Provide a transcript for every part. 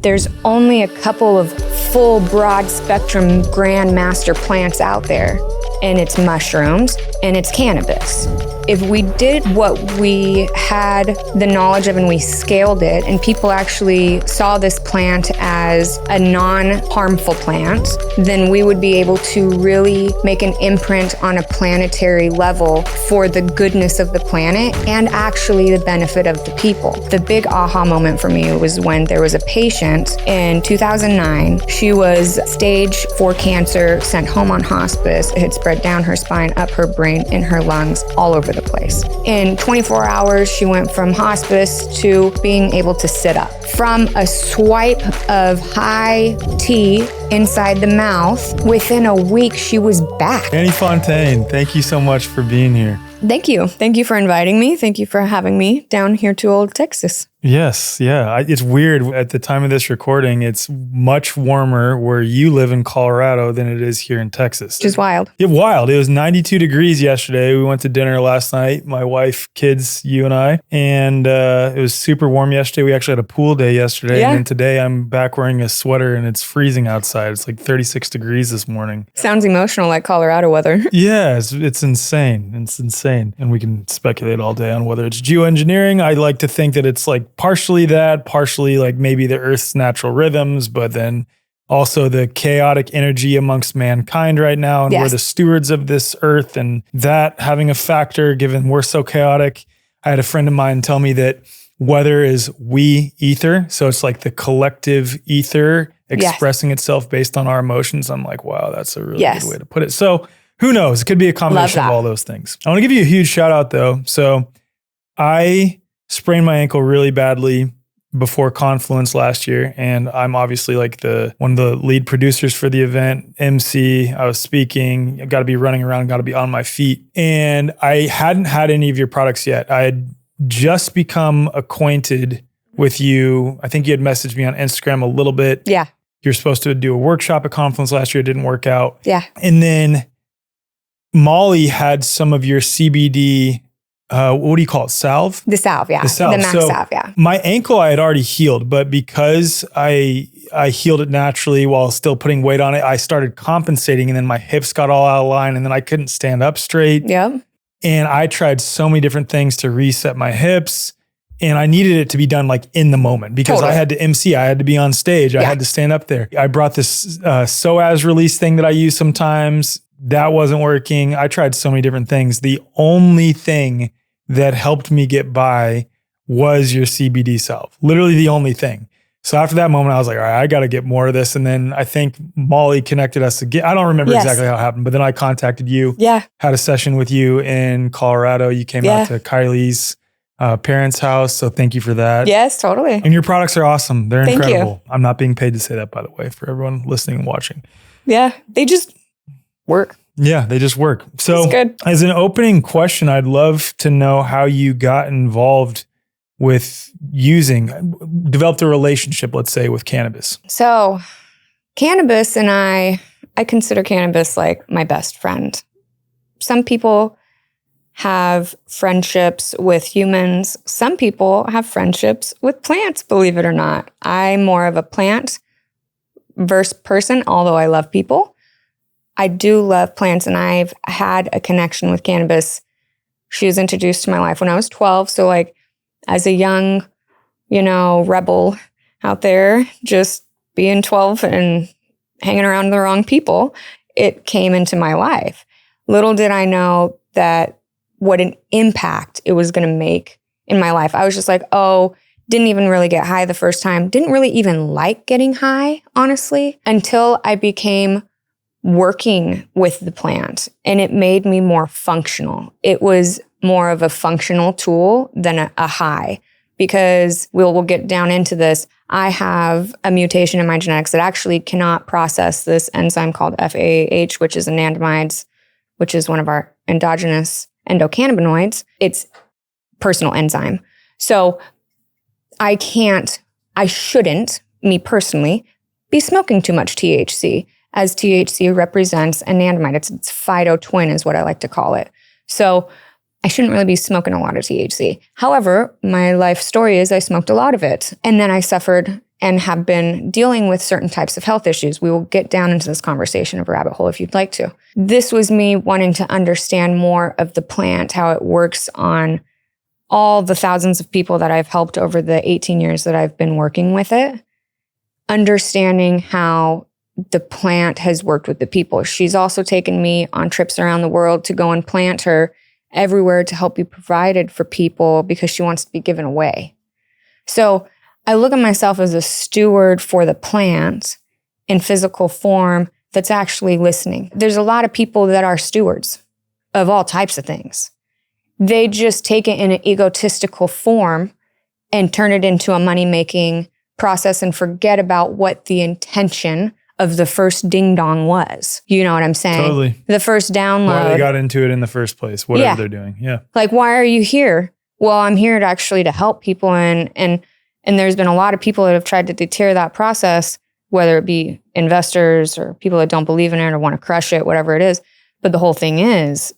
There's only a couple of full broad spectrum grandmaster plants out there, and it's mushrooms and it's cannabis. If we did what we had the knowledge of and we scaled it, and people actually saw this plant as a non-harmful plant, then we would be able to really make an imprint on a planetary level for the goodness of the planet and actually the benefit of the people. The big aha moment for me was when there was a patient in 2009. She was stage 4 cancer, sent home on hospice. It had spread down her spine, up her brain, in her lungs, all over the place. In 24 hours, she went from hospice to being able to sit up. From a swipe of high tea inside the mouth, within a week, she was back. Dani Fontaine, thank you so much for being here. Thank you. Thank you for inviting me. Thank you for having me down here to old Texas. Yes, yeah. It's weird. At the time of this recording, it's much warmer where you live in Colorado than it is here in Texas. Which is wild. Yeah, wild. It was 92 degrees yesterday. We went to dinner last night, my wife, kids, you and I, and it was super warm yesterday. We actually had a pool day yesterday, Yeah. and then today I'm back wearing a sweater and it's freezing outside. It's like 36 degrees this morning. Sounds emotional like Colorado weather. Yeah, it's insane. It's insane. And we can speculate all day on whether it's geoengineering. I like to think that it's like partially that, partially like maybe the Earth's natural rhythms, but then also the chaotic energy amongst mankind right now. And Yes. we're the stewards of this Earth, and that having a factor given we're so chaotic. I had a friend of mine tell me that weather is we ether. So it's like the collective ether expressing itself based on our emotions. I'm like, wow, that's a really good way to put it. So who knows? It could be a combination of all those things. I want to give you a huge shout out though. So I sprained my ankle really badly before Confluence last year. And I'm obviously like one of the lead producers for the event, MC. I was speaking, I got to be running around, got to be on my feet. And I hadn't had any of your products yet. I had just become acquainted with you. I think you had messaged me on Instagram a little bit. Yeah. You're supposed to do a workshop at Confluence last year. It didn't work out. Yeah. And then Molly had some of your CBD, what do you call it? Salve? The salve, yeah. The salve. The max salve, yeah. My ankle I had already healed, but because I healed it naturally while still putting weight on it, I started compensating, and then my hips got all out of line, and then I couldn't stand up straight. Yep. And I tried so many different things to reset my hips, and I needed it to be done like in the moment because I had to MC, I had to be on stage, I had to stand up there. I brought this psoas release thing that I use sometimes. That wasn't working. I tried so many different things. The only thing that helped me get by was your CBD salve. Literally the only thing. So after that moment, I was like, all right, I got to get more of this. And then I think Molly connected us again. I don't remember exactly how it happened, but then I contacted you. Yeah. Had a session with you in Colorado. You came out to Kylie's parents' house. So thank you for that. Yes, totally. And your products are awesome. They're incredible. You. I'm not being paid to say that, by the way, for everyone listening and watching. Yeah. They just work. Yeah, they just work. So good. As an opening question, I'd love to know how you got involved with developed a relationship, let's say, with cannabis. So cannabis and I consider cannabis like my best friend. Some people have friendships with humans. Some people have friendships with plants, believe it or not. I'm more of a plant verse person, although I love people. I do love plants, and I've had a connection with cannabis. She was introduced to my life when I was 12. So like as a young, rebel out there, just being 12 and hanging around the wrong people, it came into my life. Little did I know that what an impact it was going to make in my life. I was just like, didn't even really get high the first time. Didn't really even like getting high, honestly, until I became working with the plant, and it made me more functional. It was more of a functional tool than a high, because we'll get down into this. I have a mutation in my genetics that actually cannot process this enzyme called FAH, which is anandamides, which is one of our endogenous endocannabinoids. It's personal enzyme. So I shouldn't, me personally, be smoking too much THC, as THC represents anandamide. It's phyto twin is what I like to call it. So I shouldn't really be smoking a lot of THC. However, my life story is I smoked a lot of it. And then I suffered and have been dealing with certain types of health issues. We will get down into this conversation of a rabbit hole if you'd like to. This was me wanting to understand more of the plant, how it works on all the thousands of people that I've helped over the 18 years that I've been working with it, understanding how the plant has worked with the people. She's also taken me on trips around the world to go and plant her everywhere to help be provided for people because she wants to be given away. So I look at myself as a steward for the plant in physical form that's actually listening. There's a lot of people that are stewards of all types of things. They just take it in an egotistical form and turn it into a money-making process and forget about what the intention of the first ding-dong was. You know what I'm saying? Totally. The first download. Why they got into it in the first place, whatever they're doing. Yeah. Like, why are you here? Well, I'm here to actually to help people. And there's been a lot of people that have tried to deter that process, whether it be investors or people that don't believe in it or want to crush it, whatever it is. But the whole thing is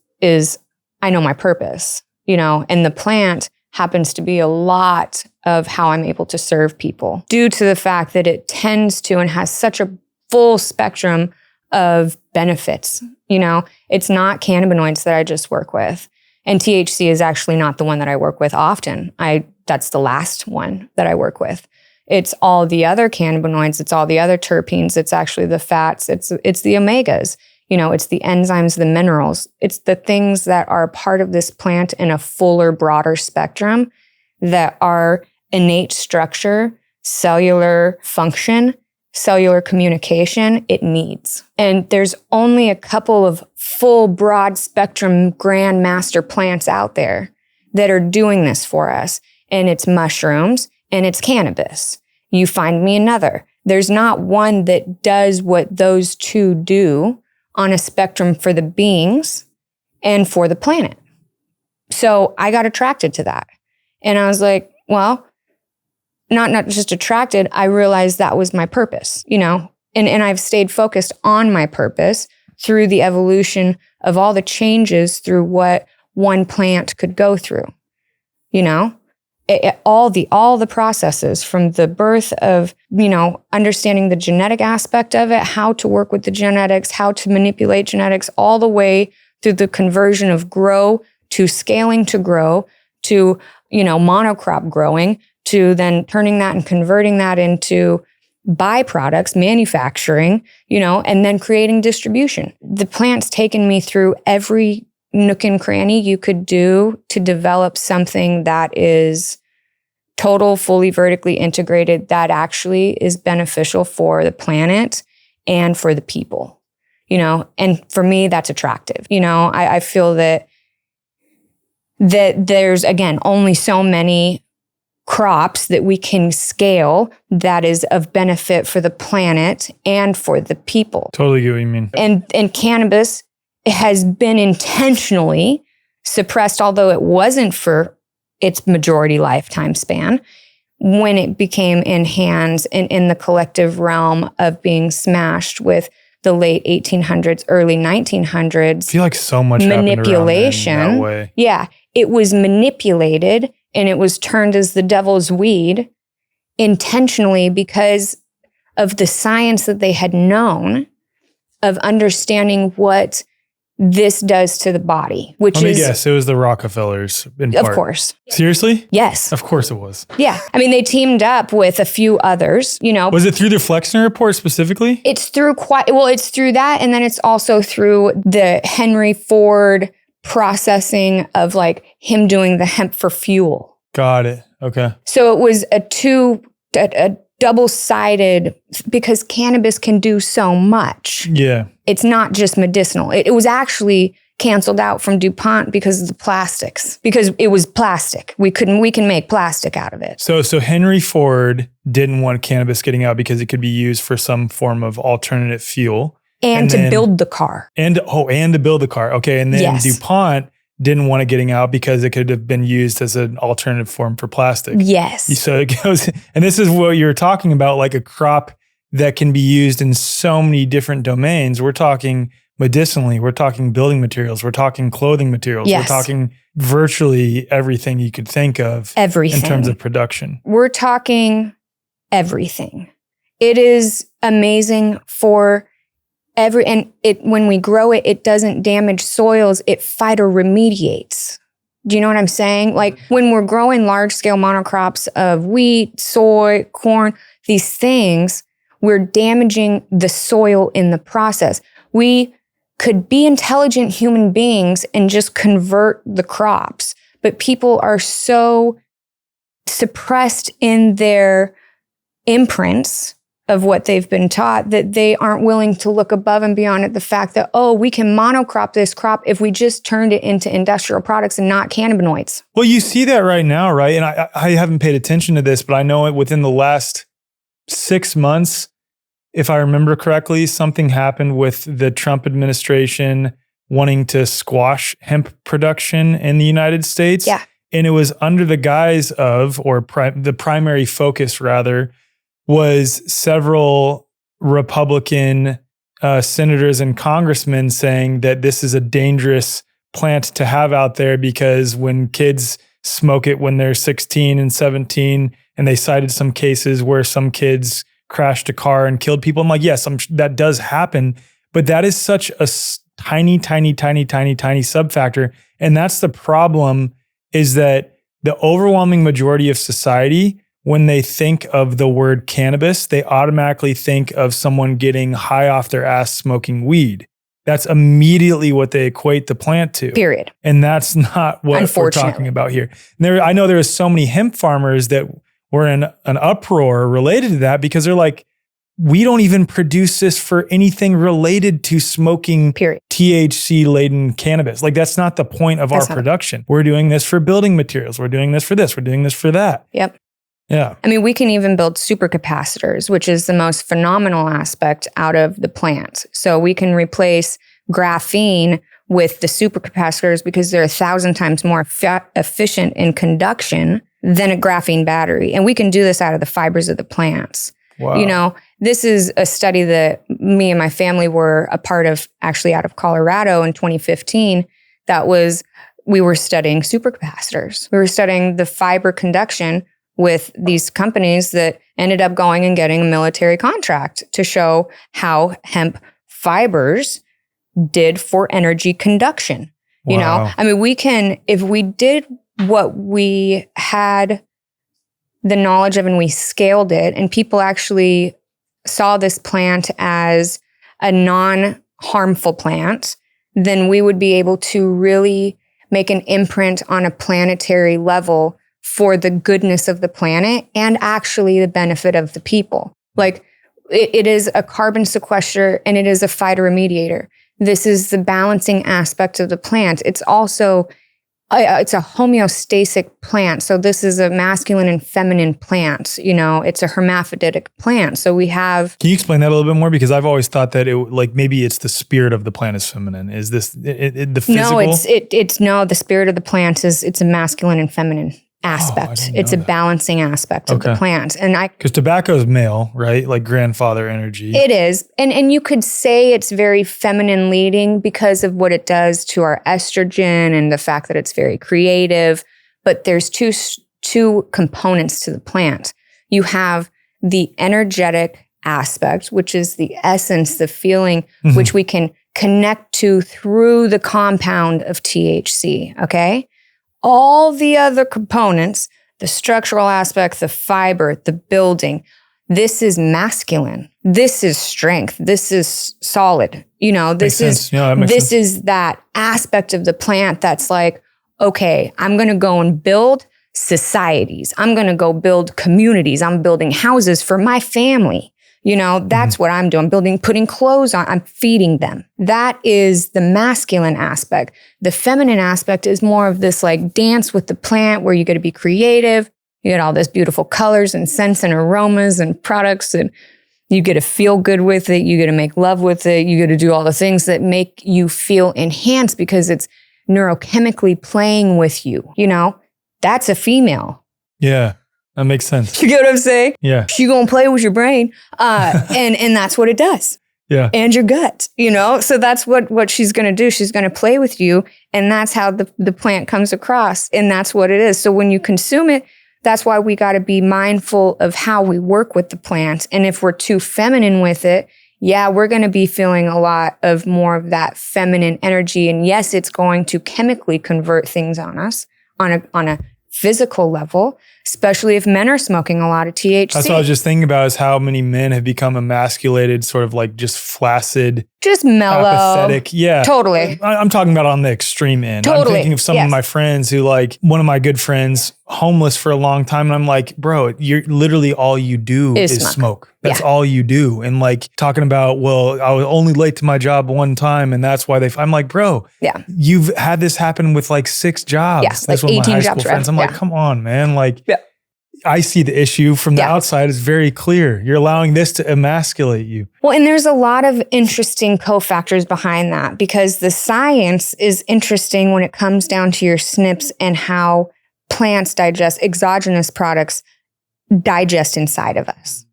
I know my purpose, and the plant happens to be a lot of how I'm able to serve people due to the fact that it tends to and has such a full spectrum of benefits. It's not cannabinoids that I just work with. And THC is actually not the one that I work with often. That's the last one that I work with. It's all the other cannabinoids. It's all the other terpenes. It's actually the fats. It's the omegas. It's the enzymes, the minerals. It's the things that are part of this plant in a fuller, broader spectrum that are innate structure, cellular function, cellular communication it needs. And there's only a couple of full, broad spectrum grand master plants out there that are doing this for us. And it's mushrooms and it's cannabis. You find me another. There's not one that does what those two do on a spectrum for the beings and for the planet. So I got attracted to that. And I was like, well, not just attracted, I realized that was my purpose, and I've stayed focused on my purpose through the evolution of all the changes through what one plant could go through, all the processes from the birth of, understanding the genetic aspect of it, how to work with the genetics, how to manipulate genetics, all the way through the conversion of grow to scaling to grow to, monocrop growing to then turning that and converting that into byproducts, manufacturing, and then creating distribution. The plant's taken me through every nook and cranny you could do to develop something that is total, fully vertically integrated, that actually is beneficial for the planet and for the people, and for me, that's attractive. I feel that there's, again, only so many crops that we can scale that is of benefit for the planet and for the people. Totally get what you mean. And cannabis has been intentionally suppressed, although it wasn't for its majority lifetime span, when it became in hands and in the collective realm of being smashed with the late 1800s, early 1900s. I feel like so much manipulation. Happened around then that way. Yeah, it was manipulated and it was turned as the devil's weed intentionally because of the science that they had known of understanding what this does to the body, which Let me guess, it was the Rockefellers in part. Of course. Seriously? Yes. Of course it was. Yeah. I mean, they teamed up with a few others, Was it through the Flexner report specifically? It's through it's through that. And then it's also through the Henry Ford processing of like him doing the hemp for fuel. Got it. Okay. So it was a double-sided, because cannabis can do so much. Yeah. It's not just medicinal. It was actually canceled out from DuPont because of the plastics, because it was plastic. We can make plastic out of it. So Henry Ford didn't want cannabis getting out because it could be used for some form of alternative fuel. And to build the car. And to build the car. Okay. And then Yes. DuPont didn't want it getting out because it could have been used as an alternative form for plastic. Yes. So it goes, and this is what you're talking about, like a crop that can be used in so many different domains. We're talking medicinally, we're talking building materials, we're talking clothing materials, Yes. We're talking virtually everything you could think of. Everything. In terms of production. We're talking everything. It is amazing for when we grow it, it doesn't damage soils, it phytoremediates. Do you know what I'm saying? Like when we're growing large scale monocrops of wheat, soy, corn, these things, we're damaging the soil in the process. We could be intelligent human beings and just convert the crops, but people are so suppressed in their imprints of what they've been taught that they aren't willing to look above and beyond at the fact that, oh, we can monocrop this crop if we just turned it into industrial products and not cannabinoids. Well, you see that right now, right? And I haven't paid attention to this, but I know it within the last 6 months, if I remember correctly, something happened with the Trump administration wanting to squash hemp production in the United States. Yeah. And it was under the guise of, the primary focus rather, was several Republican senators and congressmen saying that this is a dangerous plant to have out there because when kids smoke it when they're 16 and 17, and they cited some cases where some kids crashed a car and killed people. I'm like, yes, that does happen, but that is such a tiny sub-factor. And that's the problem, is that the overwhelming majority of society, when they think of the word cannabis, they automatically think of someone getting high off their ass smoking weed. That's immediately what they equate the plant to. Period. And that's not what we're talking about here. I know there are so many hemp farmers that were in an uproar related to that because they're like, we don't even produce this for anything related to smoking THC-laden cannabis. Like, that's not the point of our production. We're doing this for building materials. We're doing this for this. We're doing this for that. Yep. Yeah. I mean, we can even build supercapacitors, which is the most phenomenal aspect out of the plant. So we can replace graphene with the supercapacitors because they're 1,000 times more efficient in conduction than a graphene battery. And we can do this out of the fibers of the plants. Wow. You know, this is a study that me and my family were a part of, actually out of Colorado in 2015. We were studying supercapacitors. We were studying the fiber conduction with these companies that ended up going and getting a military contract to show how hemp fibers did for energy conduction. Wow. You know, I mean, if we did what we had the knowledge of and we scaled it, and people actually saw this plant as a non-harmful plant, then we would be able to really make an imprint on a planetary level for the goodness of the planet and actually the benefit of the people. Like, it is a carbon sequester and it is a phytoremediator. This is the balancing aspect of the plant. It's also, it's a homeostatic plant. So this is a masculine and feminine plant. You know, it's a hermaphroditic plant. So we have... Can you explain that a little bit more? Because I've always thought that maybe it's the spirit of the plant is feminine. Is this the physical? No, the spirit of the plant it's a masculine and feminine aspect. It's a balancing aspect of the plant. And because tobacco is male, right? Like grandfather energy. It is. And you could say it's very feminine leading because of what it does to our estrogen and the fact that it's very creative. But there's two components to the plant. You have the energetic aspect, which is the essence, the feeling, which we can connect to through the compound of THC. Okay. All the other components, the structural aspect, the fiber, the building, this is masculine. This is strength. This is solid. You know, this is that aspect of the plant that's like, okay, I'm going to go and build societies. I'm going to go build communities. I'm building houses for my family. You know, that's what I'm doing, putting clothes on, I'm feeding them. That is the masculine aspect. The feminine aspect is more of this like dance with the plant where you get to be creative. You get all this beautiful colors and scents and aromas and products, and you get to feel good with it. You get to make love with it. You get to do all the things that make you feel enhanced because it's neurochemically playing with you. You know, that's a female. Yeah. That makes sense. You get what I'm saying? Yeah. She gonna play with your brain. And that's what it does. Yeah. And your gut, you know? So that's what she's gonna do. She's gonna play with you. And that's how the plant comes across. And that's what it is. So when you consume it, That's why we got to be mindful of how we work with the plant. And if we're too feminine with it, yeah, we're going to be feeling a lot of more of that feminine energy. And yes, it's going to chemically convert things on us on a physical level, especially if men are smoking a lot of THC. That's what I was just thinking about, is how many men have become emasculated, sort of like just flaccid, just mellow, apathetic. Yeah, totally. I'm talking about on the extreme end. Totally. I'm thinking of some of my friends who, like one of my good friends, homeless for a long time. And I'm like, bro, you're literally all you do is smoke. That's all you do. And like talking about, well, I was only late to my job one time and that's why I'm like, bro, you've had this happen with like 6 jobs. Yeah, That's like one of my 18 high school jobs, friends. I'm like, come on, man. Like, I see the issue from the outside is very clear. You're allowing this to emasculate you. Well, and there's a lot of interesting cofactors behind that, because the science is interesting when it comes down to your SNPs and how plants digest, exogenous products digest inside of us.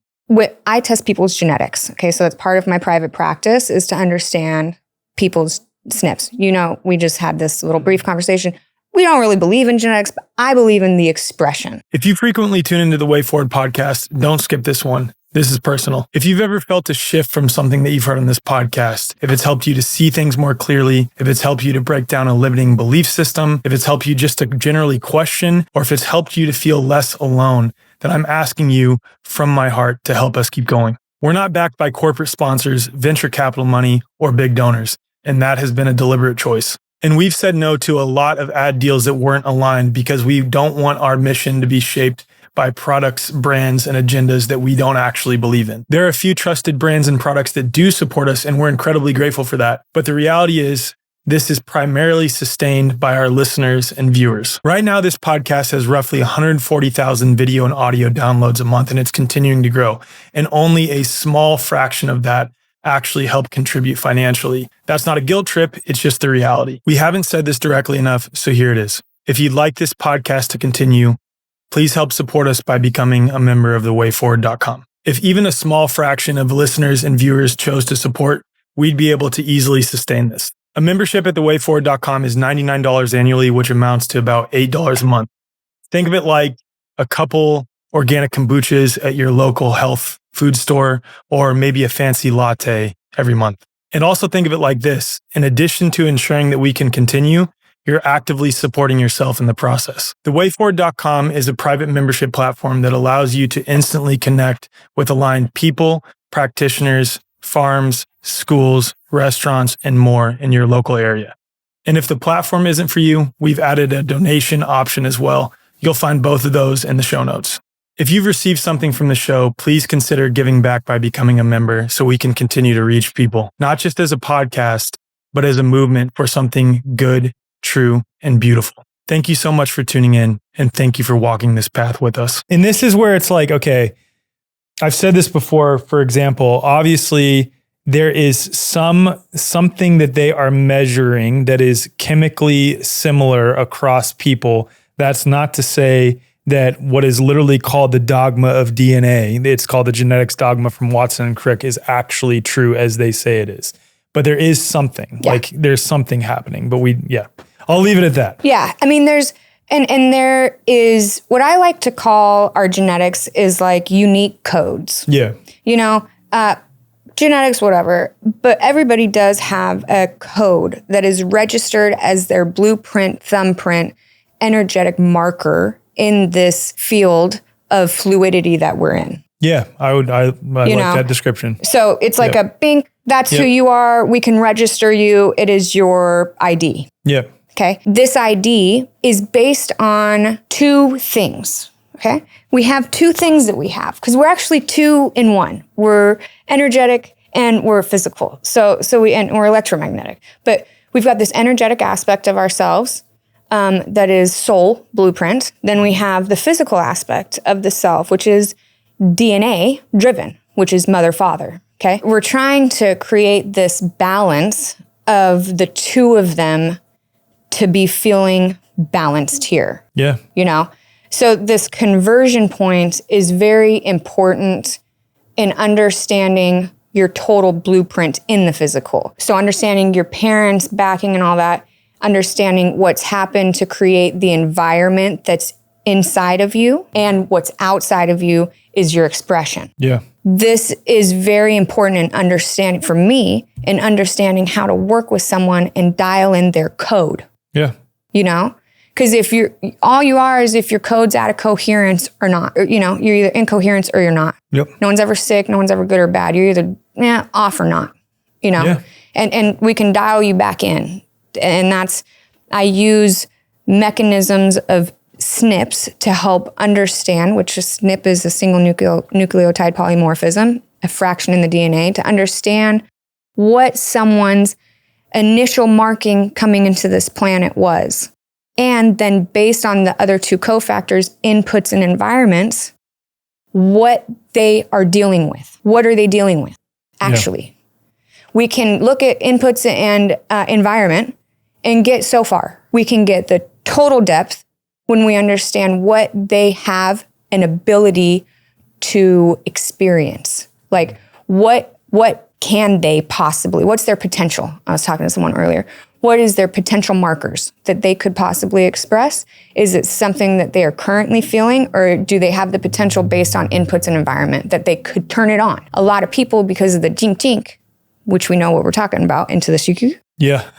I test people's genetics. Okay, so it's part of my private practice is to understand people's SNPs. You know, we just had this little brief conversation. We don't really believe in genetics, but I believe in the expression. If you frequently tune into the Way Forward podcast, don't skip this one. This is personal. If you've ever felt a shift from something that you've heard on this podcast, if it's helped you to see things more clearly, if it's helped you to break down a limiting belief system, if it's helped you just to generally question, or if it's helped you to feel less alone, then I'm asking you from my heart to help us keep going. We're not backed by corporate sponsors, venture capital money, or big donors, and that has been a deliberate choice. And we've said no to a lot of ad deals that weren't aligned because we don't want our mission to be shaped by products, brands, and agendas that we don't actually believe in. There are a few trusted brands and products that do support us, and we're incredibly grateful for that. But the reality is, this is primarily sustained by our listeners and viewers. Right now, this podcast has roughly 140,000 video and audio downloads a month, and it's continuing to grow. And only a small fraction of that actually help contribute financially. That's not a guilt trip, it's just the reality. We haven't said this directly enough, so here it is. If you'd like this podcast to continue, please help support us by becoming a member of thewayforward.com. If even a small fraction of listeners and viewers chose to support, we'd be able to easily sustain this. A membership at thewayforward.com is $99 annually, which amounts to about $8 a month. Think of it like a couple organic kombuchas at your local health food store, or maybe a fancy latte every month. And also think of it like this. In addition to ensuring that we can continue, you're actively supporting yourself in the process. Thewayforward.com is a private membership platform that allows you to instantly connect with aligned people, practitioners, farms, schools, restaurants, and more in your local area. And if the platform isn't for you, we've added a donation option as well. You'll find both of those in the show notes. If you've received something from the show, please consider giving back by becoming a member so we can continue to reach people, not just as a podcast, but as a movement for something good, true, and beautiful. Thank you so much for tuning in, and thank you for walking this path with us. And this is where it's like, okay, I've said this before, for example, obviously there is something that they are measuring that is chemically similar across people. That's not to say that what is literally called the dogma of DNA, it's called the genetics dogma from Watson and Crick, is actually true as they say it is. But there is something, like there's something happening, but I'll leave it at that. Yeah. I mean, there is what I like to call our genetics is like unique codes. Yeah. You know, genetics, whatever, but everybody does have a code that is registered as their blueprint, thumbprint, energetic marker in this field of fluidity that we're in. Yeah, I like that description. So it's like a bink, that's who you are. We can register you. It is your ID. Yeah. Okay. This ID is based on 2 things. Okay. We have 2 things that we have because we're actually 2 in 1. We're energetic and we're physical. We're electromagnetic, but we've got this energetic aspect of ourselves that is soul blueprint. Then we have the physical aspect of the self, which is DNA driven, which is mother, father. Okay. We're trying to create this balance of the 2 of them to be feeling balanced here. Yeah. You know, so this conversion point is very important in understanding your total blueprint in the physical. So understanding your parents' backing and all that, understanding what's happened to create the environment that's inside of you and what's outside of you is your expression. Yeah. This is very important in understanding, for me, in understanding how to work with someone and dial in their code. Yeah. You know? Because if all you are is if your code's out of coherence or not, or, you're either in coherence or you're not. Yep. No one's ever sick. No one's ever good or bad. You're either off or not, Yeah. and we can dial you back in. And I use mechanisms of SNPs to help understand, which a SNP is a single nucleotide polymorphism, a fraction in the DNA, to understand what someone's initial marking coming into this planet was. And then based on the other two cofactors, inputs and environments, what they are dealing with. What are they dealing with, actually? Yeah. We can look at inputs and environment and get so far. We can get the total depth when we understand what they have an ability to experience. Like what can they possibly, what's their potential? I was talking to someone earlier. What is their potential markers that they could possibly express? Is it something that they are currently feeling, or do they have the potential based on inputs and environment that they could turn it on? A lot of people, because of the jink, which we know what we're talking about, into the shuku. Yeah.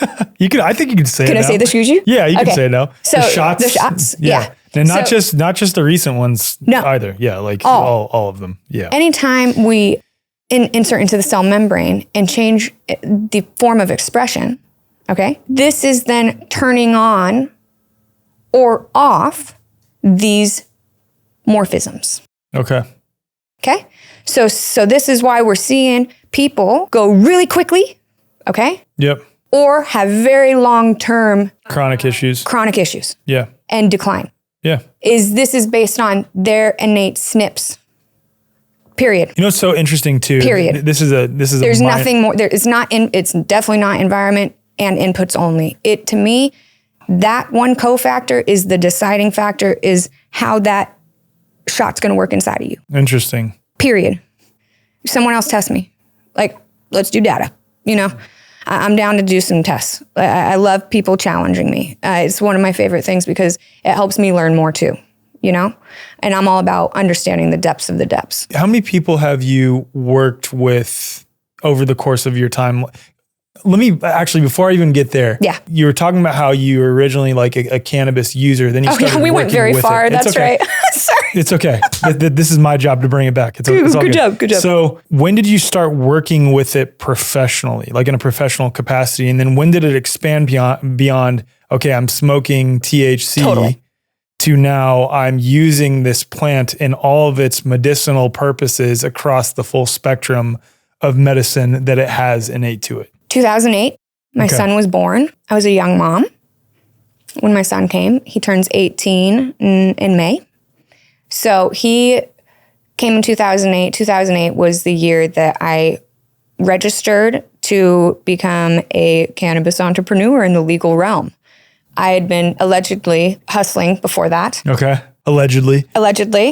I think you can say it now. Can I say the shuju? Yeah, you can say it now. So the shots. Yeah. And not just the recent ones either. Yeah, like all of them. Yeah. Anytime we insert into the cell membrane and change the form of expression, okay, this is then turning on or off these morphisms. Okay. Okay. So this is why we're seeing people go really quickly, okay? Yep. Or have very long-term chronic issues. Yeah. And decline. Yeah. This is based on their innate SNPs. Period. It's so interesting too. Period. There's nothing more. It's definitely not environment and inputs only. To me, that one cofactor is the deciding factor, is how that shot's going to work inside of you. Interesting. Period. Someone else test me. Like, let's do data. I'm down to do some tests. I love people challenging me. It's one of my favorite things because it helps me learn more too, and I'm all about understanding the depths of the depths. How many people have you worked with over the course of your time? Let me actually, before I even get there, you were talking about how you were originally like a cannabis user. Then you started we went very far. That's okay. Right. Sorry. It's okay. This is my job to bring it back. It's all good job. Good job. So when did you start working with it professionally, like in a professional capacity? And then when did it expand beyond okay, I'm smoking THC to now I'm using this plant in all of its medicinal purposes across the full spectrum of medicine that it has innate to it? 2008, my son was born. I was a young mom when my son came. He turns 18 in May. So he came in 2008. 2008 was the year that I registered to become a cannabis entrepreneur in the legal realm. I had been allegedly hustling before that. Okay. Allegedly.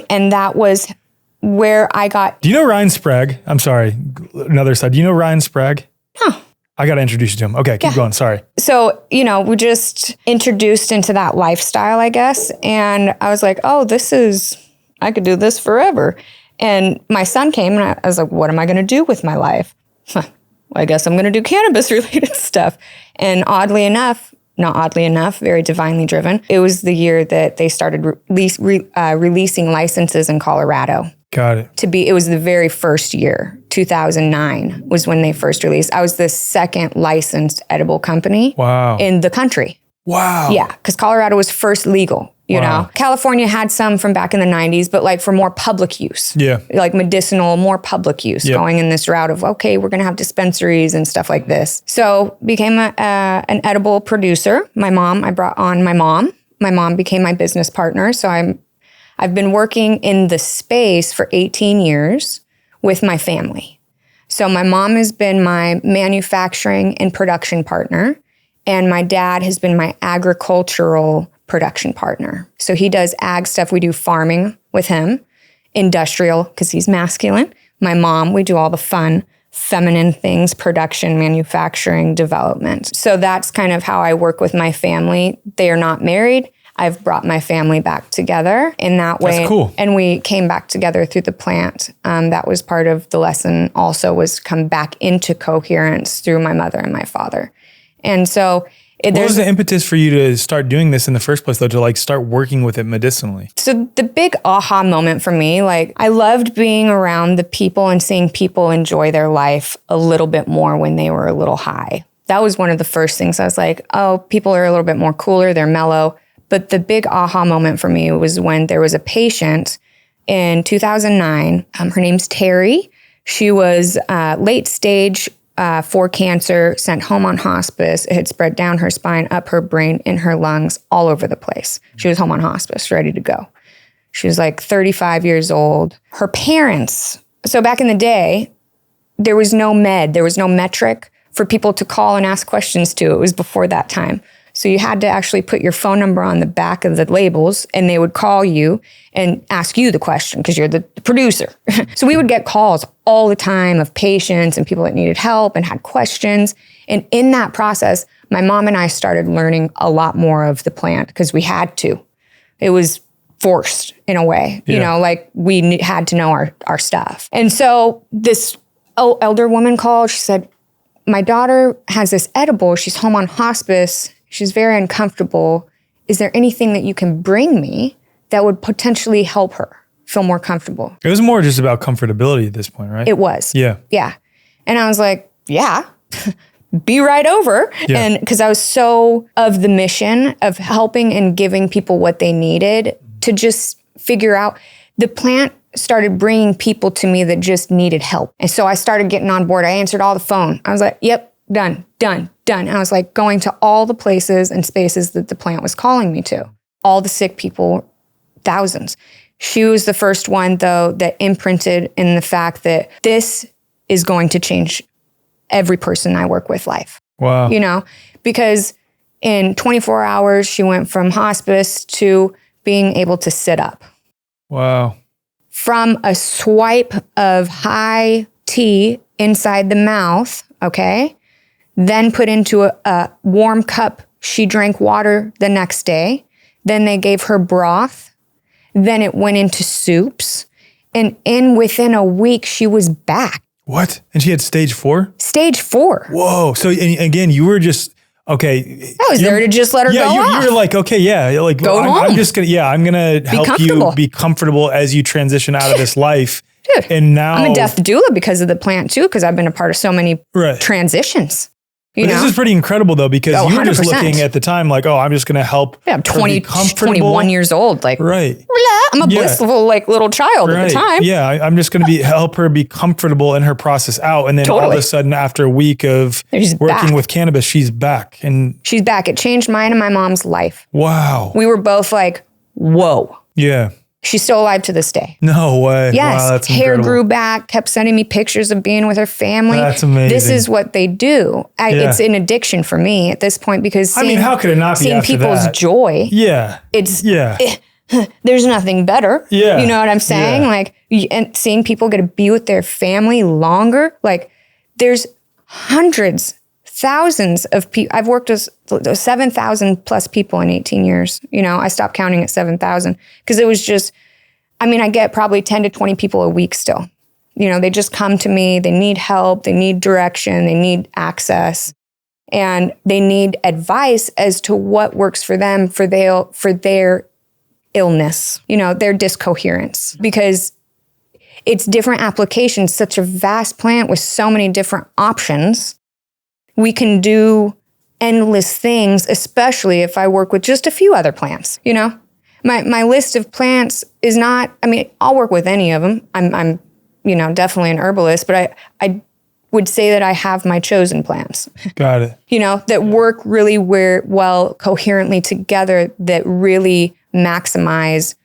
And that was where I got... Do you know Ryan Sprague? I'm sorry. Another side. Do you know Ryan Sprague? No. I got to introduce you to him. Okay, keep going. Sorry. So, we just introduced into that lifestyle, I guess. And I was like, I could do this forever. And my son came and I was like, what am I going to do with my life? Well, I guess I'm going to do cannabis related stuff. And oddly enough, very divinely driven, it was the year that they started releasing licenses in Colorado. Got it. It was the very first year, 2009 was when they first released. I was the second licensed edible company in the country. Wow. Yeah, because Colorado was first legal, you know. California had some from back in the 90s, but like for more public use. Yeah. Like medicinal, more public use, going in this route of, okay, we're going to have dispensaries and stuff like this. So became an edible producer. I brought on my mom. My mom became my business partner. So I've been working in the space for 18 years with my family. So my mom has been my manufacturing and production partner, and my dad has been my agricultural production partner. So he does ag stuff. We do farming with him, industrial, because he's masculine. My mom, we do all the fun, feminine things, production, manufacturing, development. So that's kind of how I work with my family. They are not married. I've brought my family back together in that way. That's cool. And we came back together through the plant. That was part of the lesson also, was come back into coherence through my mother and my father. And so what was the impetus for you to start doing this in the first place, though, to like start working with it medicinally? So the big aha moment for me, like I loved being around the people and seeing people enjoy their life a little bit more when they were a little high. That was one of the first things. I was like, oh, people are a little bit more cooler, they're mellow. But the big aha moment for me was when there was a patient in 2009. Her name's Terry. She was late stage for cancer, sent home on hospice. It had spread down her spine, up her brain, in her lungs, all over the place. She was home on hospice, ready to go. She was like 35 years old. Her parents, so back in the day, there was no metric for people to call and ask questions to. It was before that time. So you had to actually put your phone number on the back of the labels, and they would call you and ask you the question because you're the producer. So we would get calls all the time of patients and people that needed help and had questions. And in that process, my mom and I started learning a lot more of the plant because we had to. It was forced in a way, you know, like we had to know our stuff. And so this elder woman called. She said, my daughter has this edible. She's home on hospice. She's very uncomfortable. Is there anything that you can bring me that would potentially help her feel more comfortable? It was more just about comfortability at this point, right? It was. Yeah. Yeah. And I was like, yeah, be right over. Yeah. And because I was so of the mission of helping and giving people what they needed to just figure out. The plant started bringing people to me that just needed help. And so I started getting on board. I answered all the phone. I was like, yep, done. And I was like going to all the places and spaces that the plant was calling me to. All the sick people, thousands. She was the first one, though, that imprinted in the fact that this is going to change every person I work with life. Wow. You know, because in 24 hours, she went from hospice to being able to sit up. Wow. From a swipe of high tea inside the mouth, okay, then put into a warm cup. She drank water the next day. Then they gave her broth. Then it went into soups. And within a week, she was back. What? And she had stage 4? Stage 4. Whoa. So and again, you were just, okay. I was there to just let her go off. You were like, okay, yeah. Like, go home. I'm just going to, I'm going to help you be comfortable as you transition out of this life. Dude, and now I'm a death doula because of the plant too, because I've been a part of so many transitions. This is pretty incredible though, because you were just 100%. looking at the time like, oh, I'm just going to help. Yeah, I'm 21 years old. Like, right. I'm a blissful like little child at the time. Yeah, I'm just going to help her be comfortable in her process out. And then all of a sudden, after a week of working with cannabis, she's back. And she's back. It changed mine and my mom's life. Wow. We were both like, whoa. Yeah. She's still alive to this day. No way. Yes. Wow, that's hair incredible. grew back, kept sending me pictures of being with her family. That's amazing. This is what they do. It's an addiction for me at this point because how could it not be seeing after people's that? joy. Yeah. There's nothing better. Yeah. You know what I'm saying? Like, and seeing people get to be with their family longer. Like, there's hundreds, thousands of people. I've worked with 7,000 plus people in 18 years. You know, I stopped counting at 7,000 because it was just, I get probably 10 to 20 people a week still. You know, they just come to me. They need help. They need direction. They need access. And they need advice as to what works for them for their illness, you know, their discoherence. Because it's different applications, such a vast plant with so many different options. We can do endless things, especially if I work with just a few other plants, you know? My list of plants is not, I'll work with any of them. I'm definitely an herbalist, but I would say that I have my chosen plants. Got it. You know, that work really well coherently together, that really maximize,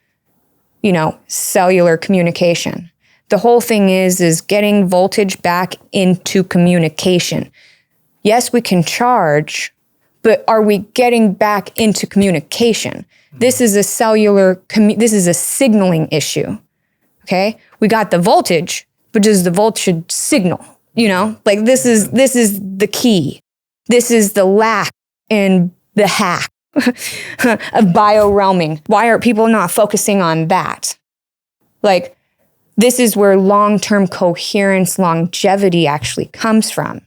you know, cellular communication. The whole thing is getting voltage back into communication. Yes, we can charge, but are we getting back into communication? This is a cellular, this is a signaling issue, okay? We got the voltage, but does the voltage signal? You know, like this is the key. This is the lack in the hack of biorealming. Why are people not focusing on that? Like, this is where long-term coherence, longevity actually comes from,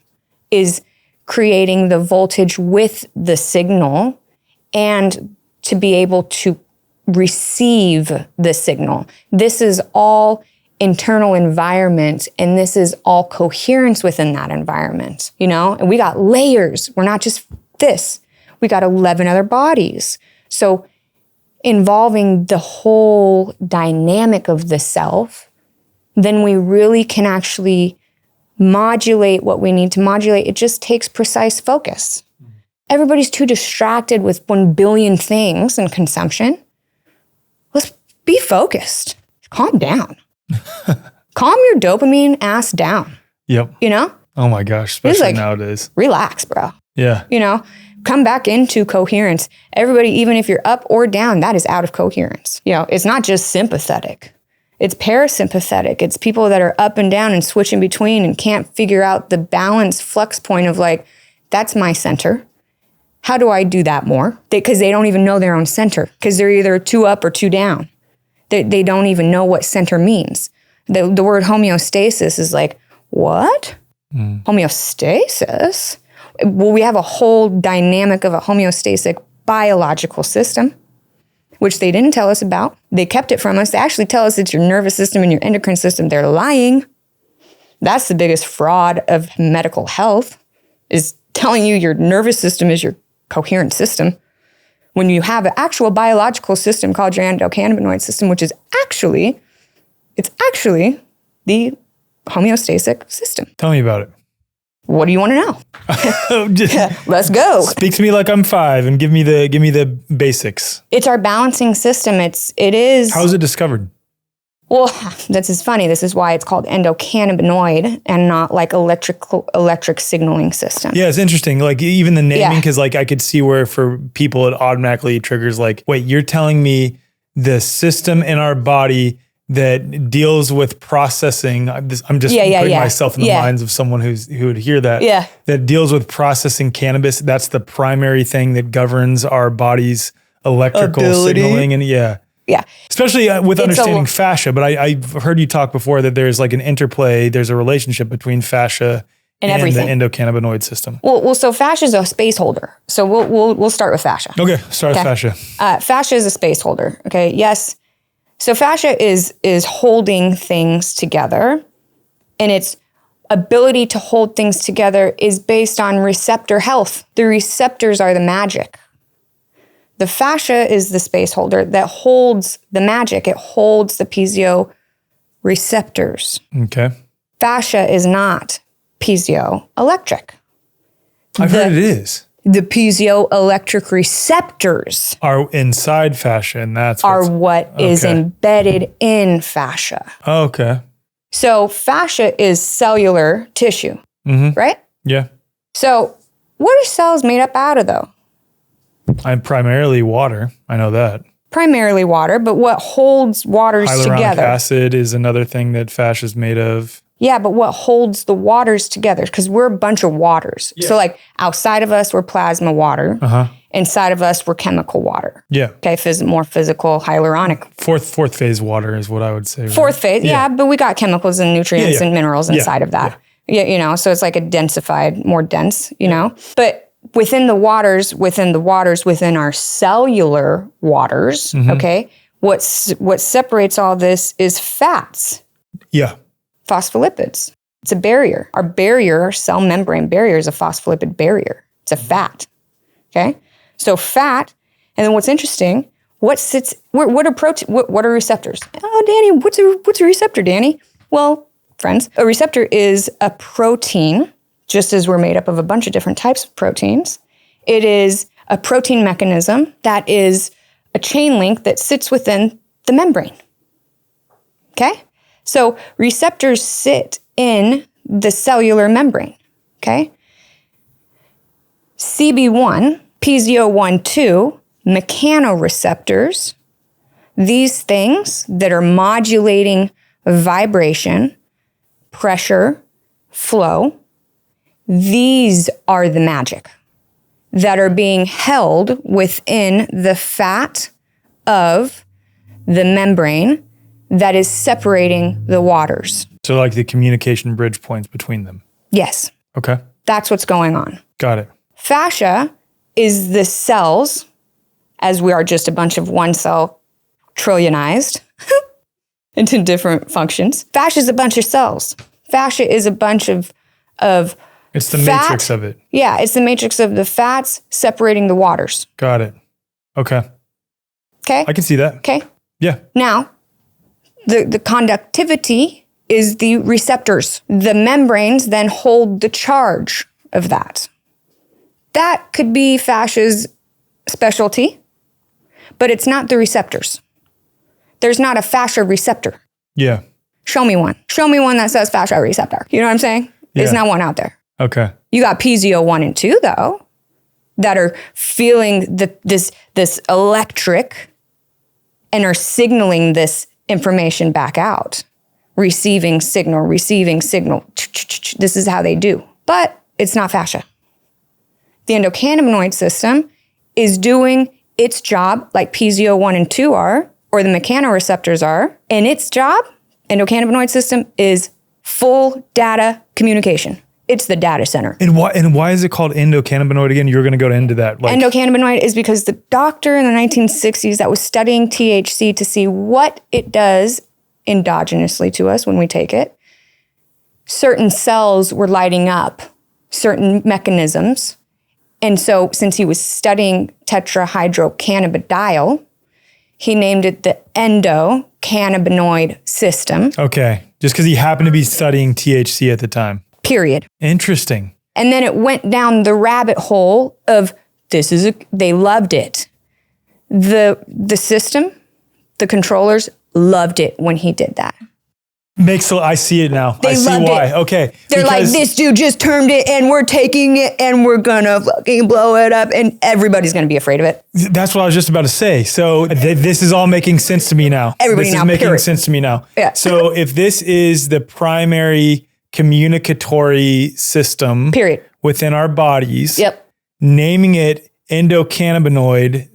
is creating the voltage with the signal and to be able to receive the signal. This is all internal environment, and this is all coherence within that environment, you know? And we got layers. We're not just this. We got 11 other bodies. So involving the whole dynamic of the self, then we really can actually modulate what we need to modulate. It just takes precise focus. Everybody's too distracted with 1 billion things and consumption. Let's be focused. Calm down. Calm your dopamine ass down. Yep. You know? Oh my gosh, especially nowadays. Relax, bro. Yeah. You know, come back into coherence. Everybody, even if you're up or down, that is out of coherence. You know, it's not just sympathetic. It's parasympathetic. It's people that are up and down and switching between and can't figure out the balance flux point of like, that's my center. How do I do that more? Because they don't even know their own center, because they're either too up or too down. They don't even know what center means. The word homeostasis is like, what? Homeostasis? Well, we have a whole dynamic of a homeostasic biological system, which they didn't tell us about. They kept it from us. They actually tell us it's your nervous system and your endocrine system. They're lying. That's the biggest fraud of medical health, is telling you your nervous system is your coherent system, when you have an actual biological system called your endocannabinoid system, which is actually the homeostasic system. Tell me about it. What do you want to know? Let's go. Speak to me like I'm 5 and give me the basics. It's our balancing system. It is. How is it discovered? Well, this is funny. This is why it's called endocannabinoid and not like electric signaling system. Yeah, it's interesting. Like even the naming, because like I could see where for people it automatically triggers like, wait, you're telling me the system in our body that deals with processing. I'm just putting myself in the minds of someone who would hear that. Yeah. That deals with processing cannabis. That's the primary thing that governs our body's electrical signaling. And yeah. Especially with understanding fascia. But I've heard you talk before that there's like an interplay. There's a relationship between fascia and the endocannabinoid system. Well, so fascia is a space holder. So we'll start with fascia. Okay, start with fascia. Fascia is a space holder. Okay, yes. So fascia is holding things together, and its ability to hold things together is based on receptor health. The receptors are the magic. The fascia is the space holder that holds the magic. It holds the piezo receptors. Okay. Fascia is not piezoelectric. I've heard it is. The piezoelectric receptors are inside fascia, and that's what is embedded in fascia. Oh, okay. So fascia is cellular tissue, right? Yeah. So what are cells made up out of, though? I'm primarily water. I know that. Primarily water, but what holds waters together? Hyaluronic acid is another thing that fascia is made of. Yeah, but what holds the waters together? Because we're a bunch of waters. Yeah. So like outside of us, we're plasma water. Inside of us, we're chemical water. Yeah. Okay, more physical, hyaluronic. Fourth phase water is what I would say. Right? Fourth phase, yeah, but we got chemicals and nutrients and minerals inside of that. Yeah, you know, so it's like a densified, more dense, you know. But within the waters, within our cellular waters, okay, what separates all this is fats. Yeah. Phospholipids. It's a barrier. Our cell membrane barrier is a phospholipid barrier. It's a fat. Okay? So fat, and then what's interesting, what are receptors? Oh, Dani, what's a receptor, Dani? Well, friends, a receptor is a protein, just as we're made up of a bunch of different types of proteins. It is a protein mechanism that is a chain link that sits within the membrane. Okay? So receptors sit in the cellular membrane, okay? CB1, PZO1-2, mechanoreceptors, these things that are modulating vibration, pressure, flow, these are the magic. that are being held within the fat of the membrane that is separating the waters. So like the communication bridge points between them. Yes. Okay. That's what's going on. Got it. Fascia is the cells, as we are just a bunch of one cell trillionized into different functions. Fascia is a bunch of cells. Fascia is a bunch of it's the fat. matrix of it. Yeah, it's the matrix of the fats separating the waters. Got it. Okay. Okay? I can see that. Okay? Yeah. Now, the conductivity is the receptors. The membranes then hold the charge of that. That could be fascia's specialty, but it's not the receptors. There's not a fascia receptor. Yeah. Show me one. Show me one that says fascia receptor. You know what I'm saying? There's not one out there. Okay. You got PZO1 and 2, though, that are feeling this electric and are signaling this information back out. Receiving signal. This is how they do. But it's not fascia. The endocannabinoid system is doing its job like PZO1 and 2 are, or the mechanoreceptors are. And its job, endocannabinoid system, is full data communication. It's the data center. And why is it called endocannabinoid again? You're going to go into that. Endocannabinoid is because the doctor in the 1960s that was studying THC to see what it does endogenously to us when we take it, certain cells were lighting up, certain mechanisms. And so since he was studying tetrahydrocannabidiol, he named it the endocannabinoid system. Okay. Just because he happened to be studying THC at the time. Period. Interesting. And then it went down the rabbit hole of they loved it. The system, the controllers loved it when he did that. I see it now. I see why. It. Okay. They're like, this dude just termed it and we're taking it and we're gonna fucking blow it up and everybody's gonna be afraid of it. That's what I was just about to say. So this is all making sense to me now. Everybody now, this is making sense to me now. Yeah. So if this is the primary communicatory system within our bodies, naming it endocannabinoid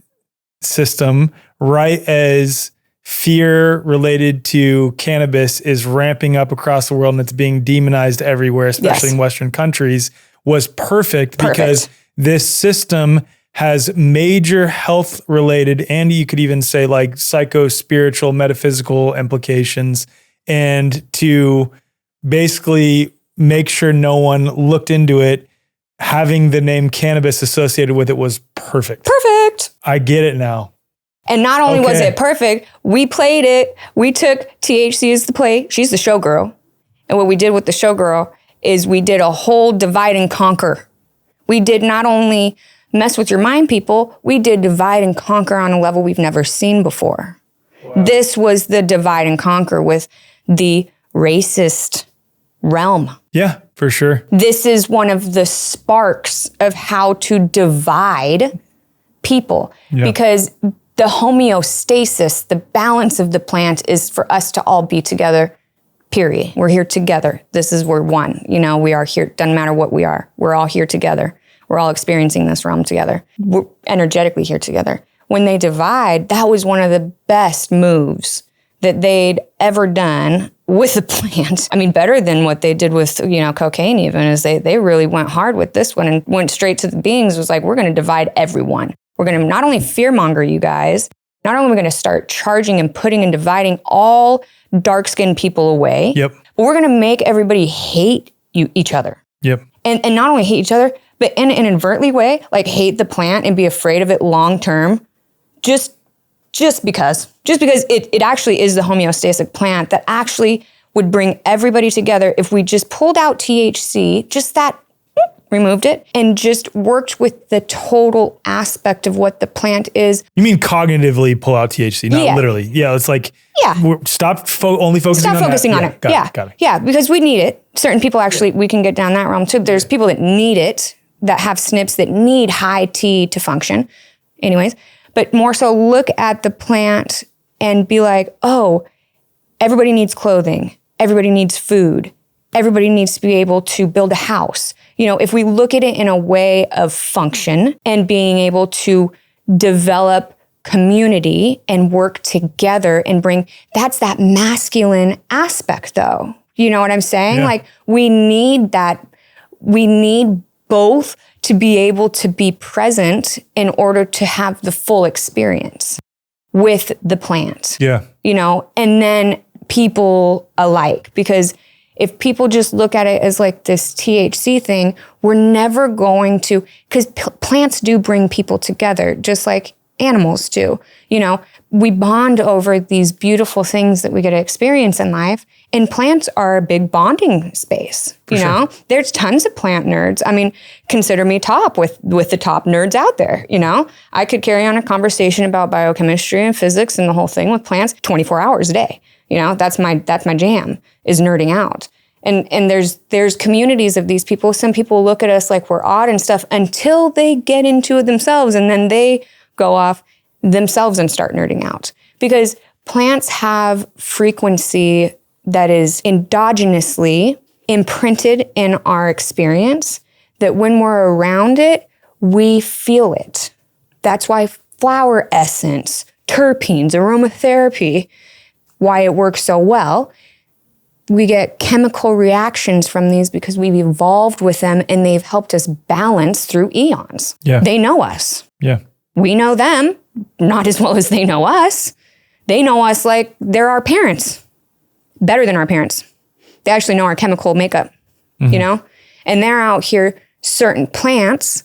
system, right as fear related to cannabis is ramping up across the world and it's being demonized everywhere, especially in Western countries, was perfect because this system has major health related, and you could even say like psycho-spiritual, metaphysical implications. And to basically make sure no one looked into it, having the name cannabis associated with it was perfect. Perfect. I get it now. And not only was it perfect, we played it. We took THC as the play. She's the showgirl. And what we did with the showgirl is we did a whole divide and conquer. We did not only mess with your mind, people, we did divide and conquer on a level we've never seen before. Wow. This was the divide and conquer with the racist realm. Yeah, for sure. This is one of the sparks of how to divide people because the homeostasis, the balance of the plant is for us to all be together, period. We're here together. We're one. We are here. Doesn't matter what we are. We're all here together. We're all experiencing this realm together. We're energetically here together. When they divide, that was one of the best moves that they'd ever done with the plant. I mean, better than what they did with, cocaine even, is they really went hard with this one and went straight to the beings. It was like, we're going to divide everyone. We're going to not only fearmonger you guys, not only are we going to start charging and putting and dividing all dark-skinned people away, but we're going to make everybody hate each other. And not only hate each other, but in an inadvertently way, like hate the plant and be afraid of it long-term, just because it actually is the homeostatic plant that actually would bring everybody together if we just pulled out THC, just that, removed it, and just worked with the total aspect of what the plant is. You mean cognitively pull out THC, not literally. Yeah, it's like, stop only focusing on it. Got it. Yeah, because we need it. Certain people actually, we can get down that realm too. There's people that need it, that have SNPs that need high T to function. Anyways, but more so look at the plant and be like, oh, everybody needs clothing. Everybody needs food. everybody needs to be able to build a house. If we look at it in a way of function and being able to develop community and work together and that's that masculine aspect though. You know what I'm saying? Yeah. Like we need that. We need both to be able to be present in order to have the full experience with the plant. Yeah. And then people alike, because if people just look at it as like this THC thing, we're never going to, because plants do bring people together, just like animals do. We bond over these beautiful things that we get to experience in life, and plants are a big bonding space. Sure. There's tons of plant nerds. I mean, consider me top with the top nerds out there. I could carry on a conversation about biochemistry and physics and the whole thing with plants 24 hours a day. That's my jam, is nerding out. And there's communities of these people. Some people look at us like we're odd and stuff until they get into it themselves, and then they go off themselves and start nerding out. Because plants have frequency that is endogenously imprinted in our experience, that when we're around it, we feel it. That's why flower essence, terpenes, aromatherapy, why it works so well. We get chemical reactions from these because we've evolved with them and they've helped us balance through eons. Yeah. They know us. Yeah. We know them, not as well as they know us. They know us like they're our parents, better than our parents. They actually know our chemical makeup, And they're out here, certain plants,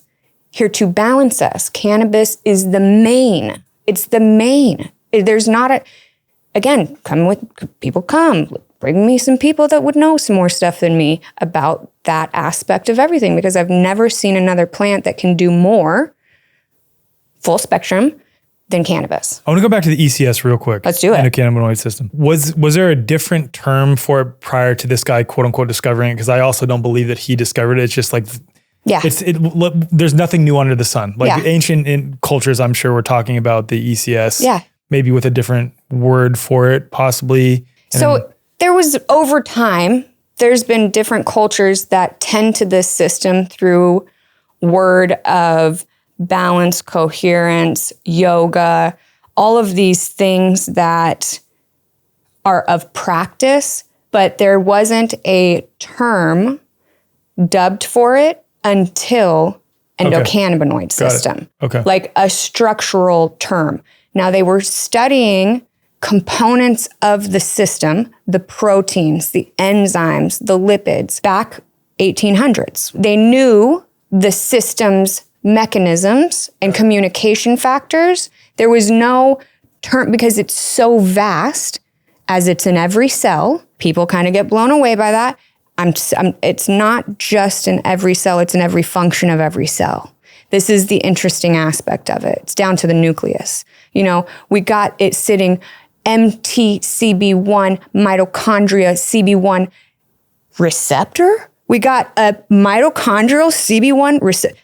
here to balance us. Cannabis is the main. It's the main. There's not again, bring me some people that would know some more stuff than me about that aspect of everything, because I've never seen another plant that can do more full spectrum than cannabis. I want to go back to the ECS real quick. Let's do it. Endocannabinoid system. Was there a different term for it prior to this guy, quote unquote, discovering it? Because I also don't believe that he discovered it. It's just like, there's nothing new under the sun. Like ancient cultures, I'm sure we're talking about the ECS. Yeah. Maybe with a different word for it, possibly. So there was, over time, there's been different cultures that tend to this system through word of balance, coherence, yoga, all of these things that are of practice, but there wasn't a term dubbed for it until endocannabinoid system. Okay. Like a structural term. Now they were studying components of the system, the proteins, the enzymes, the lipids, back 1800s. They knew the system's mechanisms and communication factors. There was no term, because it's so vast, as it's in every cell. People kind of get blown away by that. It's not just in every cell, it's in every function of every cell. This is the interesting aspect of it. It's down to the nucleus. We got it sitting MTCB1, mitochondria CB1 receptor. We got a mitochondrial CB1 receptor.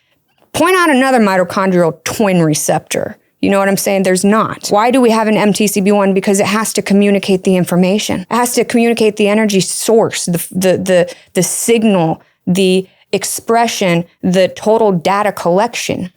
Point out another mitochondrial twin receptor. You know what I'm saying? There's not. Why do we have an MTCB1? Because it has to communicate the information. It has to communicate the energy source, the signal, the expression, the total data collection.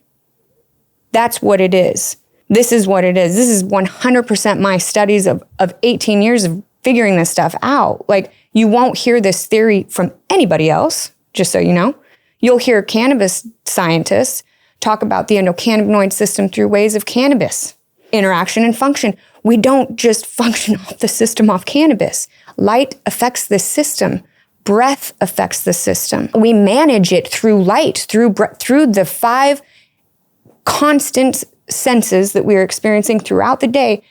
That's what it is. This is what it is. This is 100% my studies of 18 years of figuring this stuff out. Like, you won't hear this theory from anybody else, just so you know. You'll hear cannabis scientists talk about the endocannabinoid system through ways of cannabis, interaction and function. We don't just function off the system off cannabis. Light affects the system. Breath affects the system. We manage it through light, through the 5 constant senses that we are experiencing throughout the day.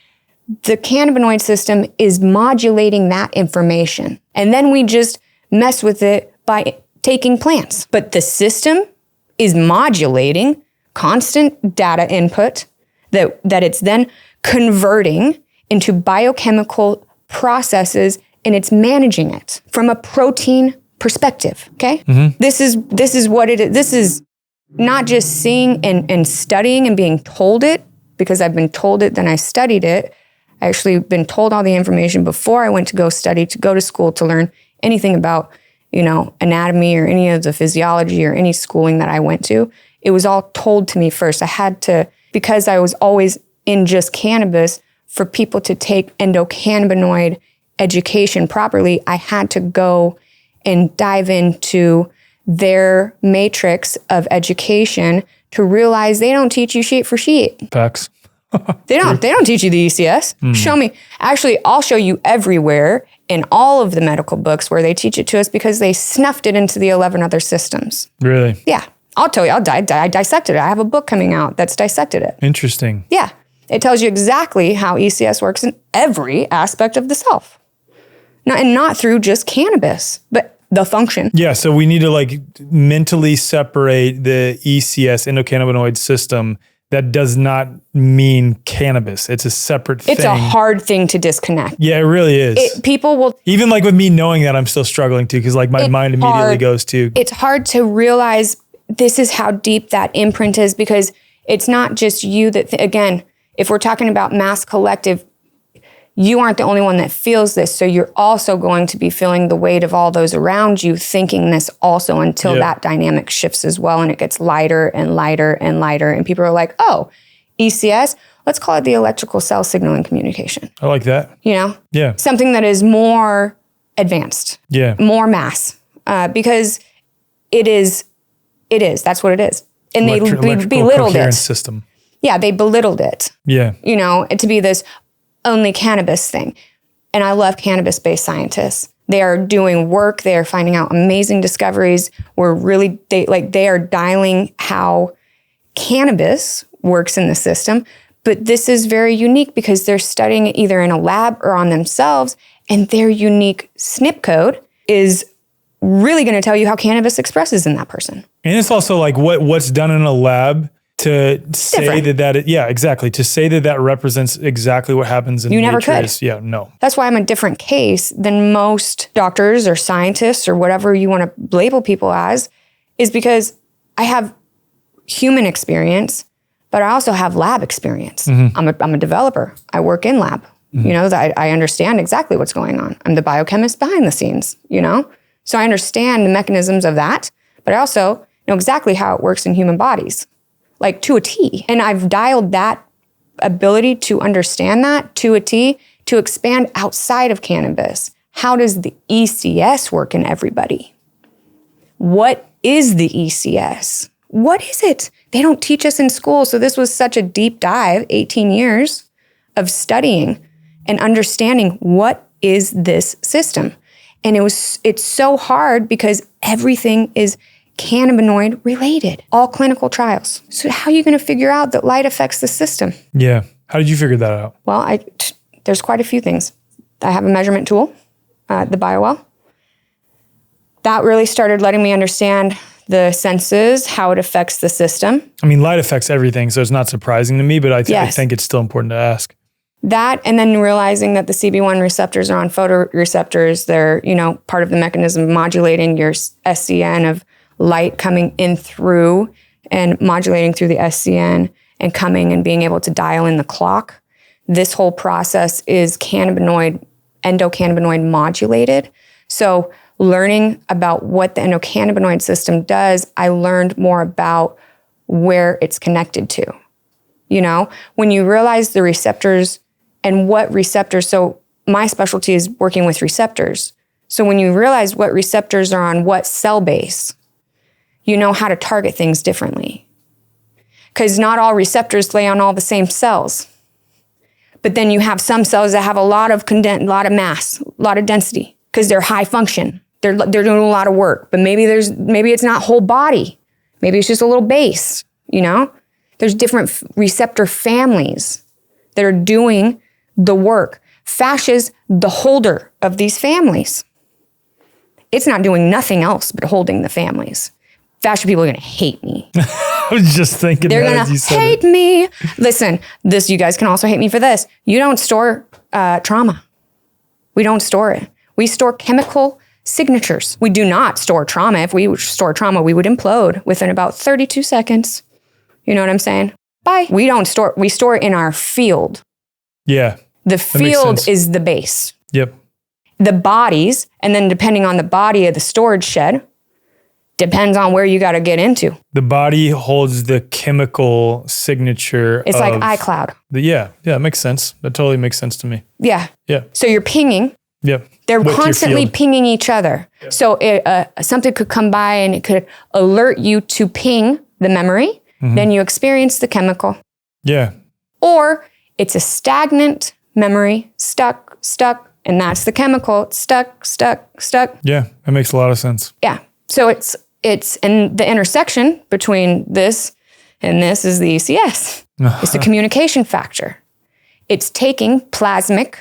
The cannabinoid system is modulating that information. And then we just mess with it by taking plants. But the system is modulating constant data input that it's then converting into biochemical processes, and it's managing it from a protein perspective, okay? Mm-hmm. This is what it is. This is not just seeing and studying and being told it, because I've been told it, then I studied it. I actually been told all the information before I went to go study, to go to school, to learn anything about anatomy or any of the physiology or any schooling that I went to. It was all told to me first. I had to, because I was always in just cannabis, for people to take endocannabinoid education properly, I had to go and dive into their matrix of education to realize they don't teach you sheet for sheet. Facts. They don't teach you the ECS. Show me. Actually, I'll show you everywhere in all of the medical books where they teach it to us because they snuffed it into the 11 other systems. Really? Yeah. I'll tell you, I dissected it. I have a book coming out that's dissected it. Interesting. Yeah. It tells you exactly how ECS works in every aspect of the self. Not through just cannabis, but the function. Yeah, so we need to mentally separate the ECS, endocannabinoid system. That does not mean cannabis. It's a separate thing. It's a hard thing to disconnect. Yeah, it really is. People will... Even with me knowing that, I'm still struggling too, because my mind immediately goes to... It's hard to realize this is how deep that imprint is, because it's not just you that... Again, if we're talking about mass collective, you aren't the only one that feels this. So you're also going to be feeling the weight of all those around you thinking this also, until that dynamic shifts as well and it gets lighter and lighter and lighter. And people are like, oh, ECS, let's call it the electrical cell signaling communication. I like that. Yeah. Something that is more advanced. Yeah. More mass. Because it is. That's what it is. And they belittled coherence it. System. Yeah, they belittled it. Yeah. To be this only cannabis thing. And I love cannabis-based scientists. They are doing work. They are finding out amazing discoveries. They are dialing how cannabis works in the system. But this is very unique because they're studying it either in a lab or on themselves. And their unique SNP code is really going to tell you how cannabis expresses in that person. And it's also what's done in a lab to say exactly. To say that represents exactly what happens in nature. You never could. No. That's why I'm a different case than most doctors or scientists or whatever you want to label people as, is because I have human experience, but I also have lab experience. Mm-hmm. I'm a developer. I work in lab. Mm-hmm. I understand exactly what's going on. I'm the biochemist behind the scenes, So I understand the mechanisms of that, but I also know exactly how it works in human bodies. To a T. And I've dialed that ability to understand that to a T to expand outside of cannabis. How does the ECS work in everybody? What is the ECS? What is it? They don't teach us in school. So this was such a deep dive, 18 years of studying and understanding what is this system. And it's so hard because everything is cannabinoid related, all clinical trials. So how are you going to figure out that light affects the system? Yeah. How did you figure that out? Well, there's quite a few things. I have a measurement tool, the BioWell. That really started letting me understand the senses, how it affects the system. I mean, light affects everything, so it's not surprising to me, but I think it's still important to ask. That, and then realizing that the CB1 receptors are on photoreceptors. They're, part of the mechanism of modulating your SCN of light coming in through and modulating through the SCN and coming and being able to dial in the clock. This whole process is endocannabinoid modulated. So learning about what the endocannabinoid system does, I learned more about where it's connected to. When you realize the receptors and what receptors, so my specialty is working with receptors. So when you realize what receptors are on what cell base, you know how to target things differently. Because not all receptors lay on all the same cells. But then you have some cells that have a lot of mass, a lot of density, because they're high function. They're doing a lot of work. But maybe it's not whole body. Maybe it's just a little base, There's different receptor families that are doing the work. Fascia's the holder of these families. It's not doing nothing else but holding the families. Fascia people are going to hate me. I was just thinking they're going to hate me. Listen, you guys can also hate me for this. You don't store trauma. We don't store it. We store chemical signatures. We do not store trauma. If we store trauma, we would implode within about 32 seconds. You know what I'm saying? We store it in our field. Yeah. The field is the base. Yep. the bodies, and then depending on the body of the storage shed, depends on where you got to get into. The body holds the chemical signature. It's like iCloud. Yeah, it makes sense. That totally makes sense to me. Yeah. Yeah. So you're pinging. Yeah. They're constantly pinging each other. Yeah. So something could come by and it could alert you to ping the memory. Mm-hmm. Then you experience the chemical. Yeah. Or it's a stagnant memory, stuck, and that's the chemical. It's stuck. Yeah, that makes a lot of sense. Yeah. So it's in the intersection between this and this is the ECS. It's the communication factor. It's taking plasmic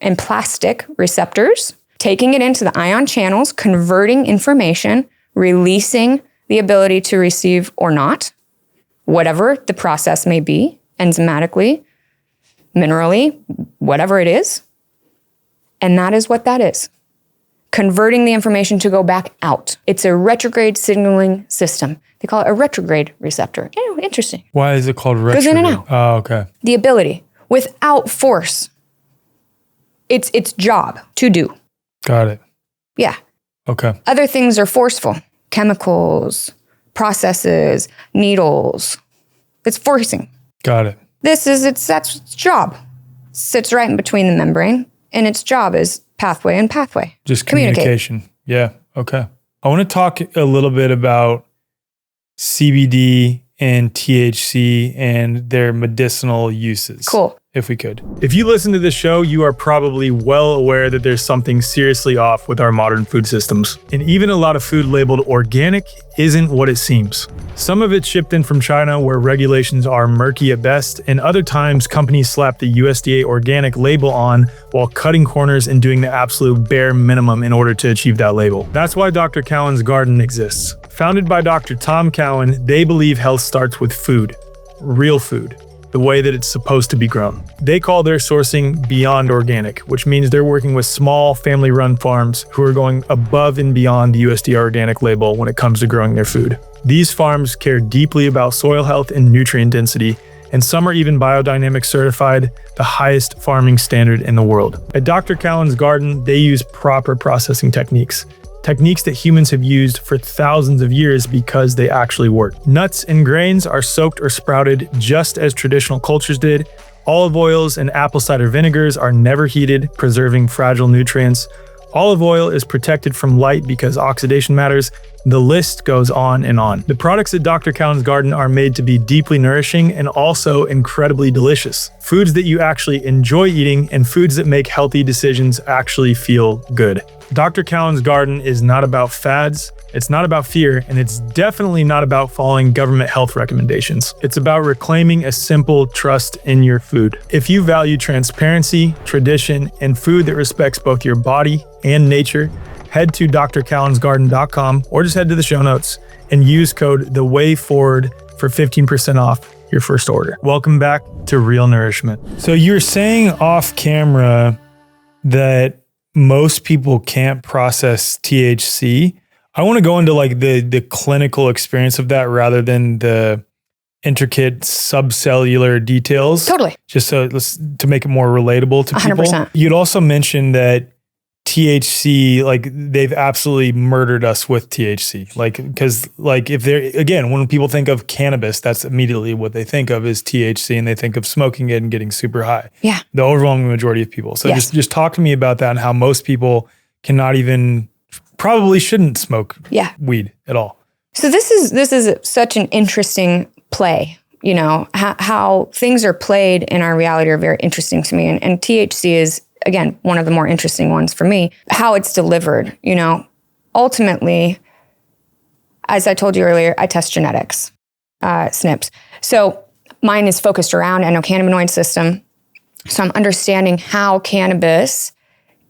and plastic receptors, taking it into the ion channels, converting information, releasing the ability to receive or not, whatever the process may be, enzymatically, minerally, whatever it is. And that is what that is. Converting the information to go back out. It's a retrograde signaling system. They call it a retrograde receptor. Oh, interesting. Why is it called retrograde? Goes in and out. Oh, okay. The ability, without force. It's its job to do. Got it. Yeah. Okay. Other things are forceful. Chemicals, processes, needles. It's forcing. Got it. That's its job. Sits right in between the membrane, and its job is pathway and pathway. Just communication. Yeah. Okay. I want to talk a little bit about CBD and THC and their medicinal uses. Cool. If we could. If you listen to this show, you are probably well aware that there's something seriously off with our modern food systems. And even a lot of food labeled organic isn't what it seems. Some of it's shipped in from China where regulations are murky at best, and other times companies slap the USDA organic label on while cutting corners and doing the absolute bare minimum in order to achieve that label. That's why Dr. Cowan's Garden exists. Founded by Dr. Tom Cowan, they believe health starts with food, real food, the way that it's supposed to be grown. They call their sourcing beyond organic, which means they're working with small family-run farms who are going above and beyond the USDA organic label when it comes to growing their food. These farms care deeply about soil health and nutrient density, and some are even biodynamic certified, the highest farming standard in the world. At Dr. Cowan's Garden, they use proper processing techniques that humans have used for thousands of years because they actually work. Nuts and grains are soaked or sprouted just as traditional cultures did. Olive oils and apple cider vinegars are never heated, preserving fragile nutrients. Olive oil is protected from light because oxidation matters. The list goes on and on. The products at Dr. Cowan's Garden are made to be deeply nourishing and also incredibly delicious. Foods that you actually enjoy eating and foods that make healthy decisions actually feel good. Dr. Cowan's Garden is not about fads, it's not about fear, and it's definitely not about following government health recommendations. It's about reclaiming a simple trust in your food. If you value transparency, tradition, and food that respects both your body and nature, head to drcowansgarden.com or just head to the show notes and use code THEWAYFORWARD for 15% off your first order. Welcome back to Real Nourishment. So you're saying off camera that most people can't process THC. I want to go into like the clinical experience of that rather than the intricate subcellular details. Totally. Just to make it more relatable to 100%. People. You'd also mentioned that THC, like they've absolutely murdered us with THC. Like, because like if they're, again, when people think of cannabis, that's immediately what they think of is THC, and they think of smoking it and getting super high. Yeah. The overwhelming majority of people. So yes. just talk to me about that and how most people cannot even, probably shouldn't smoke weed at all. So this is such an interesting play. You know, how things are played in our reality are very interesting to me. And THC is, again, one of the more interesting ones for me, how it's delivered. You know, ultimately, as I told you earlier, I test genetics, SNPs. So mine is focused around endocannabinoid system. So I'm understanding how cannabis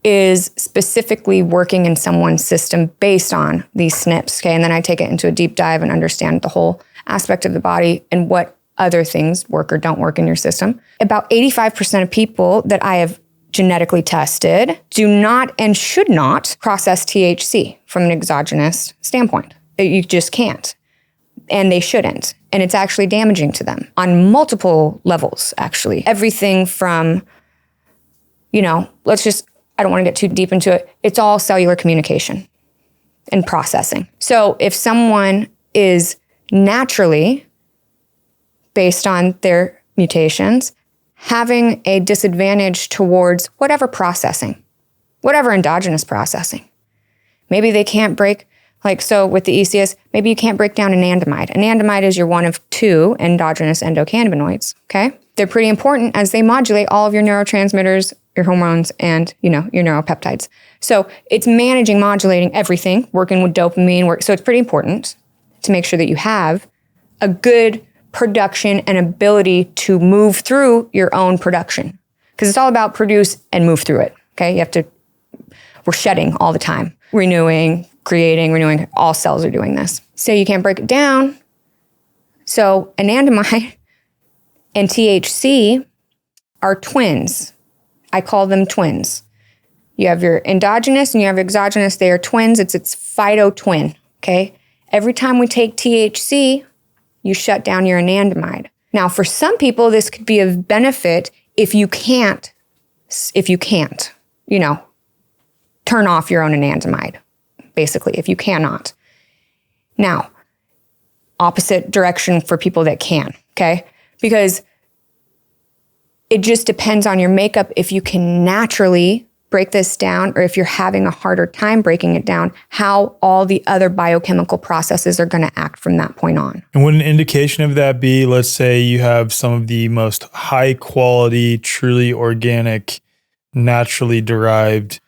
is specifically working in someone's system based on these SNPs. Okay, and then I take it into a deep dive and understand the whole aspect of the body and what other things work or don't work in your system. About 85% of people that I have genetically tested do not and should not process THC from an exogenous standpoint. You just can't. And they shouldn't. And it's actually damaging to them on multiple levels, actually. Everything from, you know, let's just I don't want to get too deep into it. It's all cellular communication and processing. So if someone is naturally, based on their mutations, having a disadvantage towards whatever processing, whatever endogenous processing, maybe they can't break, like so with the ECS, maybe you can't break down anandamide. Anandamide is your one of two endogenous endocannabinoids, okay? They're pretty important as they modulate all of your neurotransmitters, your hormones, and your neuropeptides. So it's managing, modulating everything, working with dopamine. So it's pretty important to make sure that you have a good production and ability to move through your own production. Because it's all about produce and move through it, okay? We're shedding all the time, renewing, creating, renewing. All cells are doing this. So you can't break it down. So anandamide and THC are twins. I call them twins. You have your endogenous and you have exogenous. They are twins. It's phyto-twin, okay? Every time we take THC, you shut down your anandamide. Now, for some people, this could be of benefit if you can't, turn off your own anandamide, basically, if you cannot. Now, opposite direction for people that can, okay? Because it just depends on your makeup if you can naturally break this down or if you're having a harder time breaking it down, how all the other biochemical processes are going to act from that point on. And would an indication of that be, let's say you have some of the most high quality, truly organic, naturally derived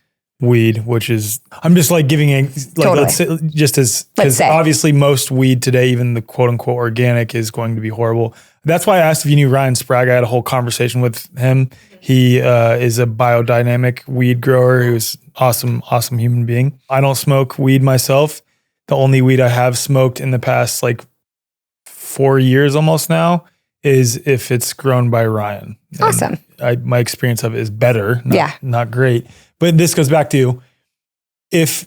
weed, which is, I'm just like giving a, like, totally. let's say, just as, because obviously most weed today, even the quote unquote organic, is going to be horrible. That's why I asked if you knew Ryan Sprague. I had a whole conversation with him. He is a biodynamic weed grower who's awesome human being. I don't smoke weed myself. The only weed I have smoked in the past like 4 years almost now is if it's grown by Ryan. Awesome. My experience of it is better, not great. But this goes back to if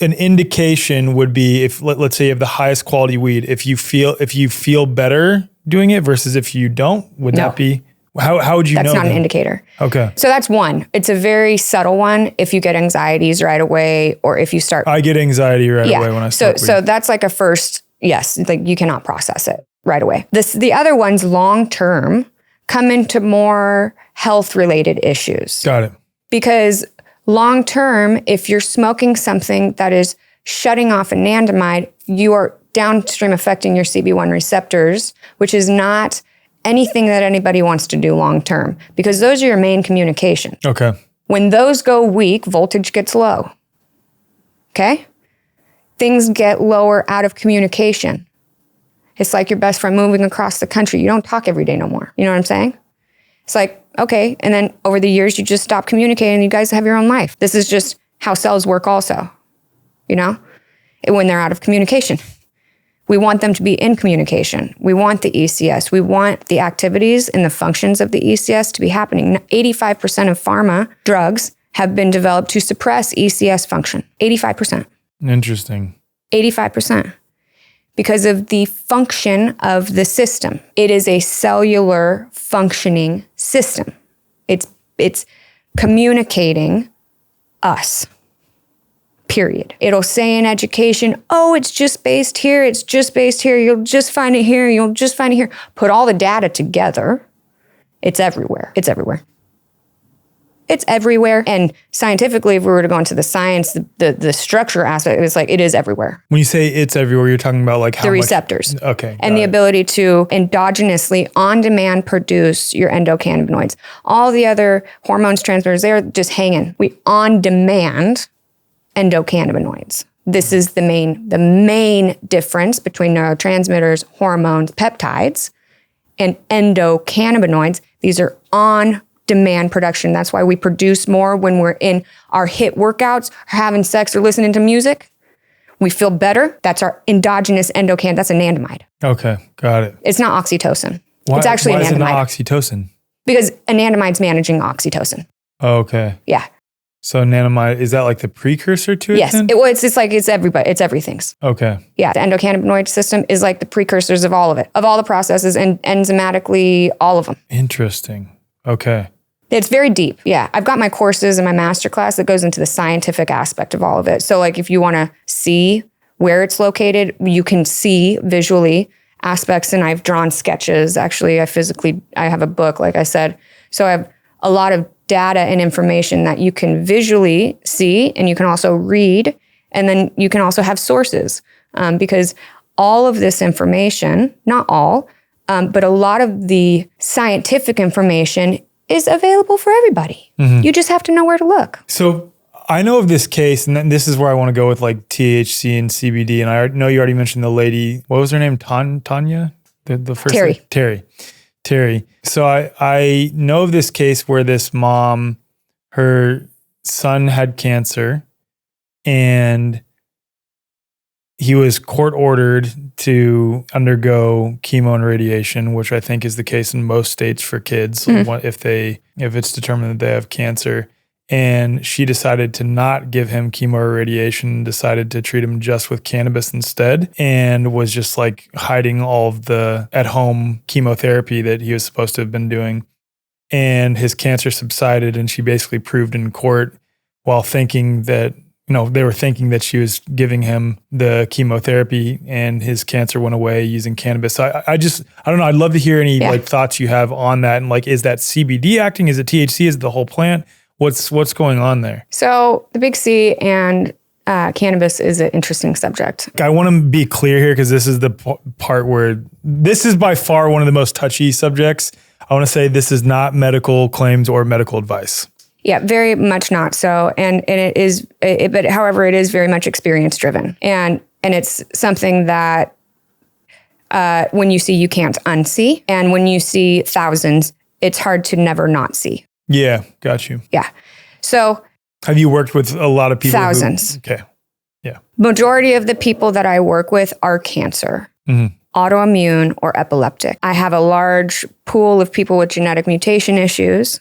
an indication would be if let's say you have the highest quality weed, if you feel better doing it versus if you don't, would that be how would you know? That's not then? an indicator. Okay. So that's one. It's a very subtle one. If you get anxieties right away, or if you start, I get anxiety right away when I start. So that's like a first, yes, like you cannot process it right away. The other ones long term come into more health related issues. Got it. Because long term, if you're smoking something that is shutting off anandamide, you are downstream affecting your CB1 receptors, which is not anything that anybody wants to do long term, because those are your main communication. Okay. When those go weak, voltage gets low. Okay? Things get lower out of communication. It's like your best friend moving across the country. You don't talk every day no more. You know what I'm saying? It's like, okay, and then over the years, you just stop communicating and you guys have your own life. This is just how cells work also, when they're out of communication. We want them to be in communication. We want the ECS. We want the activities and the functions of the ECS to be happening. 85% of pharma drugs have been developed to suppress ECS function. 85%. Interesting. 85%. Because of the function of the system. It is a cellular functioning system. It's communicating us. Period. It'll say in education, oh, it's just based here. It's just based here. You'll just find it here. You'll just find it here. Put all the data together. It's everywhere. It's everywhere. It's everywhere. And scientifically, if we were to go into the science, the structure aspect, it's like it is everywhere. When you say it's everywhere, you're talking about like how the much? Receptors. Okay. And the ability to endogenously, on-demand produce your endocannabinoids. All the other hormones, transmitters, they're just hanging. We on-demand endocannabinoids. This is the main difference between neurotransmitters, hormones, peptides, and endocannabinoids. These are on-demand production. That's why we produce more when we're in our HIIT workouts, or having sex, or listening to music. We feel better. That's our endogenous endocannabinoid. That's anandamide. Okay, got it. It's not oxytocin. Why, it's actually why anandamide. Is it not oxytocin? Because anandamide's managing oxytocin. Oh, okay. Yeah. So anandamide, is that like the precursor to it? Yes. Then? It's everybody. It's everything's. Okay. Yeah. The endocannabinoid system is like the precursors of all of it, of all the processes, and enzymatically, all of them. Interesting. Okay. It's very deep. Yeah. I've got my courses and my masterclass that goes into the scientific aspect of all of it. So like if you want to see where it's located, you can see visually aspects, and I've drawn sketches. Actually, I have a book, like I said. So I have a lot of data and information that you can visually see, and you can also read, and then you can also have sources, because all of this information, not all, but a lot of the scientific information is available for everybody. Mm-hmm. You just have to know where to look. So I know of this case, and this is where I want to go with like THC and CBD. And I know you already mentioned the lady. What was her name? Tanya? The first Terry. Lady? Terry. So I know of this case where this mom, her son had cancer, and he was court ordered to undergo chemo and radiation, which I think is the case in most states for kids, if it's determined that they have cancer. And she decided to not give him chemo or radiation, decided to treat him just with cannabis instead, and was just like hiding all of the at-home chemotherapy that he was supposed to have been doing. And his cancer subsided, and she basically proved in court while thinking that, they were thinking that she was giving him the chemotherapy, and his cancer went away using cannabis. So I don't know. I'd love to hear any like thoughts you have on that. And like, is that CBD acting? Is it THC? Is it the whole plant? What's going on there? So the big C and cannabis is an interesting subject. I want to be clear here, because this is the part where this is by far one of the most touchy subjects. I want to say this is not medical claims or medical advice. Yeah, very much not so. And it is, but however, it is very much experience driven. And it's something that when you see, you can't unsee. And when you see thousands, it's hard to never not see. Yeah, got you. Yeah. So have you worked with a lot of people? Thousands. Okay. Yeah. Majority of the people that I work with are cancer, autoimmune, or epileptic. I have a large pool of people with genetic mutation issues.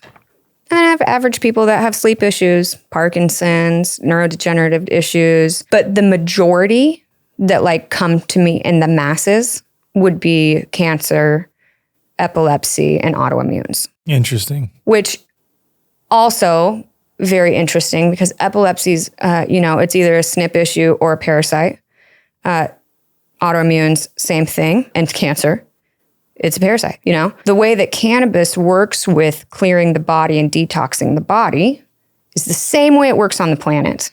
And I have average people that have sleep issues, Parkinson's, neurodegenerative issues. But the majority that like come to me in the masses would be cancer, epilepsy, and autoimmunes. Interesting. Which also very interesting, because epilepsy's, it's either a SNP issue or a parasite. Autoimmunes, same thing, and cancer. It's a parasite, The way that cannabis works with clearing the body and detoxing the body is the same way it works on the planet.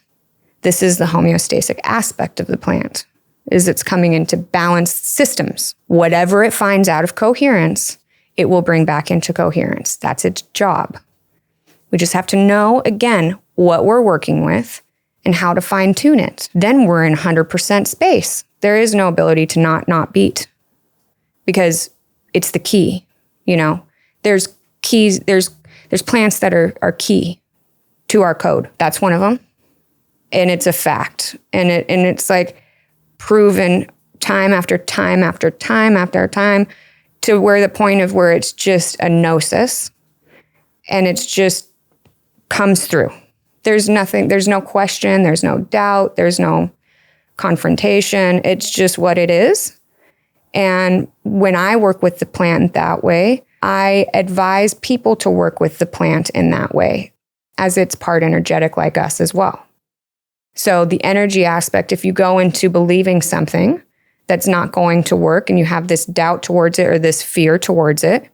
This is the homeostatic aspect of the plant, is it's coming into balanced systems. Whatever it finds out of coherence, it will bring back into coherence. That's its job. We just have to know, again, what we're working with and how to fine tune it. Then we're in 100% space. There is no ability to not beat, because it's the key, There's keys, there's plants that are key to our code. That's one of them. And it's a fact. And it's like proven time after time after time after time, to where the point of where it's just a gnosis, and it's just comes through. There's nothing, there's no question, there's no doubt, there's no confrontation. It's just what it is. And when I work with the plant that way, I advise people to work with the plant in that way, as it's part energetic like us as well. So the energy aspect, if you go into believing something that's not going to work, and you have this doubt towards it or this fear towards it,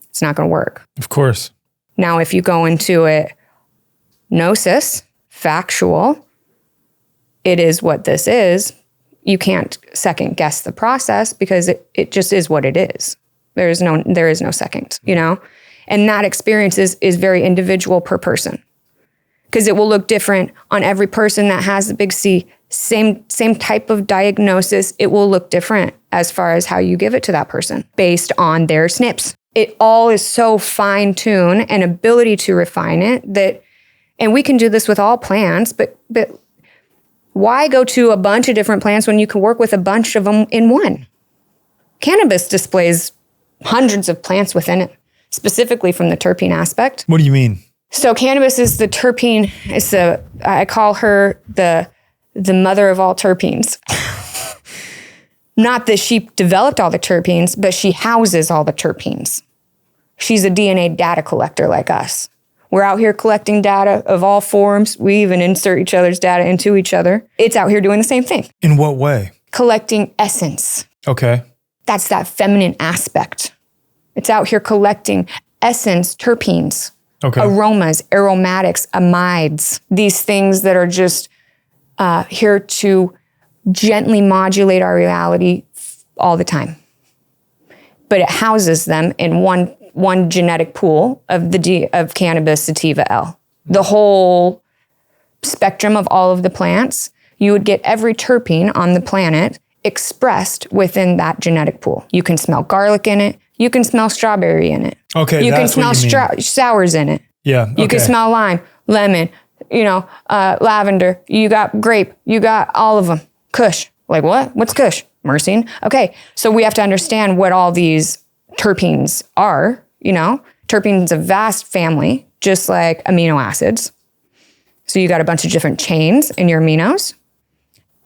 it's not going to work. Of course. Now, if you go into it, gnosis, factual, it is what this is, you can't second guess the process, because it just is what it is. There is no second, And that experience is very individual per person, because it will look different on every person that has the big C. Same type of diagnosis, it will look different as far as how you give it to that person based on their SNPs. It all is so fine-tuned and ability to refine it that, and we can do this with all plants, but why go to a bunch of different plants when you can work with a bunch of them in one? Cannabis displays hundreds of plants within it, specifically from the terpene aspect. What do you mean? So cannabis is the terpene. I call her the mother of all terpenes. Not that she developed all the terpenes, but she houses all the terpenes. She's a DNA data collector like us. We're out here collecting data of all forms. We even insert each other's data into each other. It's out here doing the same thing. In what way? Collecting essence. Okay. That's that feminine aspect. It's out here collecting essence, terpenes, aromas, aromatics, amides, these things that are just here to gently modulate our reality all the time. But it houses them in one genetic pool of cannabis sativa L. The whole spectrum of all of the plants, you would get every terpene on the planet expressed within that genetic pool. You can smell garlic in it. You can smell strawberry in it. Okay, you can that's what smell sours in it. Yeah. You can smell lime, lemon, lavender. You got grape. You got all of them. Kush. Like what? What's Kush? Myrcene. Okay, so we have to understand what all these terpenes are. Terpenes a vast family, just like amino acids. So you got a bunch of different chains in your aminos.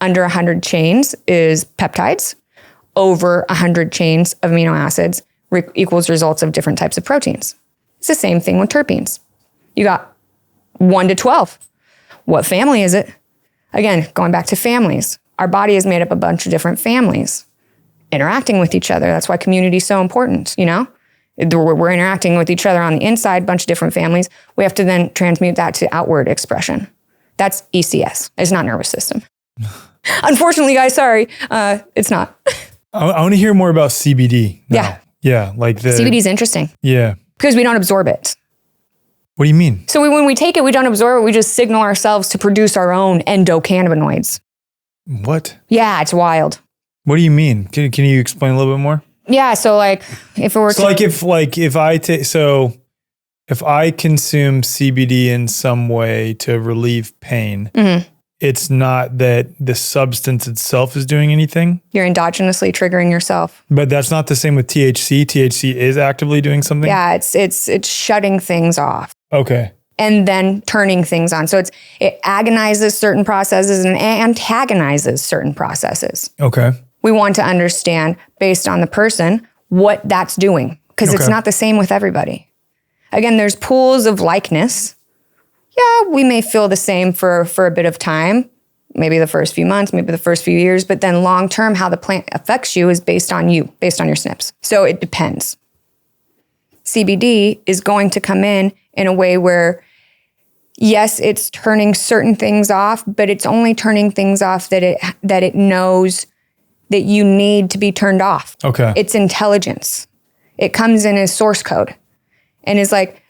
Under 100 chains is peptides. Over 100 chains of amino acids equals results of different types of proteins. It's the same thing with terpenes. You got 1 to 12. What family is it? Again, going back to families. Our body is made up of a bunch of different families interacting with each other. That's why community is so important, We're interacting with each other on the inside, bunch of different families. We have to then transmute that to outward expression. That's ECS. It's not nervous system. Unfortunately, guys, sorry. It's not. I want to hear more about CBD now. Yeah. Yeah, like the... CBD is interesting. Yeah. Because we don't absorb it. What do you mean? So when we take it, we don't absorb it. We just signal ourselves to produce our own endocannabinoids. What? Yeah, it's wild. What do you mean? Can you explain a little bit more? Yeah, so like if it were if I consume CBD in some way to relieve pain, it's not that the substance itself is doing anything. You're endogenously triggering yourself. But that's not the same with THC. THC is actively doing something. Yeah, it's shutting things off. Okay. And then turning things on. So it agonizes certain processes and antagonizes certain processes. Okay. We want to understand, based on the person, what that's doing. Because it's not the same with everybody. Again, there's pools of likeness. Yeah, we may feel the same for a bit of time. Maybe the first few months, maybe the first few years. But then long term, how the plant affects you is based on you, based on your SNPs. So it depends. CBD is going to come in a way where, yes, it's turning certain things off, but it's only turning things off that it knows that you need to be turned off. Okay. It's intelligence. It comes in as source code and is like,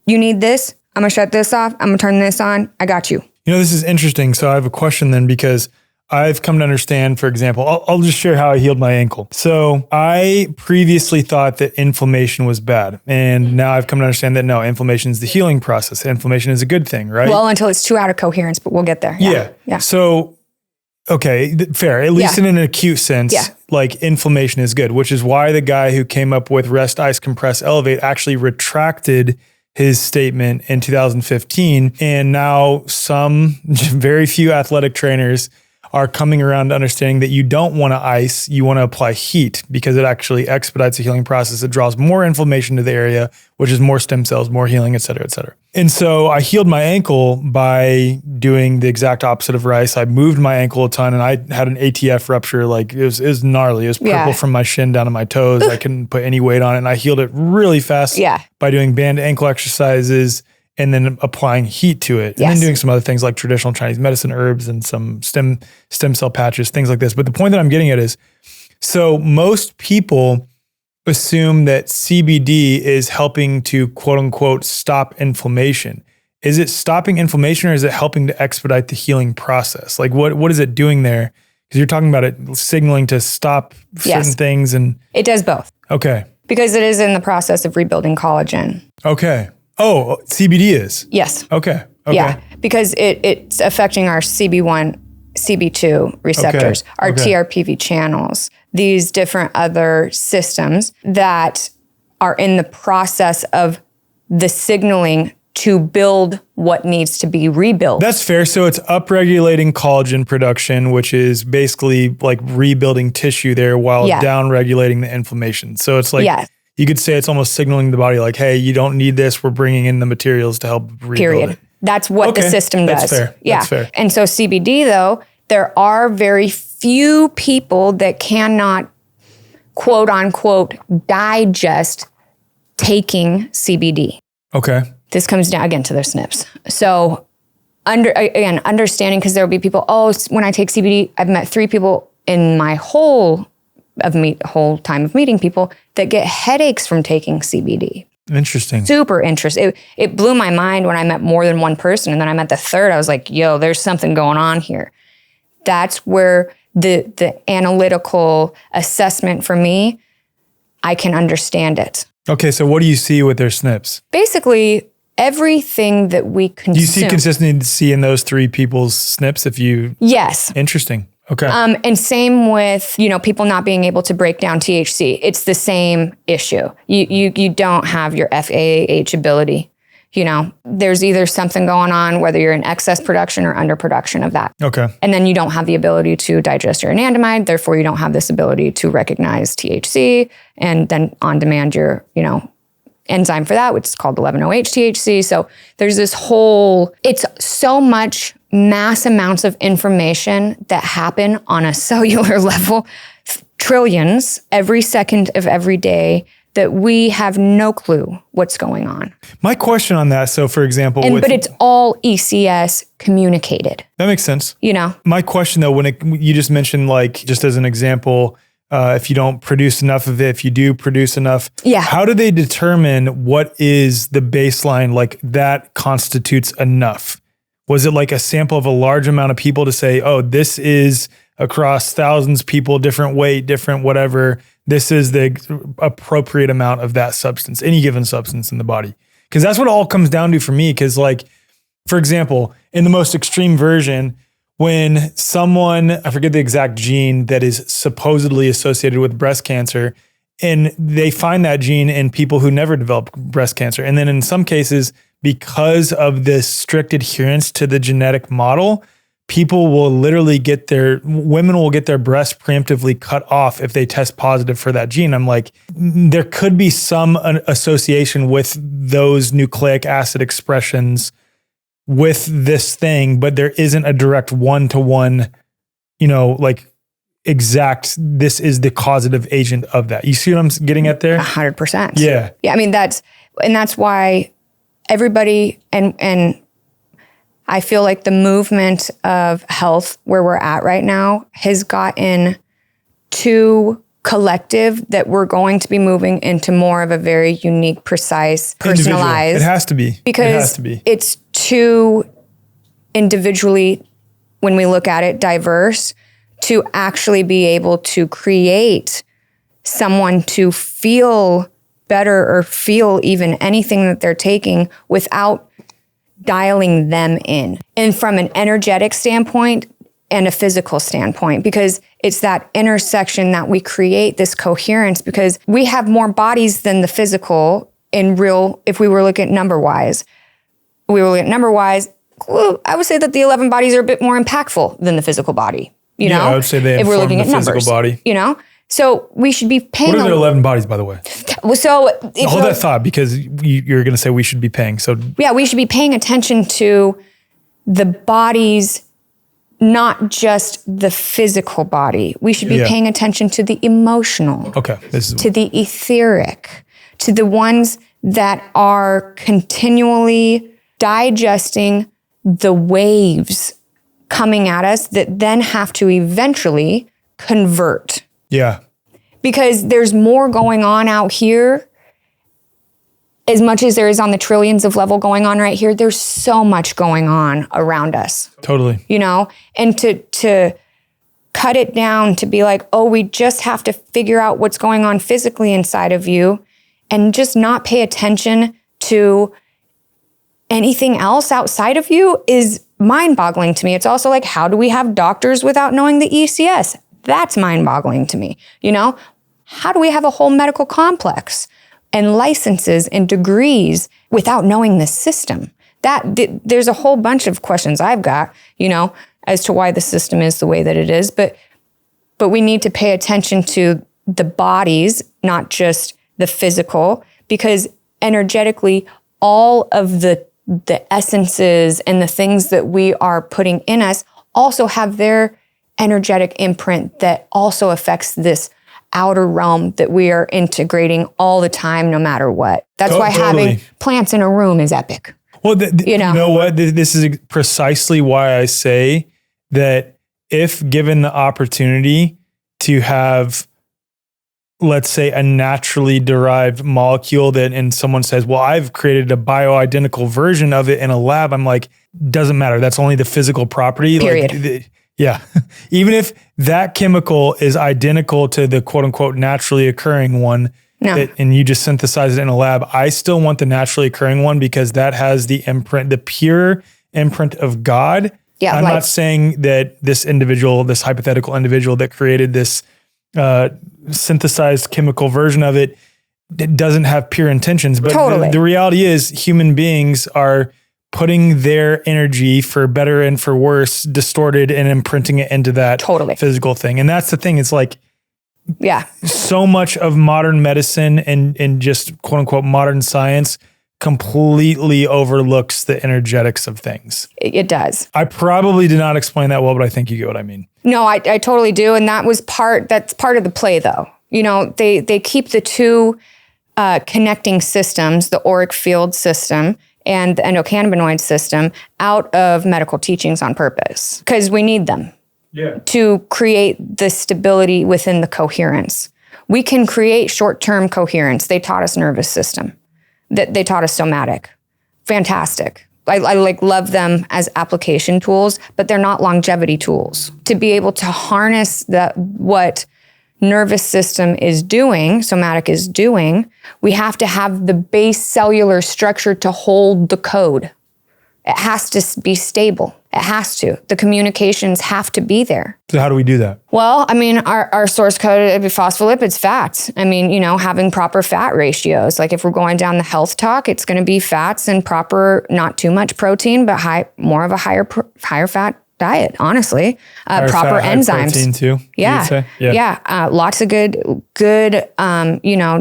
you need this. I'm going to shut this off. I'm going to turn this on. I got you. This is interesting. So I have a question then, because I've come to understand, for example, I'll just share how I healed my ankle. So I previously thought that inflammation was bad. And now I've come to understand that no, inflammation is the healing process. Inflammation is a good thing, right? Well, until it's too out of coherence, but we'll get there. Yeah. So, okay, fair. At least in an acute sense, like inflammation is good, which is why the guy who came up with rest, ice, compress, elevate actually retracted his statement in 2015. And now some very few athletic trainers are coming around to understanding that you don't want to ice, you want to apply heat, because it actually expedites the healing process. It draws more inflammation to the area, which is more stem cells, more healing, et cetera, et cetera. And so I healed my ankle by doing the exact opposite of rice. I moved my ankle a ton and I had an ATF rupture. Like it was gnarly. It was purple from my shin down to my toes. I couldn't put any weight on it. And I healed it really fast by doing band ankle exercises and then applying heat to it. And then doing some other things like traditional Chinese medicine herbs and some stem cell patches, things like this. But the point that I'm getting at is, so most people assume that CBD is helping to quote unquote stop inflammation. Is it stopping inflammation or is it helping to expedite the healing process? Like what is it doing there? Because you're talking about it signaling to stop certain things. And it does both. Okay. Because it is in the process of rebuilding collagen. Okay. Oh, CBD is? Yes. Okay. Yeah, because it's affecting our CB1, CB2 receptors, our TRPV channels, these different other systems that are in the process of the signaling to build what needs to be rebuilt. That's fair. So it's upregulating collagen production, which is basically like rebuilding tissue there while downregulating the inflammation. So it's like you could say it's almost signaling the body like, hey, you don't need this. We're bringing in the materials to help rebuild Period. it. That's what the system does. That's fair. Yeah. That's fair. And so CBD though, there are very few people that cannot quote unquote digest taking CBD. Okay. This comes down again to their SNPs. So understanding, because there will be people, when I take CBD, I've met 3 people in my whole time of meeting people that get headaches from taking CBD. Interesting. Super interesting. It blew my mind when I met more than one person. And then I met the third. I was like, yo, there's something going on here. That's where the analytical assessment for me, I can understand it. Okay, so what do you see with their SNPs? Basically, everything that we consume. Do you see consistency in those 3 people's SNPs if you... Yes. Interesting. Okay. And same with, people not being able to break down THC. It's the same issue. You don't have your FAH ability. There's either something going on, whether you're in excess production or underproduction of that. Okay. And then you don't have the ability to digest your anandamide. Therefore, you don't have this ability to recognize THC. And then on demand, your, enzyme for that, which is called 11-OH-THC. So there's this whole, it's so much mass amounts of information that happen on a cellular level, trillions every second of every day, that we have no clue what's going on. My question on that, so for example... but it's all ECS communicated. That makes sense. My question though, you just mentioned, like, just as an example, if you don't produce enough of it, if you do produce enough, how do they determine what is the baseline, like, that constitutes enough? Was it like a sample of a large amount of people to say, oh, this is across thousands of people, different weight, different whatever, this is the appropriate amount of that substance, any given substance in the body? Because that's what it all comes down to for me. Because, like, for example, in the most extreme version, when someone, I forget the exact gene that is supposedly associated with breast cancer, and they find that gene in people who never developed breast cancer. And then in some cases, because of this strict adherence to the genetic model, women will get their breast preemptively cut off if they test positive for that gene. I'm like, there could be some association with those nucleic acid expressions with this thing, but there isn't a direct one-to-one, exact, this is the causative agent of that. You see what I'm getting at there? 100%. Yeah. Yeah. I mean, that's why everybody, and I feel like the movement of health where we're at right now has gotten too collective, that we're going to be moving into more of a very unique, precise, personalized. It has to be. Because it's too individually, when we look at it, diverse, to actually be able to create someone to feel better or feel even anything that they're taking without dialing them in. And from an energetic standpoint and a physical standpoint, because it's that intersection that we create this coherence, because we have more bodies than the physical in real, if we were looking at number-wise. I would say that the 11 bodies are a bit more impactful than the physical body. I would say they if we're looking at physical numbers, body. So we should be paying. What are their 11 bodies, by the way? So hold that thought, because you're going to say we should be paying. So yeah, we should be paying attention to the bodies, not just the physical body. We should be paying attention to the emotional, to the etheric, to the ones that are continually digesting the waves coming at us that then have to eventually convert. Yeah. Because there's more going on out here. As much as there is on the trillions of level going on right here, there's so much going on around us. Totally. And to cut it down to be like, oh, we just have to figure out what's going on physically inside of you and just not pay attention to anything else outside of you is mind-boggling to me. It's also like, how do we have doctors without knowing the ECS? That's mind-boggling to me. How do we have a whole medical complex and licenses and degrees without knowing the system? There's a whole bunch of questions I've got, as to why the system is the way that it is. But we need to pay attention to the bodies, not just the physical, because energetically, all of the essences and the things that we are putting in us also have their energetic imprint that also affects this outer realm that we are integrating all the time, no matter what. That's why having plants in a room is epic. Well, you know what? This is precisely why I say that if given the opportunity to have, let's say, a naturally derived molecule and someone says, well, I've created a bioidentical version of it in a lab. I'm like, doesn't matter. That's only the physical property. Period. Yeah. Even if that chemical is identical to the quote unquote naturally occurring one, and you just synthesize it in a lab, I still want the naturally occurring one because that has the imprint, the pure imprint of God. Yeah, I'm not saying that this individual, this hypothetical individual that created this synthesized chemical version of it doesn't have pure intentions. But the reality is human beings are putting their energy, for better and for worse, distorted and imprinting it into that physical thing. And that's the thing. It's like, so much of modern medicine and just quote unquote modern science completely overlooks the energetics of things. It does. I probably did not explain that well, but I think you get what I mean. No, I totally do. And that's part of the play though. You know, they keep the two connecting systems, the auric field system and the endocannabinoid system, out of medical teachings on purpose, because we need them to create the stability within the coherence. We can create short-term coherence. They taught us nervous system. They taught us somatic. Fantastic. I love them as application tools, but they're not longevity tools. To be able to harness what nervous system is doing, somatic is doing, we have to have the base cellular structure to hold the code. It has to be stable. It has to. The communications have to be there. So how do we do that? Well, I mean, our source code, phospholipids, fats. I mean, having proper fat ratios. Like if we're going down the health talk, it's going to be fats and proper, not too much protein, but more of a higher fat diet, honestly. Proper enzymes. Protein too. Yeah. Lots of good,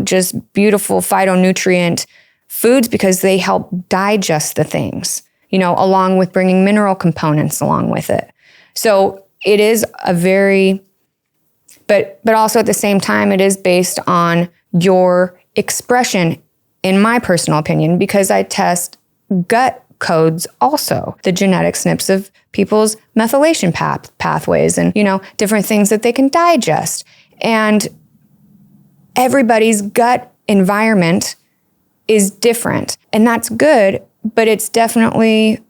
just beautiful phytonutrient foods, because they help digest the things, along with bringing mineral components along with it. So it is but also at the same time, it is based on your expression, in my personal opinion, because I test gut codes also, the genetic SNPs of people's methylation pathways and, different things that they can digest. And everybody's gut environment is different. And that's good, but it's definitely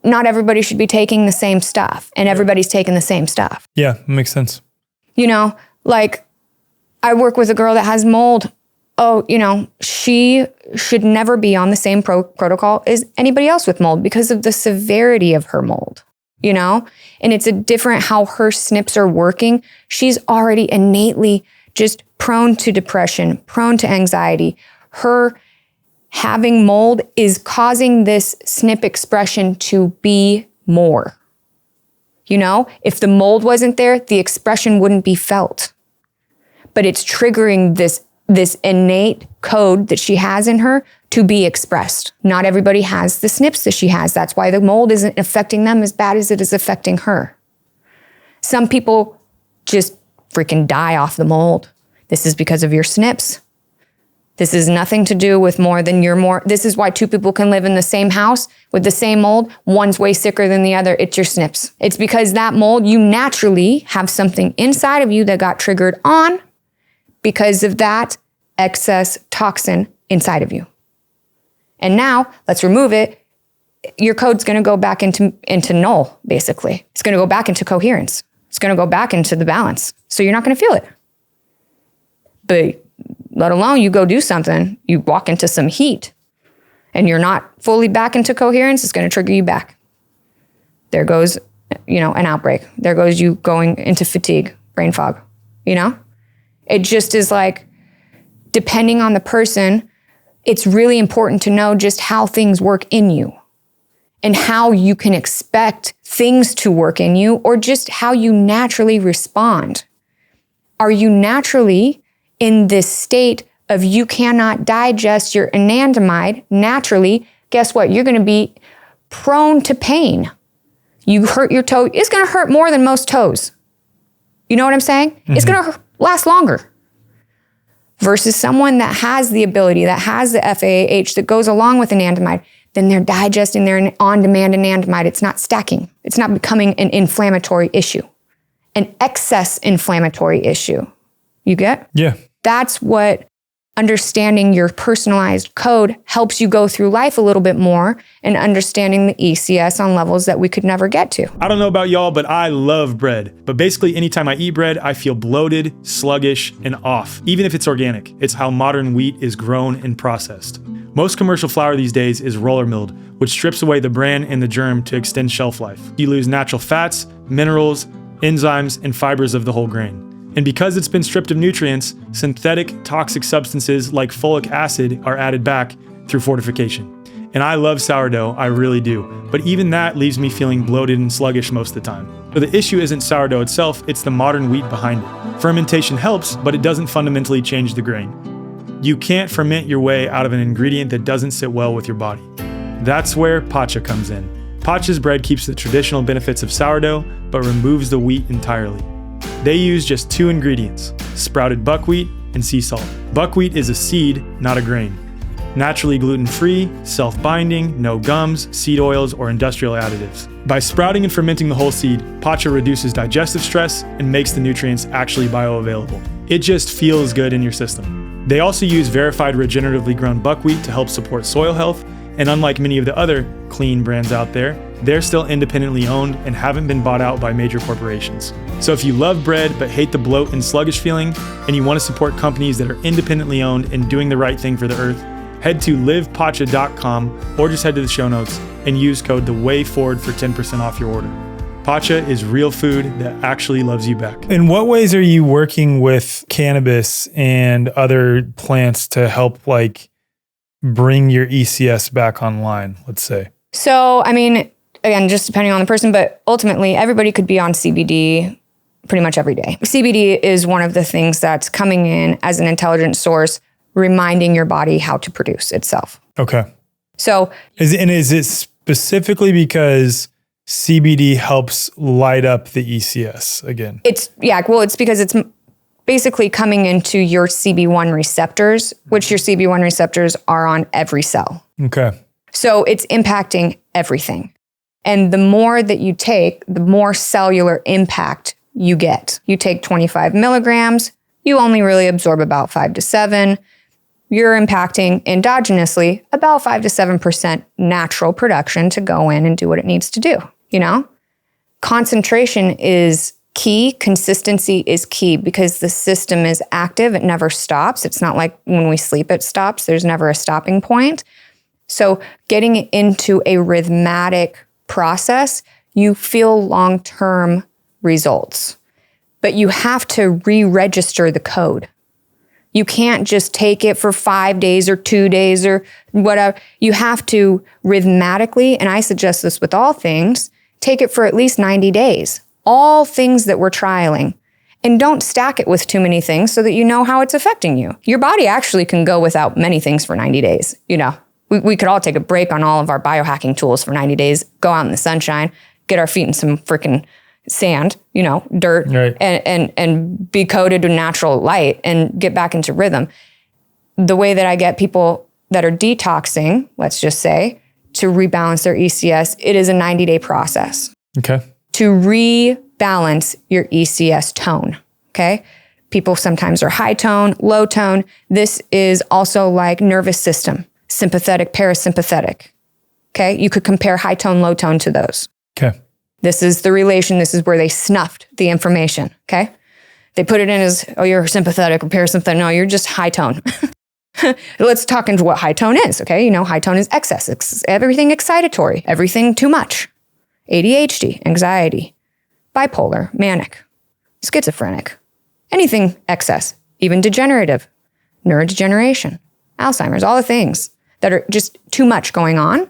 not everybody should be taking the same stuff, and everybody's taking the same stuff. Yeah, makes sense. Like I work with a girl that has mold. Oh, she should never be on the same protocol as anybody else with mold because of the severity of her mold, and it's a different how her SNPs are working. She's already innately just prone to depression, prone to anxiety. Her having mold is causing this SNP expression to be more. If the mold wasn't there, the expression wouldn't be felt. But it's triggering this innate code that she has in her to be expressed. Not everybody has the SNPs that she has. That's why the mold isn't affecting them as bad as it is affecting her. Some people just freaking die off the mold. This is because of your SNPs. This is nothing to do with more than this is why two people can live in the same house with the same mold. One's way sicker than the other. It's your SNPs. It's because that mold, you naturally have something inside of you that got triggered on because of that excess toxin inside of you. And now let's remove it. Your code's going to go back into null, basically. It's going to go back into coherence. It's going to go back into the balance. So you're not going to feel it. But let alone you go do something, you walk into some heat and you're not fully back into coherence, it's going to trigger you back. There goes, an outbreak. There goes you going into fatigue, brain fog, It just is like, depending on the person, it's really important to know just how things work in you and how you can expect things to work in you, or just how you naturally respond. Are you naturally in this state of you cannot digest your anandamide naturally, guess what? You're going to be prone to pain. You hurt your toe. It's going to hurt more than most toes. You know what I'm saying? Mm-hmm. It's going to last longer. Versus someone that has the ability, that has the FAAH that goes along with anandamide, then they're digesting their on-demand anandamide. It's not stacking. It's not becoming an inflammatory issue, an excess inflammatory issue. You get? Yeah. That's what understanding your personalized code helps you go through life a little bit more and understanding the ECS on levels that we could never get to. I don't know about y'all, but I love bread. But basically, anytime I eat bread, I feel bloated, sluggish, and off, even if it's organic. It's how modern wheat is grown and processed. Most commercial flour these days is roller milled, which strips away the bran and the germ to extend shelf life. You lose natural fats, minerals, enzymes, and fibers of the whole grain. And because it's been stripped of nutrients, synthetic toxic substances like folic acid are added back through fortification. And I love sourdough, I really do. But even that leaves me feeling bloated and sluggish most of the time. So the issue isn't sourdough itself, it's the modern wheat behind it. Fermentation helps, but it doesn't fundamentally change the grain. You can't ferment your way out of an ingredient that doesn't sit well with your body. That's where Pacha comes in. Pacha's bread keeps the traditional benefits of sourdough, but removes the wheat entirely. They use just 2 ingredients, sprouted buckwheat and sea salt. Buckwheat is a seed, not a grain. Naturally gluten-free, self-binding, no gums, seed oils, or industrial additives. By sprouting and fermenting the whole seed, Pacha reduces digestive stress and makes the nutrients actually bioavailable. It just feels good in your system. They also use verified regeneratively grown buckwheat to help support soil health, and unlike many of the other clean brands out there, they're still independently owned and haven't been bought out by major corporations. So if you love bread but hate the bloat and sluggish feeling, and you want to support companies that are independently owned and doing the right thing for the earth, head to livepacha.com or just head to the show notes and use code THEWAYFORWARD for 10% off your order. Pacha is real food that actually loves you back. In what ways are you working with cannabis and other plants to help bring your ECS back online, let's say? So, again, just depending on the person, but ultimately everybody could be on CBD pretty much every day. CBD is one of the things that's coming in as an intelligent source, reminding your body how to produce itself. Okay. So, is it specifically because CBD helps light up the ECS again? It's because it's basically coming into your CB1 receptors, which your CB1 receptors are on every cell. Okay. So it's impacting everything. And the more that you take, the more cellular impact you get. You take 25 milligrams, you only really absorb about 5 to 7. You're impacting endogenously about 5 to 7% natural production to go in and do what it needs to do, Concentration is key. Consistency is key because the system is active. It never stops. It's not like when we sleep, it stops. There's never a stopping point. So getting into a rhythmatic process, you feel long-term results, but you have to re-register the code. You can't just take it for 5 days or 2 days or whatever. You have to rhythmatically, and I suggest this with all things, take it for at least 90 days. All things that we're trialing. And don't stack it with too many things so that you know how it's affecting you. Your body actually can go without many things for 90 days. We could all take a break on all of our biohacking tools for 90 days, go out in the sunshine, get our feet in some freaking sand, dirt, right, and be coated with natural light and get back into rhythm. The way that I get people that are detoxing, let's just say, to rebalance their ECS, it is a 90-day process. Okay. To rebalance your ECS tone, okay? People sometimes are high tone, low tone. This is also like nervous system, sympathetic, parasympathetic, okay? You could compare high tone, low tone to those. Okay. This is the relation. This is where they snuffed the information, okay? They put it in as, you're sympathetic or parasympathetic. No, you're just high tone. Let's talk into what high tone is, okay? High tone is excess. It's everything excitatory, everything too much. ADHD, anxiety, bipolar, manic, schizophrenic, anything excess, even degenerative, neurodegeneration, Alzheimer's, all the things that are just too much going on.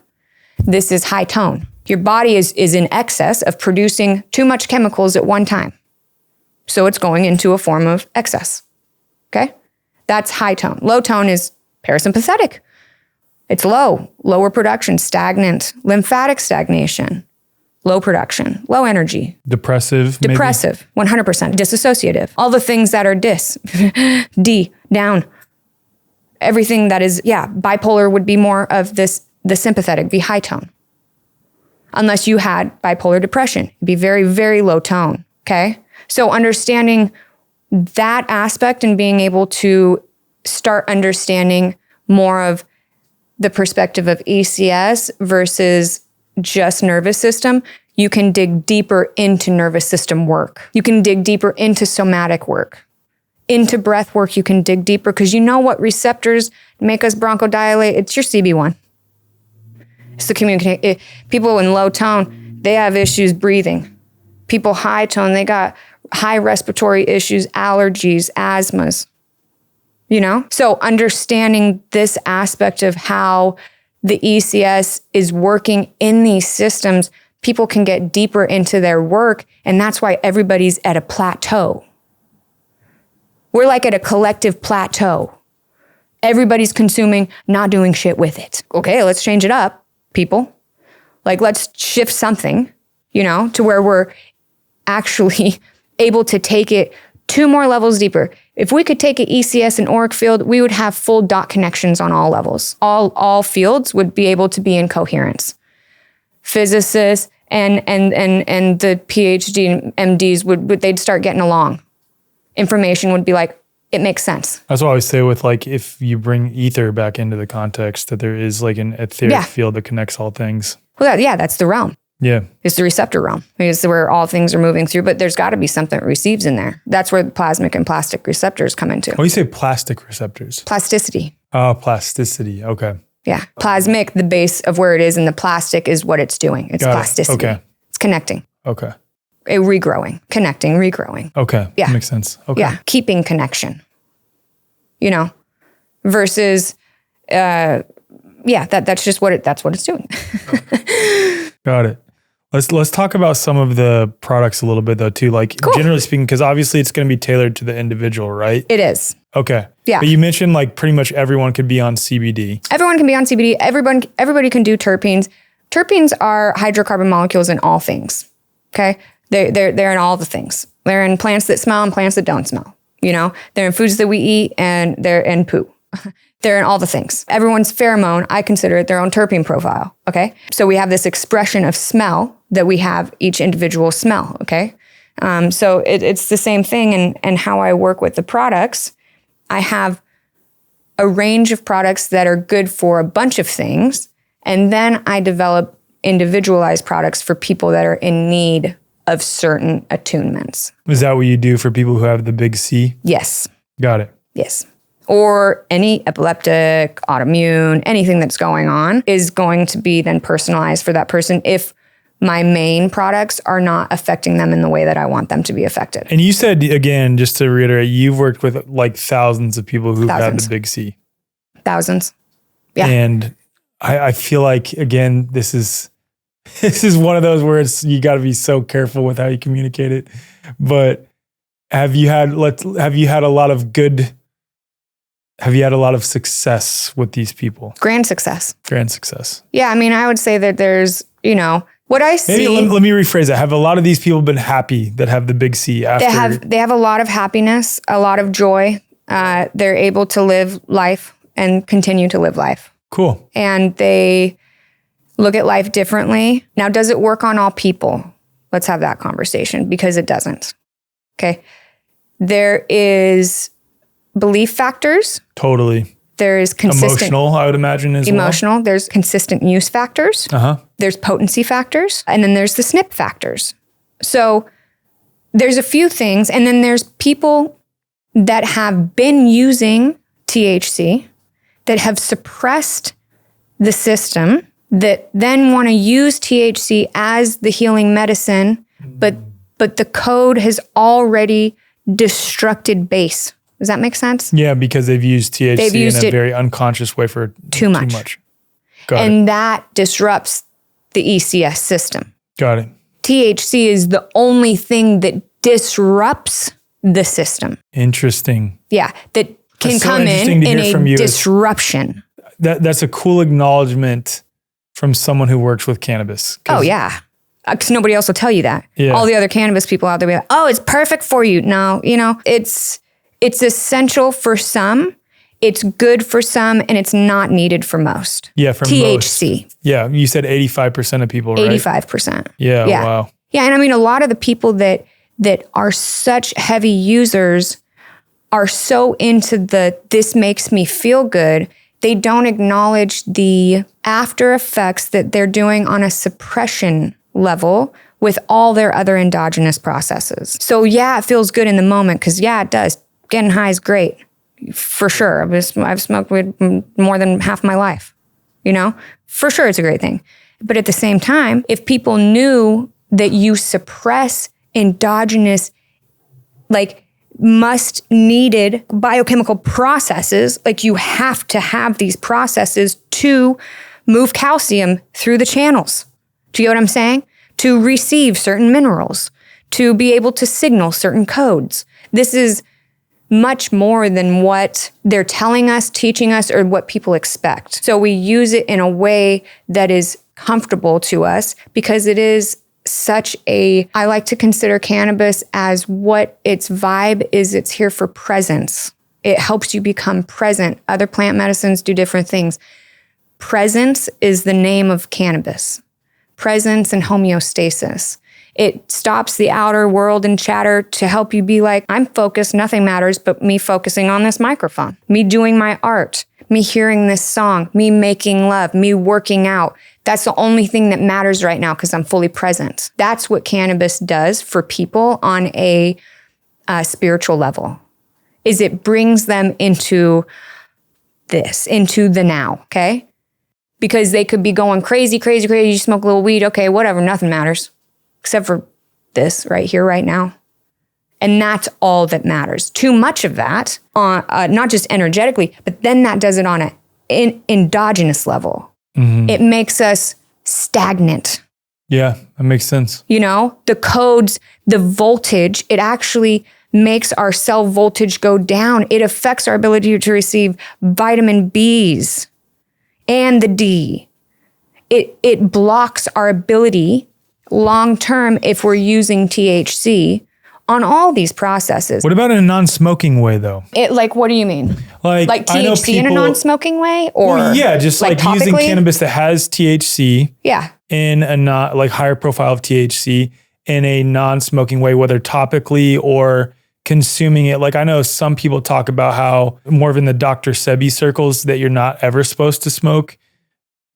This is high tone. Your body is in excess of producing too much chemicals at one time. So it's going into a form of excess, okay? That's high tone. Low tone is parasympathetic. It's lower production, stagnant, lymphatic stagnation, low production, low energy. Depressive, 100%, disassociative. All the things that are D, down. Everything that is, bipolar would be more of the sympathetic, be high tone. Unless you had bipolar depression, it'd be very, very low tone, okay? So understanding that aspect and being able to start understanding more of the perspective of ECS versus just nervous system, you can dig deeper into nervous system work. You can dig deeper into somatic work. Into breath work, you can dig deeper because you know what receptors make us bronchodilate? It's your CB1. It's the communicate. People in low tone, they have issues breathing. People high tone, they got high respiratory issues, allergies, asthmas. So understanding this aspect of how the ECS is working in these systems, people can get deeper into their work, and that's why everybody's at a plateau. We're like at a collective plateau. Everybody's consuming, not doing shit with it. Okay, let's change it up, people. Like, let's shift something, to where we're actually able to take it 2 more levels deeper. If we could take an ECS and auric field, we would have full dot connections on all levels. All fields would be able to be in coherence. Physicists and the PhD and MDs they'd start getting along. Information would be like, it makes sense. That's what I always say with if you bring ether back into the context, that there is an etheric field that connects all things. Well, that's the realm. Yeah. It's the receptor realm. It's where all things are moving through, but there's got to be something that receives in there. That's where the plasmic and plastic receptors come into. What do you say plastic receptors? Plasticity. Oh, plasticity. Okay. Yeah. Plasmic, the base of where it is, and the plastic is what it's doing. It's plasticity. Okay. It's connecting. Okay. Regrowing. Connecting, regrowing. Okay. Yeah. Makes sense. Okay. Yeah. Keeping connection. Versus, that's just that's what it's doing. Got it. Let's talk about some of the products a little bit though too. Cool. Generally speaking, because obviously it's going to be tailored to the individual, right? It is. Okay. Yeah. But you mentioned pretty much everyone could be on CBD. Everyone can be on CBD. Everybody can do terpenes. Terpenes are hydrocarbon molecules in all things. Okay. They're in all the things. They're in plants that smell and plants that don't smell. They're in foods that we eat, and they're in poo. They're in all the things. Everyone's pheromone, I consider it their own terpene profile, okay? So we have this expression of smell that we have each individual smell, okay? So it's the same thing, and how I work with the products. I have a range of products that are good for a bunch of things, and then I develop individualized products for people that are in need of certain attunements. Is that what you do for people who have the big C? Yes. Got it. Yes. Or any epileptic, autoimmune, anything that's going on is going to be then personalized for that person if my main products are not affecting them in the way that I want them to be affected. And you said, again, just to reiterate, you've worked with thousands of people who've had the big C. Thousands. Yeah. And I feel again, this is one of those where you got to be so careful with how you communicate it. But have you had a lot of success with these people? Grand success. Yeah, I would say that there's, what I see. Maybe let me rephrase that. Have a lot of these people been happy that have the big C after? They have a lot of happiness, a lot of joy. They're able to live life and continue to live life. Cool. And they look at life differently. Now, does it work on all people? Let's have that conversation, because it doesn't. Okay. There is belief factors. Totally. There is consistent. Emotional, I would imagine, as emotional. well. There's consistent use factors. There's potency factors. And then there's the SNP factors. So there's a few things. And then there's people that have been using THC that have suppressed the system, that then want to use THC as the healing medicine, but the code has already destructed base. Does that make sense? Yeah, because they've used THC in a very unconscious way for too much. And that disrupts the ECS system. Got it. THC is the only thing that disrupts the system. Interesting. Yeah, that can That's so come interesting to in hear from you a disruption. That's a cool acknowledgement from someone who works with cannabis. Oh, yeah. Because nobody else will tell you that. Yeah. All the other cannabis people out there be like, oh, it's perfect for you. No, it's essential for some. It's good for some, and it's not needed for most. Yeah, for THC. most. Yeah, you said 85% of people, right? 85%. Yeah, wow. Yeah, and I mean, a lot of the people that are such heavy users are so into this makes me feel good, they don't acknowledge the after effects that they're doing on a suppression level with all their other endogenous processes. So yeah, it feels good in the moment because yeah, it does. Getting high is great. For sure. I've smoked weed more than half my life, For sure it's a great thing. But at the same time, if people knew that you suppress endogenous, needed biochemical processes, you have to have these processes to move calcium through the channels. Do you get what I'm saying? To receive certain minerals, to be able to signal certain codes. This is much more than what they're telling us, teaching us, or what people expect. So we use it in a way that is comfortable to us because it is I like to consider cannabis as what its vibe is. It's here for presence. It helps you become present. Other plant medicines do different things. Presence is the name of cannabis. Presence and homeostasis. It stops the outer world and chatter to help you be like, I'm focused, nothing matters but me focusing on this microphone, me doing my art, me hearing this song, me making love, me working out. That's the only thing that matters right now because I'm fully present. That's what cannabis does for people on a spiritual level, is it brings them into the now, okay? Because they could be going crazy, you smoke a little weed, okay, whatever, nothing matters. Except for this right here, right now. And that's all that matters. Too much of that, not just energetically, but then that does it on an endogenous level. Mm-hmm. It makes us stagnant. Yeah, that makes sense. The codes, the voltage, it actually makes our cell voltage go down. It affects our ability to receive vitamin Bs and the D. It blocks our ability long-term, if we're using THC on all these processes. What about in a non-smoking way, though? What do you mean? Like THC in a non-smoking way? Or just using cannabis that has THC in a not higher profile of THC in a non-smoking way, whether topically or consuming it. I know some people talk about how more of in the Dr. Sebi circles that you're not ever supposed to smoke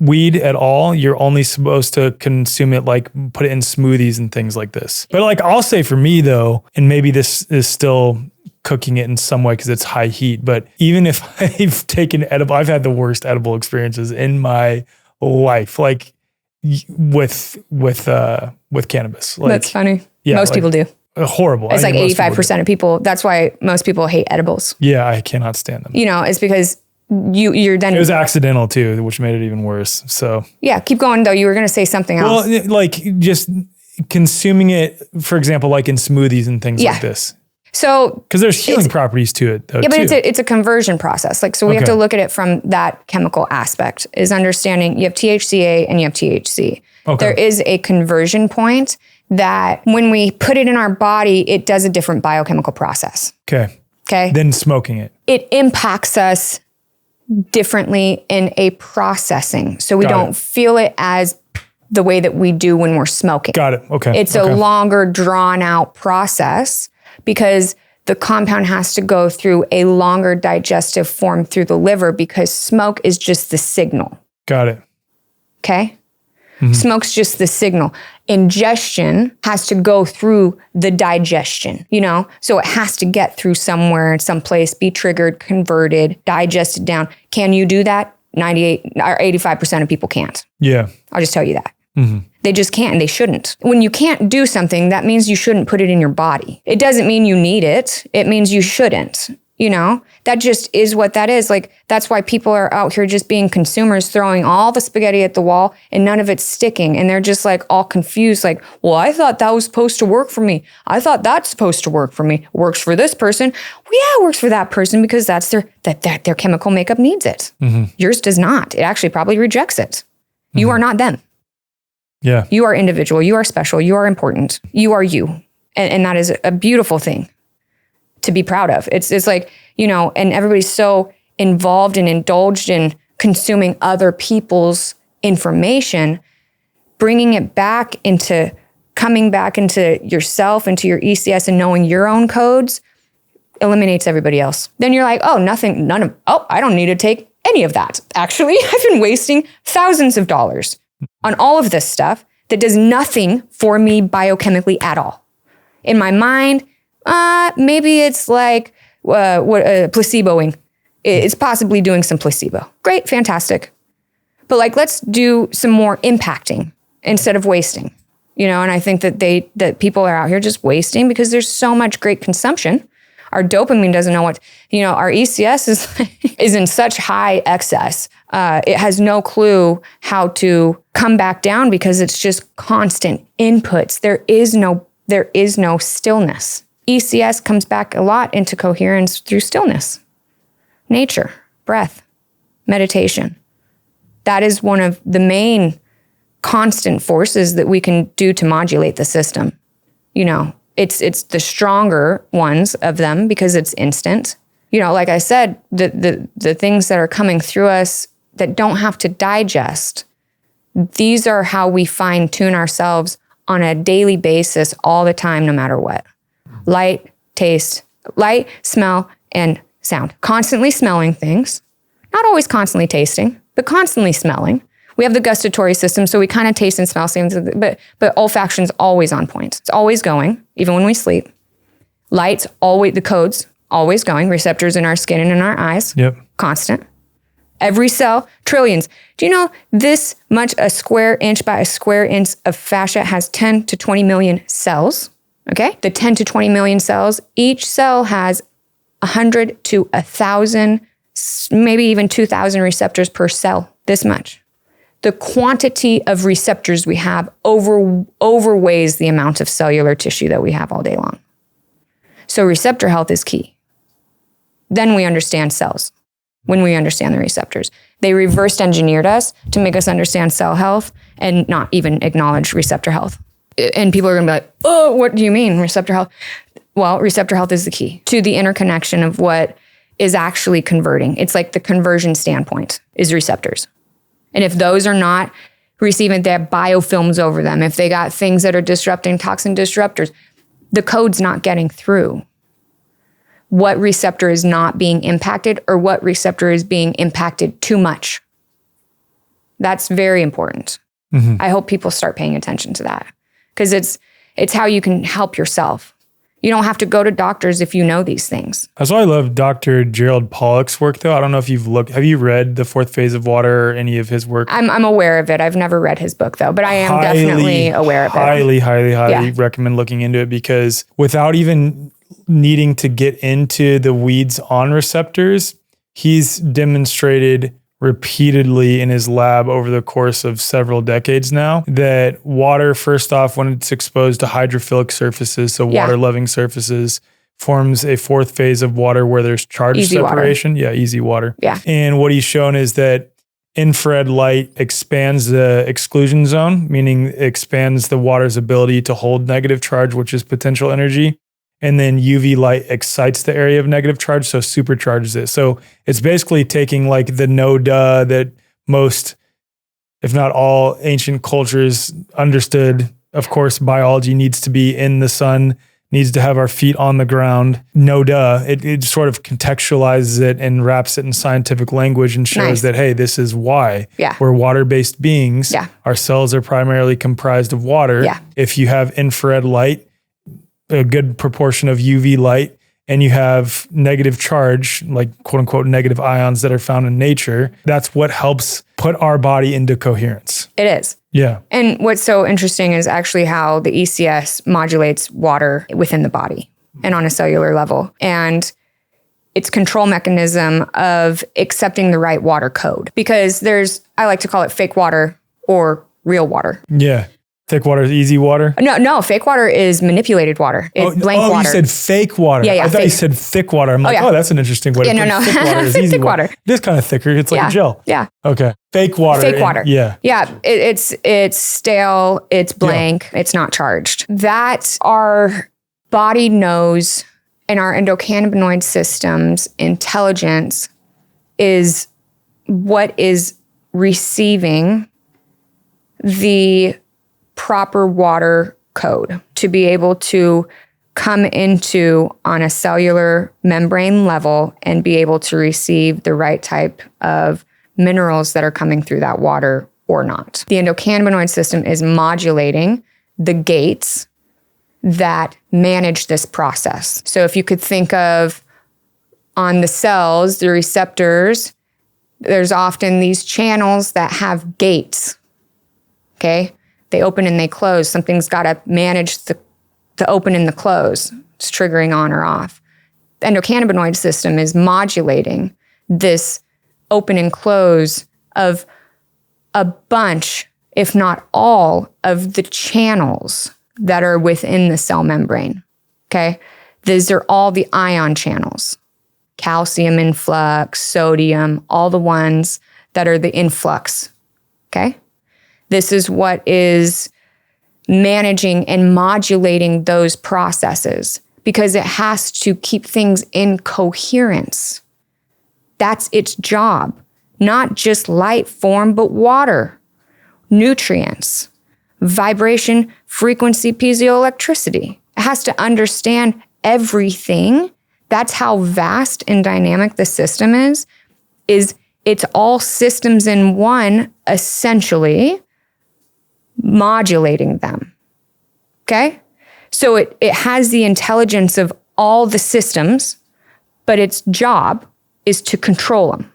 weed at all. You're only supposed to consume it, put it in smoothies and things like this. But I'll say for me though, and maybe this is still cooking it in some way because it's high heat, but even if I've taken edible, I've had the worst edible experiences in my life, with cannabis. That's funny. Yeah, most people do. Horrible. It's 85% of people. That's why most people hate edibles. Yeah, I cannot stand them. It's because you're then. It was accidental too, which made it even worse. So yeah, keep going though. You were going to say something else. Well, just consuming it, for example, in smoothies and things like this. So because there's healing properties to it though. Yeah, but it's a conversion process. We have to look at it from that chemical aspect, is understanding you have THCA and you have THC. Okay. There is a conversion point that when we put it in our body, it does a different biochemical process. Okay. Then smoking it. It impacts us differently in a processing. So we don't feel it as the way that we do when we're smoking. Got it. Okay. It's a longer drawn out process because the compound has to go through a longer digestive form through the liver because smoke is just the signal. Got it. Okay? Mm-hmm. Smoke's just the signal. Ingestion has to go through the digestion, So it has to get through somewhere, someplace, be triggered, converted, digested down. Can you do that? 98 or 85% of people can't. Yeah. I'll just tell you that. Mm-hmm. They just can't and they shouldn't. When you can't do something, that means you shouldn't put it in your body. It doesn't mean you need it. It means you shouldn't. That just is what that is. Like, that's why people are out here just being consumers, throwing all the spaghetti at the wall and none of it's sticking. And they're just like all confused. Like, well, I thought that was supposed to work for me. I thought that's supposed to work for me. Works for this person. Well, yeah, it works for that person because that's their chemical makeup needs it. Yours does not. It actually probably rejects it. You are not them. Yeah. You are individual. You are special. You are important. You are you. And that is a beautiful thing to be proud of. It's like, and everybody's so involved and indulged in consuming other people's information, bringing it back into, coming back into yourself, into your ECS and knowing your own codes eliminates everybody else. Then you're like, I don't need to take any of that. Actually, I've been wasting thousands of dollars on all of this stuff that does nothing for me biochemically at all. In my mind, maybe it's like placeboing. It's possibly doing some placebo. Great, fantastic. But like, let's do some more impacting instead of wasting. And I think that people are out here just wasting because there's so much great consumption. Our dopamine doesn't know what, our ECS is in such high excess. It has no clue how to come back down because it's just constant inputs. There is no stillness. ECS comes back a lot into coherence through stillness, nature, breath, meditation. That is one of the main constant forces that we can do to modulate the system. It's the stronger ones of them because it's instant. Like I said, the things that are coming through us that don't have to digest, these are how we fine tune ourselves on a daily basis all the time, no matter what. Light, smell, and sound. Constantly smelling things. Not always constantly tasting, but constantly smelling. We have the gustatory system, so we kind of taste and smell things, but olfaction's always on point. It's always going, even when we sleep. Light's always, the code's always going. Receptors in our skin and in our eyes. Yep. Constant. Every cell, trillions. Do you know this much a square inch by a square inch of fascia has 10 to 20 million cells? Okay? The 10 to 20 million cells, each cell has 100 to 1,000, maybe even 2,000 receptors per cell, this much. The quantity of receptors we have overweighs the amount of cellular tissue that we have all day long. So receptor health is key. Then we understand cells. When we understand the receptors, they reversed engineered us to make us understand cell health and not even acknowledge receptor health. And people are gonna be like, oh, what do you mean receptor health? Well, receptor health is the key to the interconnection of what is actually converting. It's like the conversion standpoint is receptors. And if those are not receiving their biofilms over them, if they got things that are disrupting toxin disruptors, the code's not getting through. What receptor is not being impacted or what receptor is being impacted too much. That's very important. Mm-hmm. I hope people start paying attention to that because it's how you can help yourself. You don't have to go to doctors if you know these things. That's why I love Dr. Gerald Pollack's work, though. I don't know if have you read The Fourth Phase of Water or any of his work? I'm aware of it. I've never read his book, though, but I am definitely aware of it. Highly recommend looking into it because without even needing to get into the weeds on receptors, he's demonstrated repeatedly in his lab over the course of several decades now that water, first off, when it's exposed to hydrophilic surfaces, so water-loving surfaces, forms a fourth phase of water where there's charge easy separation. Water. Yeah, easy water. Yeah. And what he's shown is that infrared light expands the exclusion zone, meaning it expands the water's ability to hold negative charge, which is potential energy. And then UV light excites the area of negative charge, so supercharges it. So it's basically taking like the no-duh that most, if not all, ancient cultures understood. Of course, biology needs to be in the sun, needs to have our feet on the ground. No-duh. It sort of contextualizes it and wraps it in scientific language and shows that, hey, this is why. Yeah. We're water-based beings. Yeah. Our cells are primarily comprised of water. Yeah. If you have infrared light, a good proportion of UV light, and you have negative charge, like quote unquote negative ions that are found in nature, that's what helps put our body into coherence. It is. Yeah. And what's so interesting is actually how the ECS modulates water within the body and on a cellular level. And its control mechanism of accepting the right water code. Because I like to call it fake water or real water. Yeah. Thick water is easy water? No, fake water is manipulated water. It's blank water. Oh, you said fake water. Yeah, I thought fake. you said thick water. I'm like, that's an interesting way to put it. No. Thick water is easy thick water. It is kind of thicker. It's like gel. Yeah. Okay. Fake water. Fake water. Yeah. Yeah. It's stale. It's blank. Yeah. It's not charged. That our body knows, and our endocannabinoid system's intelligence is what is receiving the proper water code to be able to come into on a cellular membrane level and be able to receive the right type of minerals that are coming through that water or not. The endocannabinoid system is modulating the gates that manage this process. So if you could think of on the cells, the receptors, there's often these channels that have gates, okay? They open and they close. Something's got to manage the open and the close. It's triggering on or off. The endocannabinoid system is modulating this open and close of a bunch, if not all, of the channels that are within the cell membrane, okay? These are all the ion channels. Calcium influx, sodium, all the ones that are the influx, okay? This is what is managing and modulating those processes because it has to keep things in coherence. That's its job. Not just light form, but water, nutrients, vibration, frequency, piezoelectricity. It has to understand everything. That's how vast and dynamic the system is it's all systems in one, essentially, modulating them, okay? So it has the intelligence of all the systems, but its job is to control them.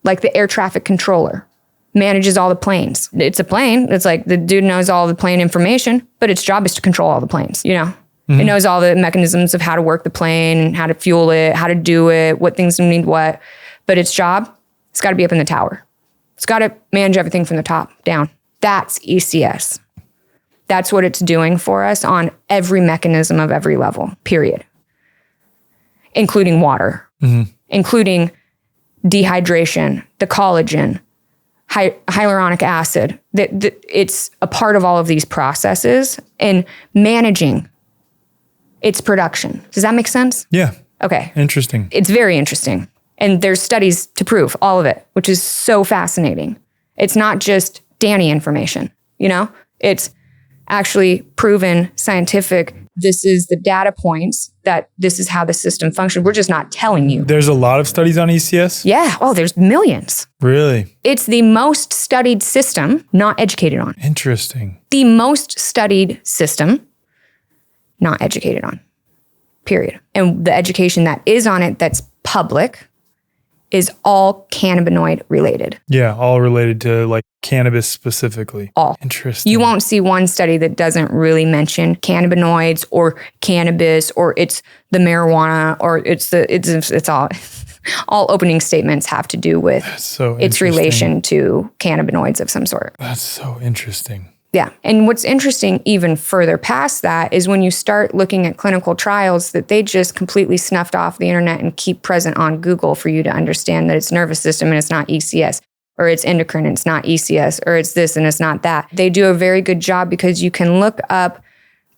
Like the air traffic controller manages all the planes. It's a plane. It's like the dude knows all the plane information, but its job is to control all the planes, you know? Mm-hmm. It knows all the mechanisms of how to work the plane, how to fuel it, how to do it, what things need what. But its job, it's got to be up in the tower. It's got to manage everything from the top down. That's ECS. That's what it's doing for us on every mechanism of every level, period. Including water, including dehydration, the collagen, hyaluronic acid. It's a part of all of these processes and managing its production. Does that make sense? Yeah. Okay. Interesting. It's very interesting. And there's studies to prove all of it, which is so fascinating. It's not just Dani information, you know? It's actually proven scientific. This is the data points that this is how the system functions. We're just not telling you. There's a lot of studies on ECS? Yeah. Oh, there's millions. Really? It's the most studied system not educated on. Interesting. The most studied system not educated on, period. And the education that is on it that's public is all cannabinoid related. Yeah, all related to like cannabis specifically. All. Interesting. You won't see one study that doesn't really mention cannabinoids or cannabis or it's the marijuana or it's all opening statements have to do with its relation to cannabinoids of some sort. That's so interesting. Yeah. And what's interesting even further past that is when you start looking at clinical trials that they just completely snuffed off the internet and keep present on Google for you to understand that it's nervous system and it's not ECS, or it's endocrine and it's not ECS, or it's this and it's not that. They do a very good job because you can look up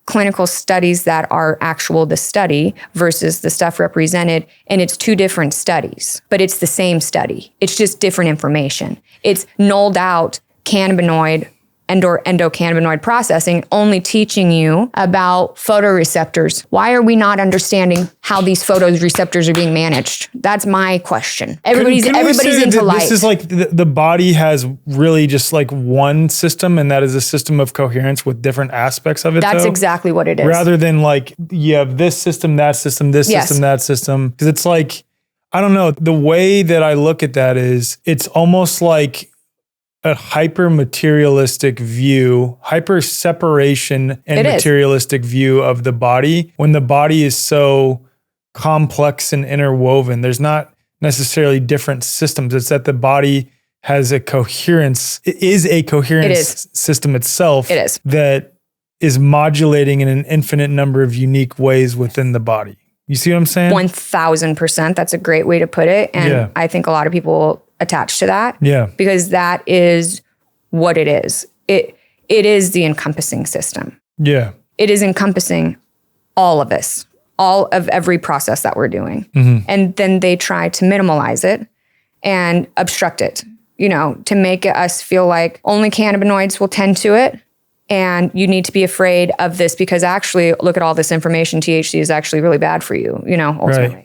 clinical studies that are the study versus the stuff represented, and it's two different studies, but it's the same study. It's just different information. It's nulled out cannabinoid endocannabinoid processing, only teaching you about photoreceptors. Why are we not understanding how these photoreceptors are being managed? That's my question. Everybody's into light. This is like the body has really just like one system, and that is a system of coherence with different aspects of it. That's exactly what it is. Rather than like you have this system, that system, this system, that system. Because it's like, I don't know, the way that I look at that is it's almost like a hyper materialistic view, hyper separation and materialistic view of the body when the body is so complex and interwoven. There's not necessarily different systems. It's that the body has a coherence. It is a coherence system itself. It is. That is modulating in an infinite number of unique ways within the body. You see what I'm saying? 1000%. That's a great way to put it. And I think a lot of people attach to that. Yeah. Because that is what it is. It is the encompassing system. Yeah. It is encompassing all of this, all of every process that we're doing. Mm-hmm. And then they try to minimalize it and obstruct it, to make us feel like only cannabinoids will tend to it. And you need to be afraid of this because actually, look at all this information. THC is actually really bad for you, ultimately. Right.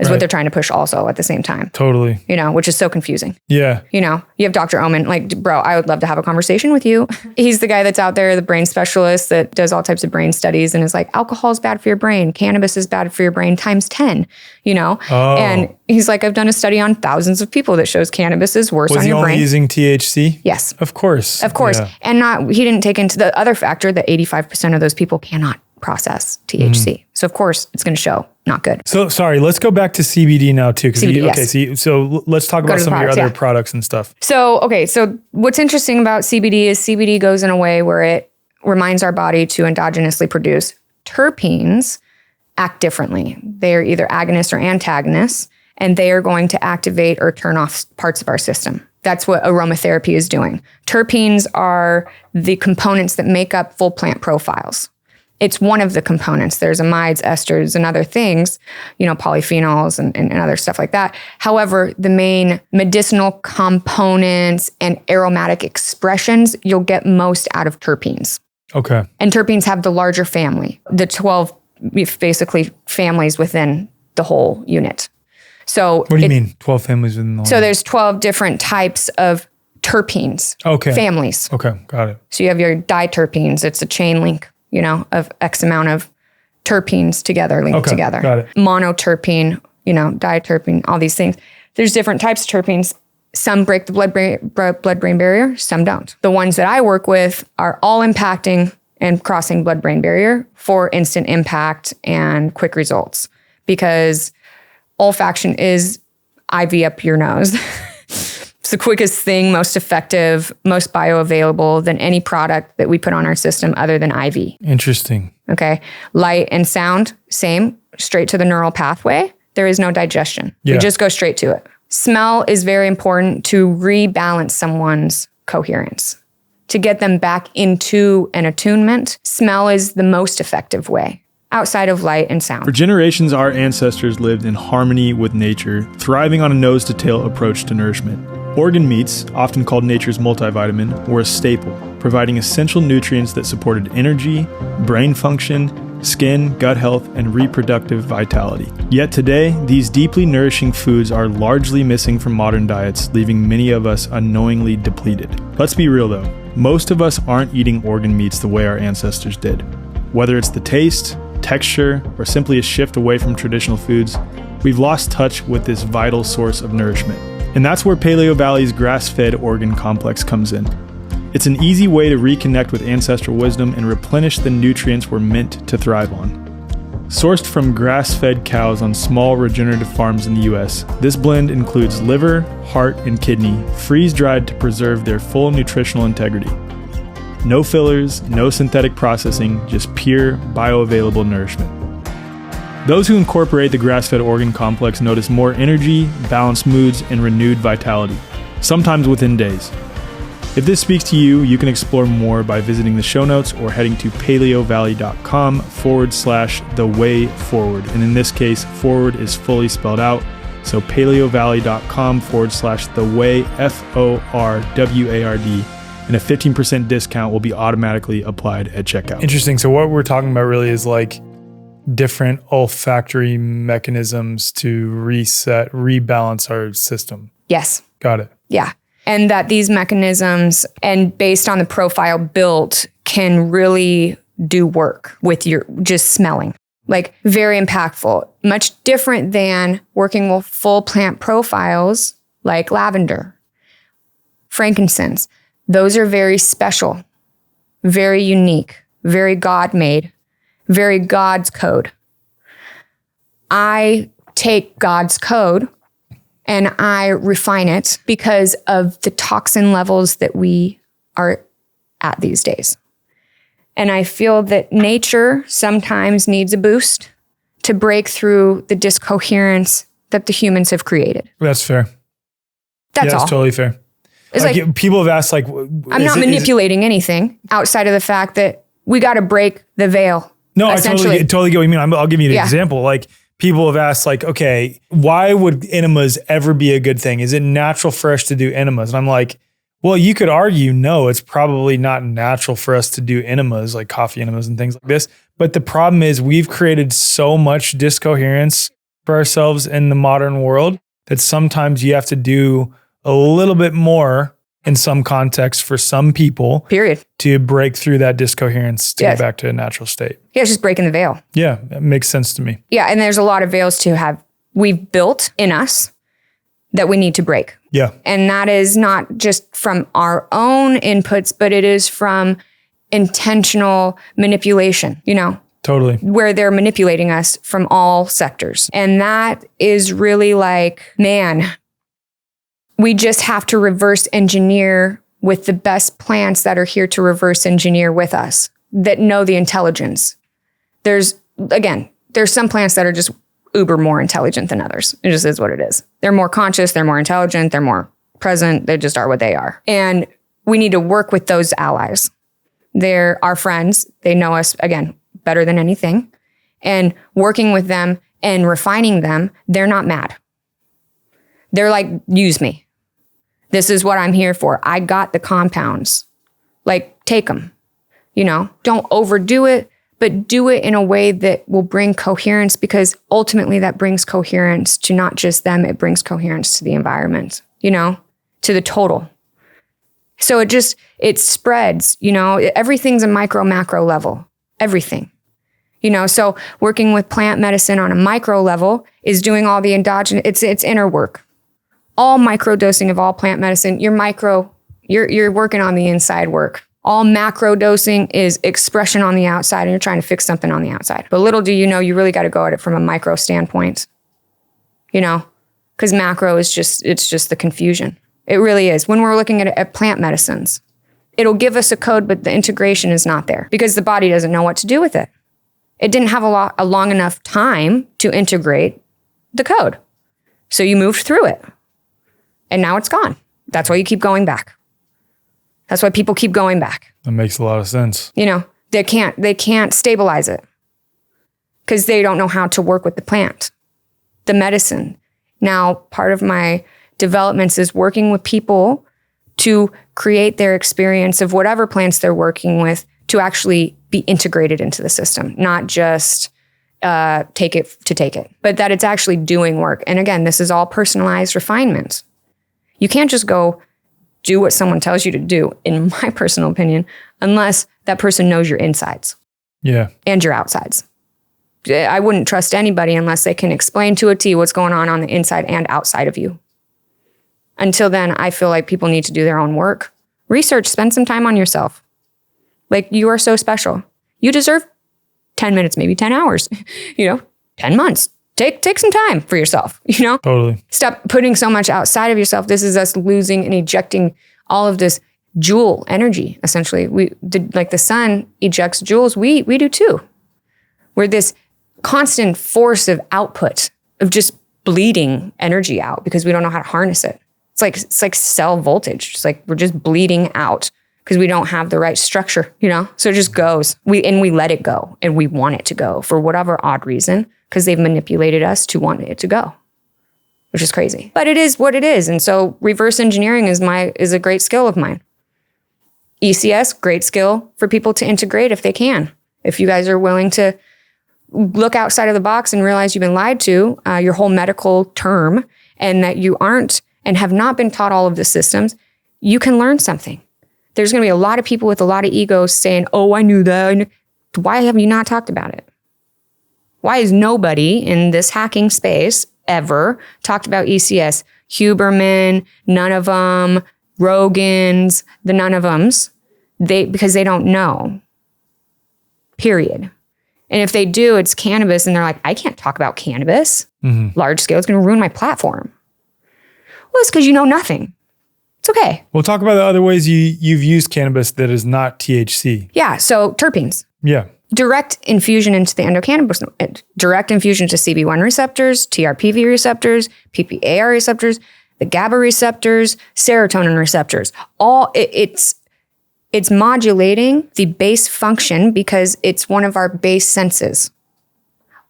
Is what they're trying to push also at the same time. Totally. Which is so confusing. Yeah. You have Dr. Omen, like, bro, I would love to have a conversation with you. He's the guy that's out there, the brain specialist that does all types of brain studies and is like, alcohol is bad for your brain. Cannabis is bad for your brain times 10, Oh. And he's like, I've done a study on thousands of people that shows cannabis is worse on your brain. Was he only using THC? Yes. Of course. Yeah. And he didn't take into the other factor that 85% of those people cannot process THC. So of course it's going to show not good. So sorry, let's go back to CBD now too. CBD, So let's talk about some of your other products and stuff. So what's interesting about CBD is CBD goes in a way where it reminds our body to endogenously produce terpenes act differently. They are either agonists or antagonists, and they are going to activate or turn off parts of our system. That's what aromatherapy is doing. Terpenes are the components that make up full plant profiles. It's one of the components. There's amides, esters, and other things, polyphenols and other stuff like that. However, the main medicinal components and aromatic expressions, you'll get most out of terpenes. Okay. And terpenes have the larger family, the 12 basically families within the whole unit. So what do you mean 12 families within the whole? So there's 12 different types of terpenes. Okay. Families. Okay. Got it. So you have your diterpenes. It's a chain link, of X amount of terpenes together, linked together. Got it. Monoterpene, diterpene, all these things. There's different types of terpenes. Some break the blood-brain barrier, some don't. The ones that I work with are all impacting and crossing blood-brain barrier for instant impact and quick results, because olfaction is IV up your nose. It's the quickest thing, most effective, most bioavailable than any product that we put on our system other than IV. Interesting. Okay. Light and sound, same, straight to the neural pathway. There is no digestion. Yeah. We just go straight to it. Smell is very important to rebalance someone's coherence. To get them back into an attunement, smell is the most effective way, outside of light and sound. For generations, our ancestors lived in harmony with nature, thriving on a nose-to-tail approach to nourishment. Organ meats, often called nature's multivitamin, were a staple, providing essential nutrients that supported energy, brain function, skin, gut health, and reproductive vitality. Yet today, these deeply nourishing foods are largely missing from modern diets, leaving many of us unknowingly depleted. Let's be real though, most of us aren't eating organ meats the way our ancestors did. Whether it's the taste, texture, or simply a shift away from traditional foods, we've lost touch with this vital source of nourishment. And that's where Paleo Valley's grass-fed organ complex comes in. It's an easy way to reconnect with ancestral wisdom and replenish the nutrients we're meant to thrive on. Sourced from grass-fed cows on small regenerative farms in the US, this blend includes liver, heart, and kidney, freeze-dried to preserve their full nutritional integrity. No fillers, no synthetic processing, just pure, bioavailable nourishment. Those who incorporate the grass-fed organ complex notice more energy, balanced moods, and renewed vitality, sometimes within days. If this speaks to you, you can explore more by visiting the show notes or heading to paleovalley.com/thewayforward. And in this case, forward is fully spelled out. So paleovalley.com/theway, FORWARD. And a 15% discount will be automatically applied at checkout. Interesting. So what we're talking about really is like different olfactory mechanisms to rebalance our system. Yes. Got it. Yeah. And that these mechanisms, and based on the profile built, can really do work with your just smelling. Like very impactful. Much different than working with full plant profiles like lavender, frankincense. Those are very special, very unique, very God-made, very God's code. I take God's code and I refine it because of the toxin levels that we are at these days. And I feel that nature sometimes needs a boost to break through the discoherence that the humans have created. That's fair. That's all. That's totally fair. It's like people have asked, like, I'm not manipulating anything outside of the fact that we got to break the veil. No, I totally get what you mean. I'll give you an example. Like, people have asked, like, okay, why would enemas ever be a good thing? Is it natural for us to do enemas? And I'm like, well, you could argue, no, it's probably not natural for us to do enemas, like coffee enemas and things like this. But the problem is we've created so much discoherence for ourselves in the modern world that sometimes you have to do a little bit more in some context for some people. Period. To break through that discoherence to get back to a natural state. Yeah, it's just breaking the veil. Yeah, that makes sense to me. Yeah, and there's a lot of veils we've built in us that we need to break. Yeah. And that is not just from our own inputs, but it is from intentional manipulation, Totally. where they're manipulating us from all sectors. And that is really like, man, we just have to reverse engineer with the best plants that are here to reverse engineer with us, that know the intelligence. There's some plants that are just uber more intelligent than others. It just is what it is. They're more conscious, they're more intelligent, they're more present, they just are what they are. And we need to work with those allies. They're our friends. They know us, again, better than anything. And working with them and refining them, they're not mad. They're like, use me. This is what I'm here for. I got the compounds. Like, take them. Don't overdo it, but do it in a way that will bring coherence, because ultimately that brings coherence to not just them, it brings coherence to the environment, to the total. So it spreads, everything's a micro, macro level, everything. So working with plant medicine on a micro level is doing all the endogenous, it's inner work. All micro dosing of all plant medicine, you're working on the inside work. All macro dosing is expression on the outside, and you're trying to fix something on the outside. But little do you know, you really got to go at it from a micro standpoint, because macro is just the confusion. It really is. When we're looking at plant medicines, it'll give us a code, but the integration is not there because the body doesn't know what to do with it. It didn't have a long enough time to integrate the code. So you moved through it. And now it's gone. That's why you keep going back. That's why people keep going back. That makes a lot of sense. They can't stabilize it because they don't know how to work with the plant, the medicine. Now, part of my developments is working with people to create their experience of whatever plants they're working with to actually be integrated into the system, not just take it, but that it's actually doing work. And again, this is all personalized refinement. You can't just go do what someone tells you to do, in my personal opinion, unless that person knows your insides. Yeah. And your outsides. I wouldn't trust anybody unless they can explain to a T what's going on the inside and outside of you. Until then, I feel like people need to do their own work. Research, spend some time on yourself. Like, you are so special. You deserve 10 minutes, maybe 10 hours, 10 months. Take some time for yourself, Totally. Stop putting so much outside of yourself. This is us losing and ejecting all of this joule energy, essentially. Like the sun ejects joules, we do too. We're this constant force of output, of just bleeding energy out because we don't know how to harness it. It's like cell voltage. It's like we're just bleeding out because we don't have the right structure, So it just goes. We let it go, and we want it to go for whatever odd reason, because they've manipulated us to want it to go, which is crazy. But it is what it is. And so reverse engineering is a great skill of mine. ECS, great skill for people to integrate if they can. If you guys are willing to look outside of the box and realize you've been lied to, your whole medical term, and that you aren't and have not been taught all of the systems, you can learn something. There's going to be a lot of people with a lot of egos saying, oh, I knew that. Why have you not talked about it? Why is nobody in this hacking space ever talked about ECS? Huberman, none of them, Rogan's, the none of them's, because they don't know. Period. And if they do, it's cannabis. And they're like, I can't talk about cannabis. Large scale, it's going to ruin my platform. Well, it's because you know nothing. It's okay. We'll talk about the other ways you've used cannabis that is not THC. Yeah. So terpenes. Yeah. Direct infusion into the endocannabinoid, direct infusion to CB1 receptors, TRPV receptors, PPAR receptors, the GABA receptors, serotonin receptors. It's modulating the base function because it's one of our base senses.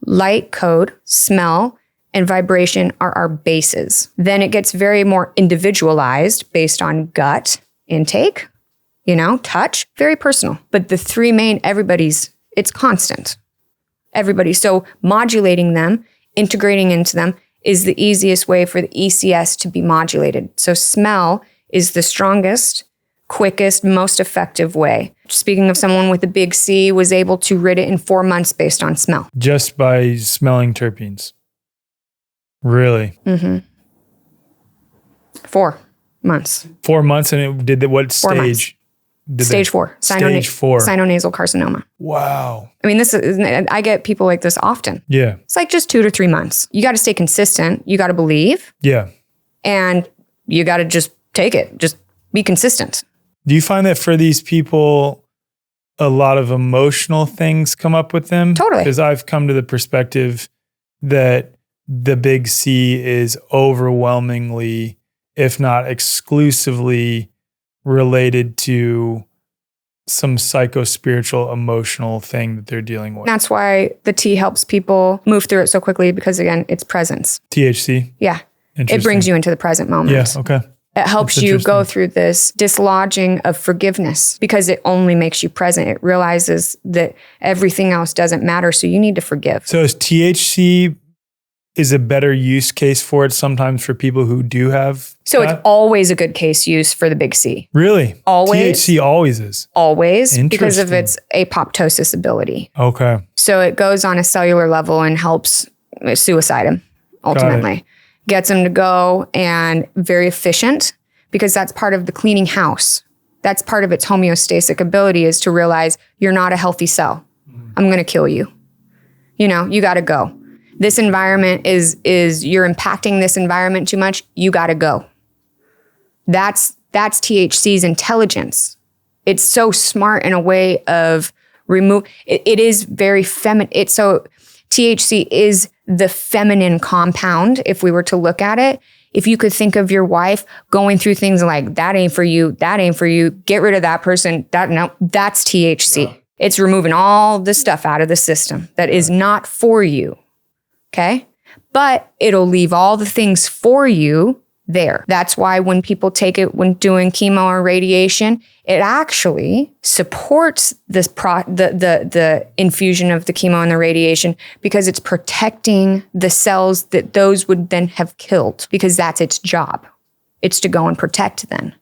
Light, code, smell, and vibration are our bases. Then it gets very more individualized based on gut intake, touch, very personal. But the three main, it's constant. Everybody. So modulating them, integrating into them is the easiest way for the ECS to be modulated. So smell is the strongest, quickest, most effective way. Speaking of someone with a big C, was able to rid it in 4 months based on smell. Just by smelling terpenes. Really? 4 months. 4 months, and it did what stage? Stage 4. Stage 4. Sinonasal carcinoma. Wow. I mean, I get people like this often. Yeah. It's like just 2 to 3 months. You got to stay consistent. You got to believe. Yeah. And you got to just take it. Just be consistent. Do you find that for these people, a lot of emotional things come up with them? Totally. Because I've come to the perspective that the big C is overwhelmingly, if not exclusively, related to some psycho-spiritual emotional thing that they're dealing with. That's why the T helps people move through it so quickly because, again, it's presence. THC? Yeah. It brings you into the present moment. Yeah, okay. It helps you go through this dislodging of forgiveness because it only makes you present. It realizes that everything else doesn't matter, so you need to forgive. So is THC is a better use case for it sometimes for people who do have So that? It's always a good case use for the big C. Really? Always. THC always is? Always, because of its apoptosis ability. Okay. So it goes on a cellular level and helps suicide him, ultimately. Gets him to go and very efficient because that's part of the cleaning house. That's part of its homeostatic ability is to realize you're not a healthy cell. I'm going to kill you. You got to go. This environment is you're impacting this environment too much. You got to go. That's THC's intelligence. It's so smart in a way of it is very feminine. So THC is the feminine compound, if we were to look at it. If you could think of your wife going through things like, that ain't for you, get rid of that person, that's THC. Yeah. It's removing all the stuff out of the system that is not for you, okay? But it'll leave all the things for you there. That's why when people take it when doing chemo or radiation, it actually supports this the infusion of the chemo and the radiation because it's protecting the cells that those would then have killed because that's its job. It's to go and protect then.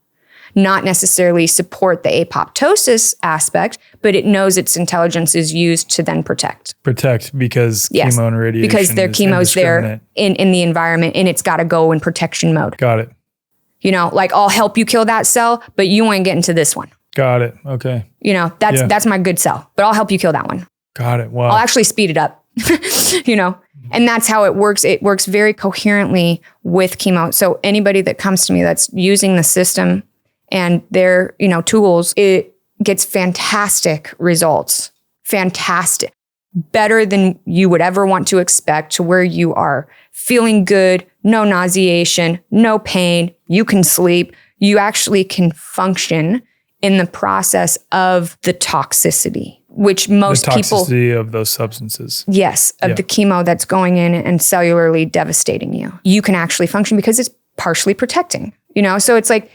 Not necessarily support the apoptosis aspect, but it knows its intelligence is used to then protect. Protect because chemo and radiation because their chemo's there in the environment and it's got to go in protection mode. Got it. I'll help you kill that cell, but you ain't getting to this one. Got it. Okay. That's my good cell, but I'll help you kill that one. Got it. Wow. I'll actually speed it up, and that's how it works. It works very coherently with chemo. So anybody that comes to me that's using the system and their, tools, it gets fantastic results. Fantastic. Better than you would ever want to expect, to where you are feeling good, no nauseation, no pain, you can sleep, you actually can function in the process of the toxicity, which most people— the toxicity of those substances. Yes, of the chemo that's going in and cellularly devastating you. You can actually function because it's partially protecting, So it's like,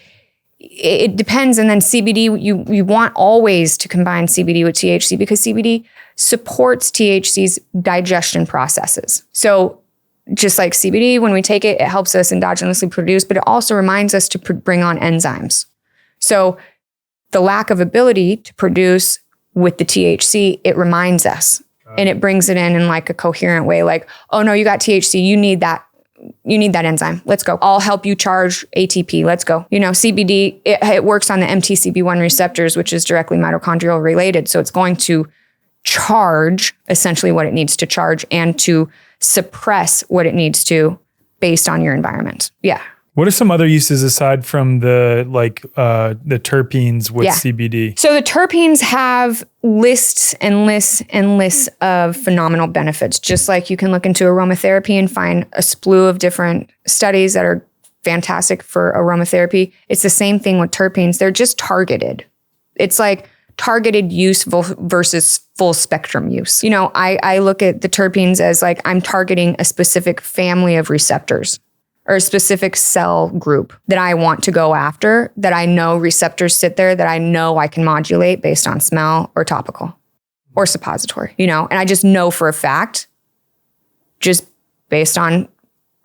it depends. And then CBD, you want always to combine CBD with THC because CBD supports THC's digestion processes. So just like CBD, when we take it, it helps us endogenously produce, but it also reminds us to bring on enzymes. So the lack of ability to produce with the THC, it reminds us and it brings it in like a coherent way. Like, oh no, you got THC, you need that enzyme. Let's go. I'll help you charge ATP. Let's go. CBD, it works on the MTCB1 receptors, which is directly mitochondrial related. So it's going to charge essentially what it needs to charge and to suppress what it needs to based on your environment. Yeah. What are some other uses aside from the terpenes with CBD? So the terpenes have lists and lists and lists of phenomenal benefits. Just like you can look into aromatherapy and find a slew of different studies that are fantastic for aromatherapy. It's the same thing with terpenes. They're just targeted. It's like targeted use versus full spectrum use. You know, I look at the terpenes as like I'm targeting a specific family of receptors or a specific cell group that I want to go after, that I know receptors sit there, that I know I can modulate based on smell or topical or suppository, you know, and I just know for a fact, just based on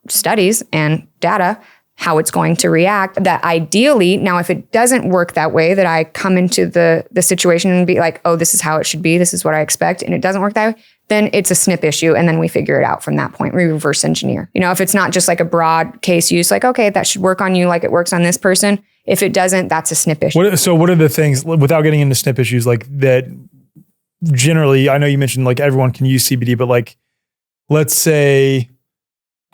studies and data, how it's going to react. That ideally, now if it doesn't work that way, that I come into the situation and be like, oh, this is how it should be, this is what I expect, and it doesn't work that way, then it's a SNP issue, and then we figure it out from that point. We reverse engineer. You know, if it's not just like a broad case use, like, okay, that should work on you like it works on this person. If it doesn't, that's a SNP issue. So what are the things, without getting into SNP issues, like that generally, I know you mentioned like everyone can use CBD, but like, let's say,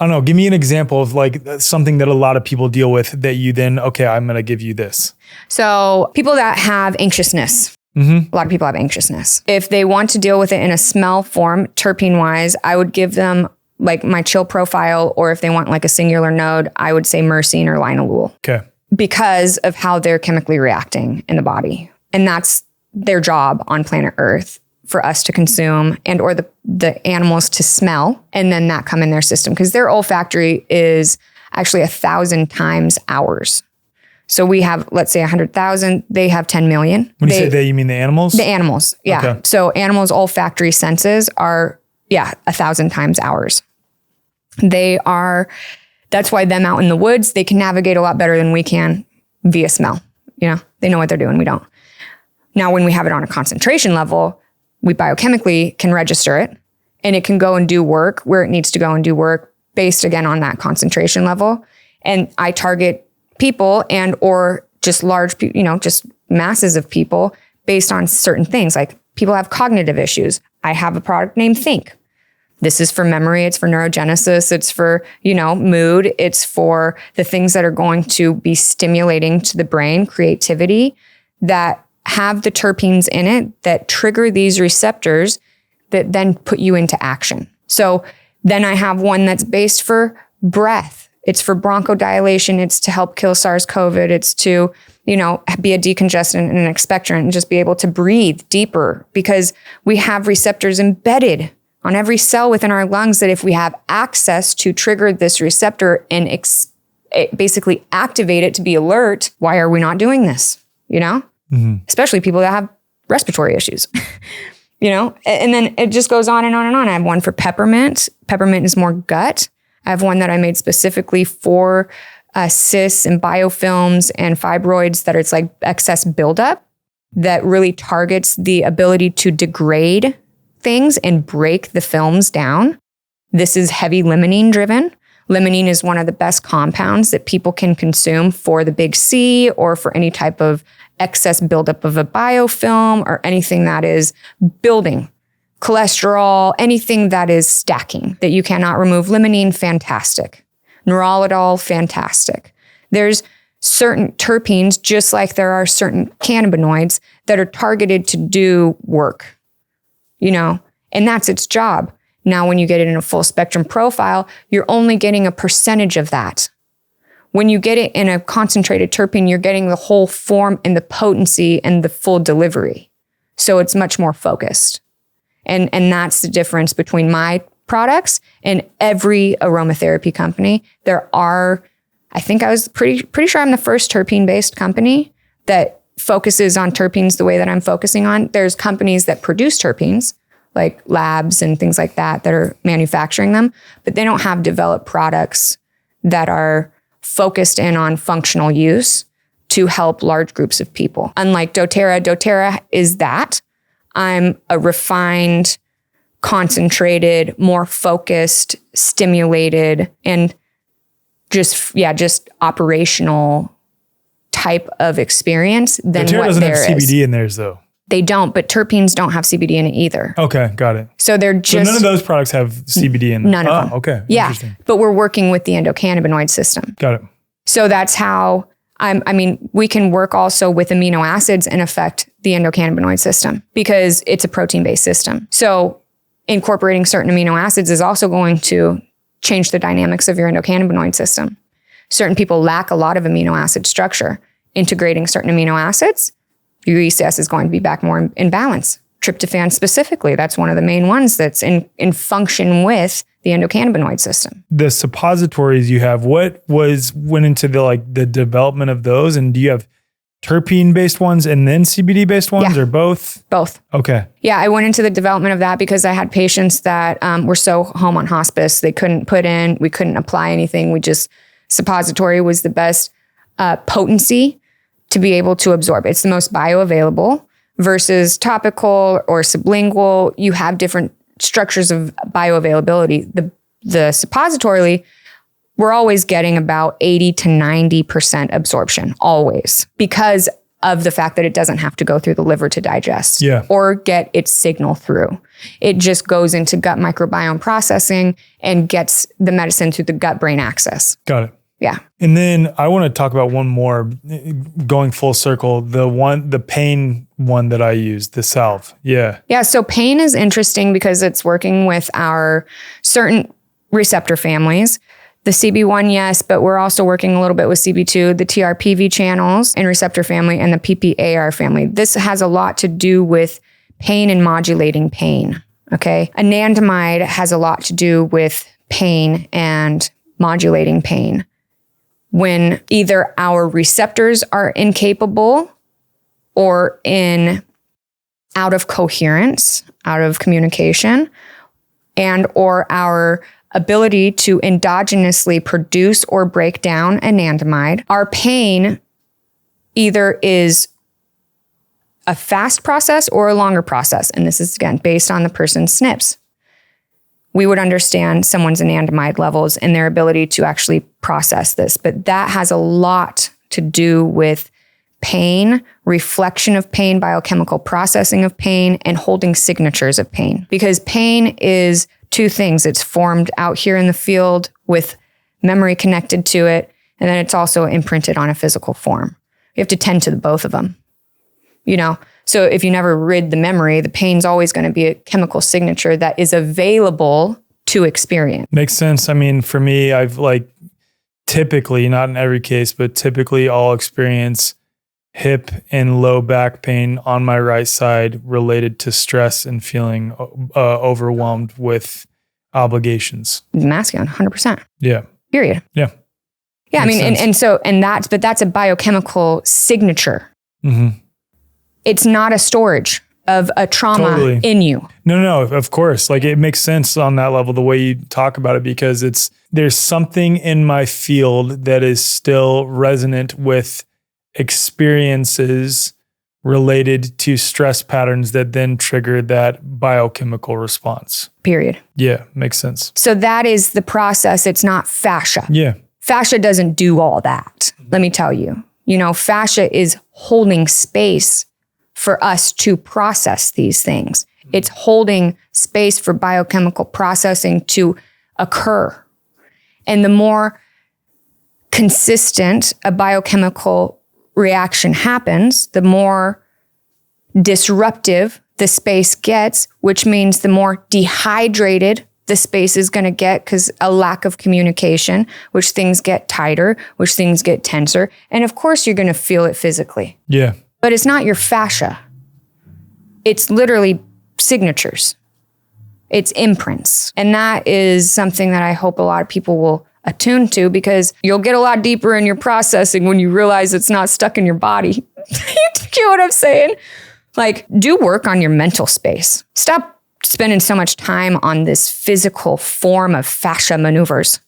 I don't know, give me an example of like something that a lot of people deal with that you then, okay, I'm going to give you this. So people that have anxiousness, a lot of people have anxiousness. If they want to deal with it in a smell form, terpene wise, I would give them like my chill profile, or if they want like a singular node, I would say myrcene or linalool. Okay. Because of how they're chemically reacting in the body. And that's their job on planet Earth, for us to consume and or the animals to smell, and then that come in their system, because their olfactory is actually 1,000 times ours. So we have, let's say 100,000, they have 10 million. When you say they, you mean the animals? The animals, yeah. Okay. So animals' olfactory senses are, 1,000 times ours. That's why them out in the woods, they can navigate a lot better than we can via smell. You know, they know what they're doing, we don't. Now, when we have it on a concentration level, we biochemically can register it, and it can go and do work where it needs to go and do work based again on that concentration level. And I target people and or just large, just masses of people based on certain things. Like people have cognitive issues. I have a product named Think. This is for memory. It's for neurogenesis. It's for, mood. It's for the things that are going to be stimulating to the brain, creativity, that have the terpenes in it that trigger these receptors that then put you into action. So then I have one that's based for breath. It's for bronchodilation. It's to help kill SARS-CoV. It's to, be a decongestant and an expectorant and just be able to breathe deeper, because we have receptors embedded on every cell within our lungs that if we have access to trigger this receptor and basically activate it to be alert, why are we not doing this? Especially people that have respiratory issues, and then it just goes on and on and on. I have one for peppermint. Peppermint is more gut. I have one that I made specifically for cysts and biofilms and fibroids, that it's like excess buildup, that really targets the ability to degrade things and break the films down. This is heavy limonene driven. Limonene is one of the best compounds that people can consume for the big C, or for any type of excess buildup of a biofilm, or anything that is building, cholesterol, anything that is stacking that you cannot remove. Limonene, fantastic. Neurolidol, fantastic. There's certain terpenes, just like there are certain cannabinoids that are targeted to do work, and that's its job. Now, when you get it in a full spectrum profile, you're only getting a percentage of that. When you get it in a concentrated terpene, you're getting the whole form and the potency and the full delivery. So it's much more focused. And that's the difference between my products and every aromatherapy company. I think I was pretty sure I'm the first terpene-based company that focuses on terpenes the way that I'm focusing on. There's companies that produce terpenes, like labs and things like that are manufacturing them, but they don't have developed products that are focused in on functional use to help large groups of people. Unlike doTERRA is that. I'm a refined, concentrated, more focused, stimulated, and just operational type of experience than doTERRA what doesn't there have is. CBD in theirs though. They don't, but terpenes don't have CBD in it either. Okay, got it. So they're just... So none of those products have CBD in them? None of them. Okay, yeah, interesting. but we're working with the endocannabinoid system. Got it. So that's how, we can work also with amino acids and affect the endocannabinoid system because it's a protein-based system. So incorporating certain amino acids is also going to change the dynamics of your endocannabinoid system. Certain people lack a lot of amino acid structure. Integrating certain amino acids, your ECS is going to be back more in balance. Tryptophan specifically, that's one of the main ones that's in function with the endocannabinoid system. The suppositories you have, what went into the development of those? And do you have terpene-based ones and then CBD-based ones or both? Both. Okay. Yeah, I went into the development of that because I had patients that were so home on hospice, we couldn't apply anything. Suppository was the best potency to be able to absorb. It's the most bioavailable versus topical or sublingual. You have different structures of bioavailability. The suppository, we're always getting about 80 to 90% absorption, always, because of the fact that it doesn't have to go through the liver to digest or get its signal through. It just goes into gut microbiome processing and gets the medicine through the gut-brain axis. Got it. Yeah. And then I want to talk about one more, going full circle, the pain one that I use, the salve. Yeah. Yeah. So pain is interesting because it's working with our certain receptor families. The CB1, yes, but we're also working a little bit with CB2, the TRPV channels and receptor family, and the PPAR family. This has a lot to do with pain and modulating pain. Okay. Anandamide has a lot to do with pain and modulating pain. When either our receptors are incapable or out of coherence, out of communication, and or our ability to endogenously produce or break down anandamide, our pain either is a fast process or a longer process. And this is, again, based on the person's SNPs. We would understand someone's anandamide levels and their ability to actually process this. But that has a lot to do with pain, reflection of pain, biochemical processing of pain, and holding signatures of pain. Because pain is two things. It's formed out here in the field with memory connected to it, and then it's also imprinted on a physical form. You have to tend to both of them, So if you never rid the memory, the pain's always going to be a chemical signature that is available to experience. Makes sense. I mean, for me, I've typically, not in every case, but typically I'll experience hip and low back pain on my right side related to stress and feeling overwhelmed with obligations. Masculine, 100%. Yeah. Period. Yeah. Yeah. Makes sense. But that's a biochemical signature. Mm-hmm. It's not a storage of a trauma in you. No, of course. It makes sense on that level, the way you talk about it, because there's something in my field that is still resonant with experiences related to stress patterns that then trigger that biochemical response. Period. Yeah, makes sense. So that is the process. It's not fascia. Yeah. Fascia doesn't do all that. Let me tell you. Fascia is holding space for us to process these things. It's holding space for biochemical processing to occur. And the more consistent a biochemical reaction happens, the more disruptive the space gets, which means the more dehydrated the space is going to get because a lack of communication, which things get tighter, which things get tenser. And of course, you're going to feel it physically. Yeah. But it's not your fascia. It's literally signatures. It's imprints. And that is something that I hope a lot of people will attune to, because you'll get a lot deeper in your processing when you realize it's not stuck in your body. You get what I'm saying? Do work on your mental space. Stop spending so much time on this physical form of fascia maneuvers.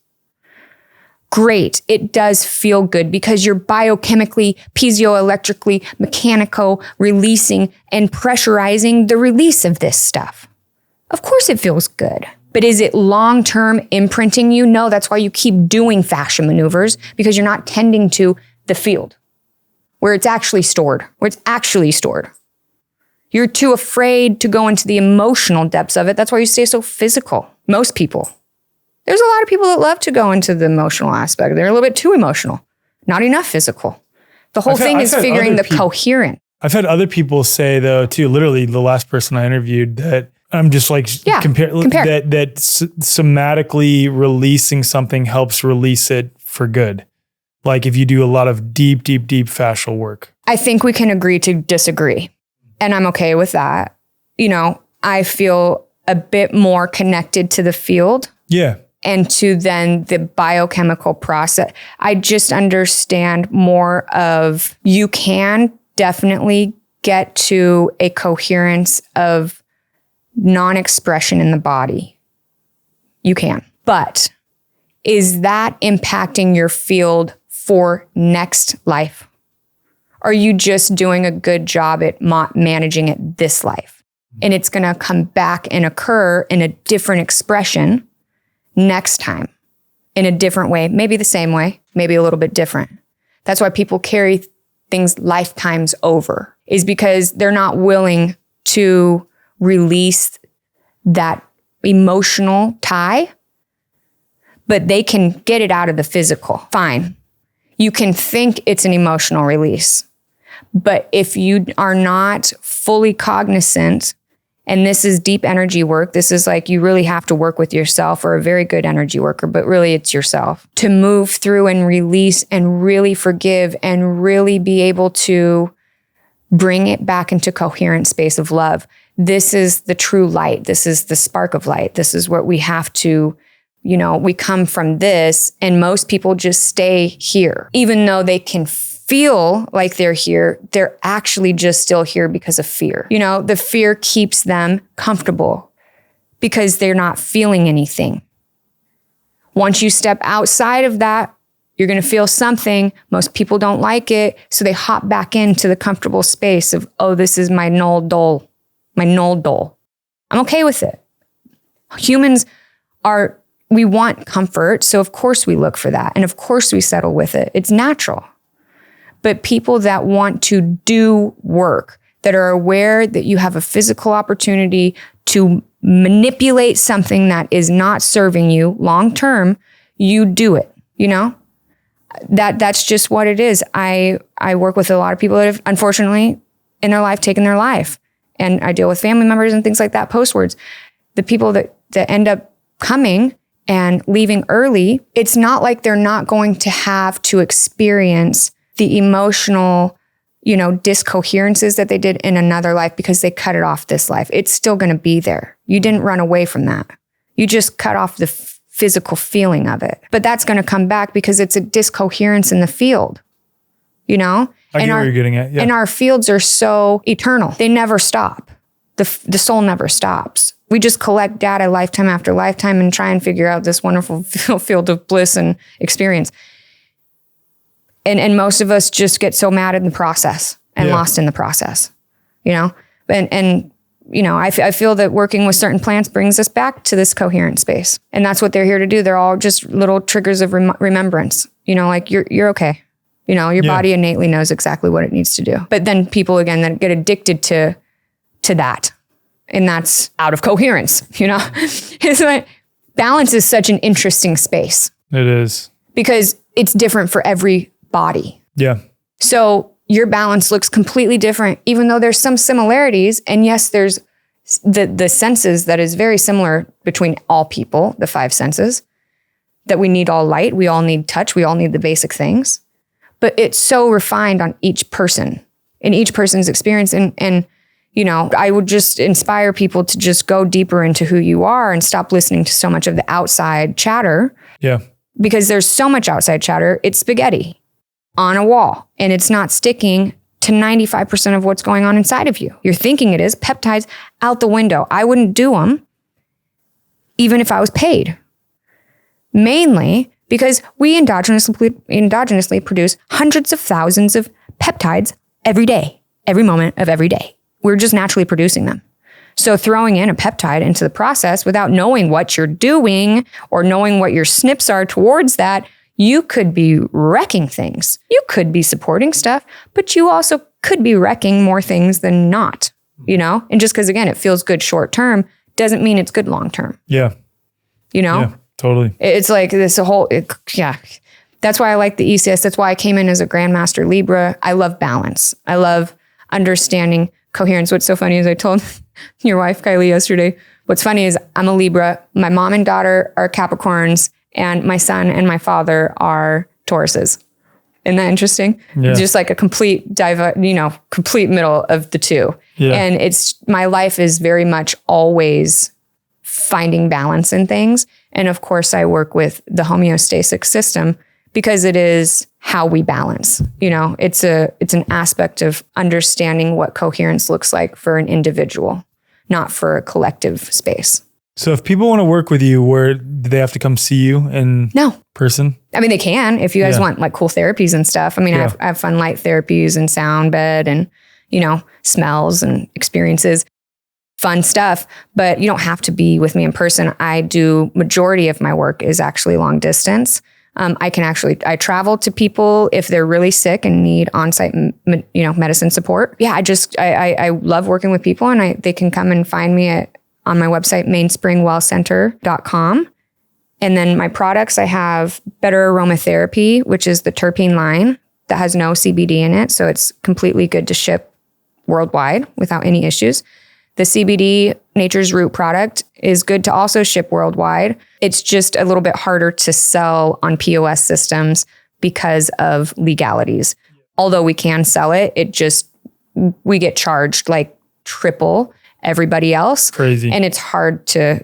Great. It does feel good because you're biochemically, piezoelectrically, mechanico-releasing and pressurizing the release of this stuff. Of course it feels good. But is it long-term imprinting you? No, that's why you keep doing fascia maneuvers, because you're not tending to the field where it's actually stored, You're too afraid to go into the emotional depths of it. That's why you stay so physical. Most people. There's a lot of people that love to go into the emotional aspect. They're a little bit too emotional, not enough physical. The whole thing is figuring the coherent. I've had other people say though, too, literally the last person I interviewed, that I'm just like, compare. that somatically releasing something helps release it for good. Like if you do a lot of deep fascial work. I think we can agree to disagree. And I'm okay with that. You know, I feel a bit more connected to the field. Yeah. And to then the biochemical process. I just understand more of, you can definitely get to a coherence of non-expression in the body. You can. But is that impacting your field for next life? Are you just doing a good job at managing it this life? And it's going to come back and occur in a different expression next time, in a different way, maybe the same way, maybe a little bit different. That's why people carry things lifetimes over, is because they're not willing to release that emotional tie, but they can get it out of the physical. Fine. You can think it's an emotional release, but if you are not fully cognizant, and this is deep energy work, this is like you really have to work with yourself, or a very good energy worker, but really it's yourself, to move through and release and really forgive and really be able to bring it back into coherent space of love. This is the true light. This is the spark of light. This is what we have to, you know, we come from this, and most people just stay here. Even though they can feel like they're here, they're actually just still here because of fear. You know, the fear keeps them comfortable because they're not feeling anything. Once you step outside of that, you're going to feel something. Most people don't like it, so they hop back into the comfortable space of, oh, this is my null dole. I'm okay with it. Humans we want comfort, so of course we look for that, and of course we settle with it. It's natural. But people that want to do work, that are aware that you have a physical opportunity to manipulate something that is not serving you long term, you do it, you know? That's just what it is. I work with a lot of people that have, unfortunately, in their life, taken their life. And I deal with family members and things like that postwards. The people that end up coming and leaving early, it's not like they're not going to have to experience the emotional, you know, discoherences that they did in another life because they cut it off this life. It's still going to be there. You didn't run away from that. You just cut off the physical feeling of it. But that's going to come back because it's a discoherence in the field, you know? I get where you're getting at. Yeah. And our fields are so eternal. They never stop. The soul never stops. We just collect data lifetime after lifetime and try and figure out this wonderful field of bliss and experience. And most of us just get so mad in the process and lost in the process, you know? And you know, I feel that working with certain plants brings us back to this coherent space. And that's what they're here to do. They're all just little triggers of remembrance. You know, like you're okay. You know, your body innately knows exactly what it needs to do. But then people, again, that get addicted to that. And that's out of coherence, you know? It's like, balance is such an interesting space. It is. Because it's different for every body. Yeah. So your balance looks completely different, even though there's some similarities. And yes, there's the senses that is very similar between all people, the 5 senses, that we need all light, we all need touch, we all need the basic things. But it's so refined on each person, in each person's experience. And you know, I would just inspire people to just go deeper into who you are and stop listening to so much of the outside chatter. Yeah. Because there's so much outside chatter. It's spaghetti on a wall, and it's not sticking to 95% of what's going on inside of you. You're thinking it is. Peptides out the window. I wouldn't do them even if I was paid. Mainly because we endogenously produce hundreds of thousands of peptides every day, every moment of every day. We're just naturally producing them. So throwing in a peptide into the process without knowing what you're doing or knowing what your SNPs are towards that, you could be wrecking things. You could be supporting stuff, but you also could be wrecking more things than not. you know? And just because, again, it feels good short term doesn't mean it's good long term. Yeah. You know? Yeah, totally. It's like this whole, yeah. That's why I like the ECS. That's why I came in as a Grandmaster Libra. I love balance. I love understanding coherence. What's so funny is I told your wife, Kylie, yesterday, what's funny is I'm a Libra. My mom and daughter are Capricorns, and my son and my father are Tauruses. Isn't that interesting? Yeah. Just like a complete complete middle of the two. Yeah. And my life is very much always finding balance in things. And of course, I work with the homeostatic system because it is how we balance. You know, it's an aspect of understanding what coherence looks like for an individual, not for a collective space. So if people want to work with you, where do they have to come see you in person? I mean, they can if you guys want like cool therapies and stuff. I mean, I have fun light therapies and sound bed and, you know, smells and experiences, fun stuff, but you don't have to be with me in person. I do majority of my work is actually long distance. I travel to people if they're really sick and need on-site, medicine support. Yeah, I love working with people, and they can come and find me on my website, mainspringwellcenter.com. And then my products, I have Better Aromatherapy, which is the terpene line that has no CBD in it. So it's completely good to ship worldwide without any issues. The CBD Nature's Root product is good to also ship worldwide. It's just a little bit harder to sell on POS systems because of legalities. Although we can sell it, we get charged like triple everybody else. Crazy. And it's hard to,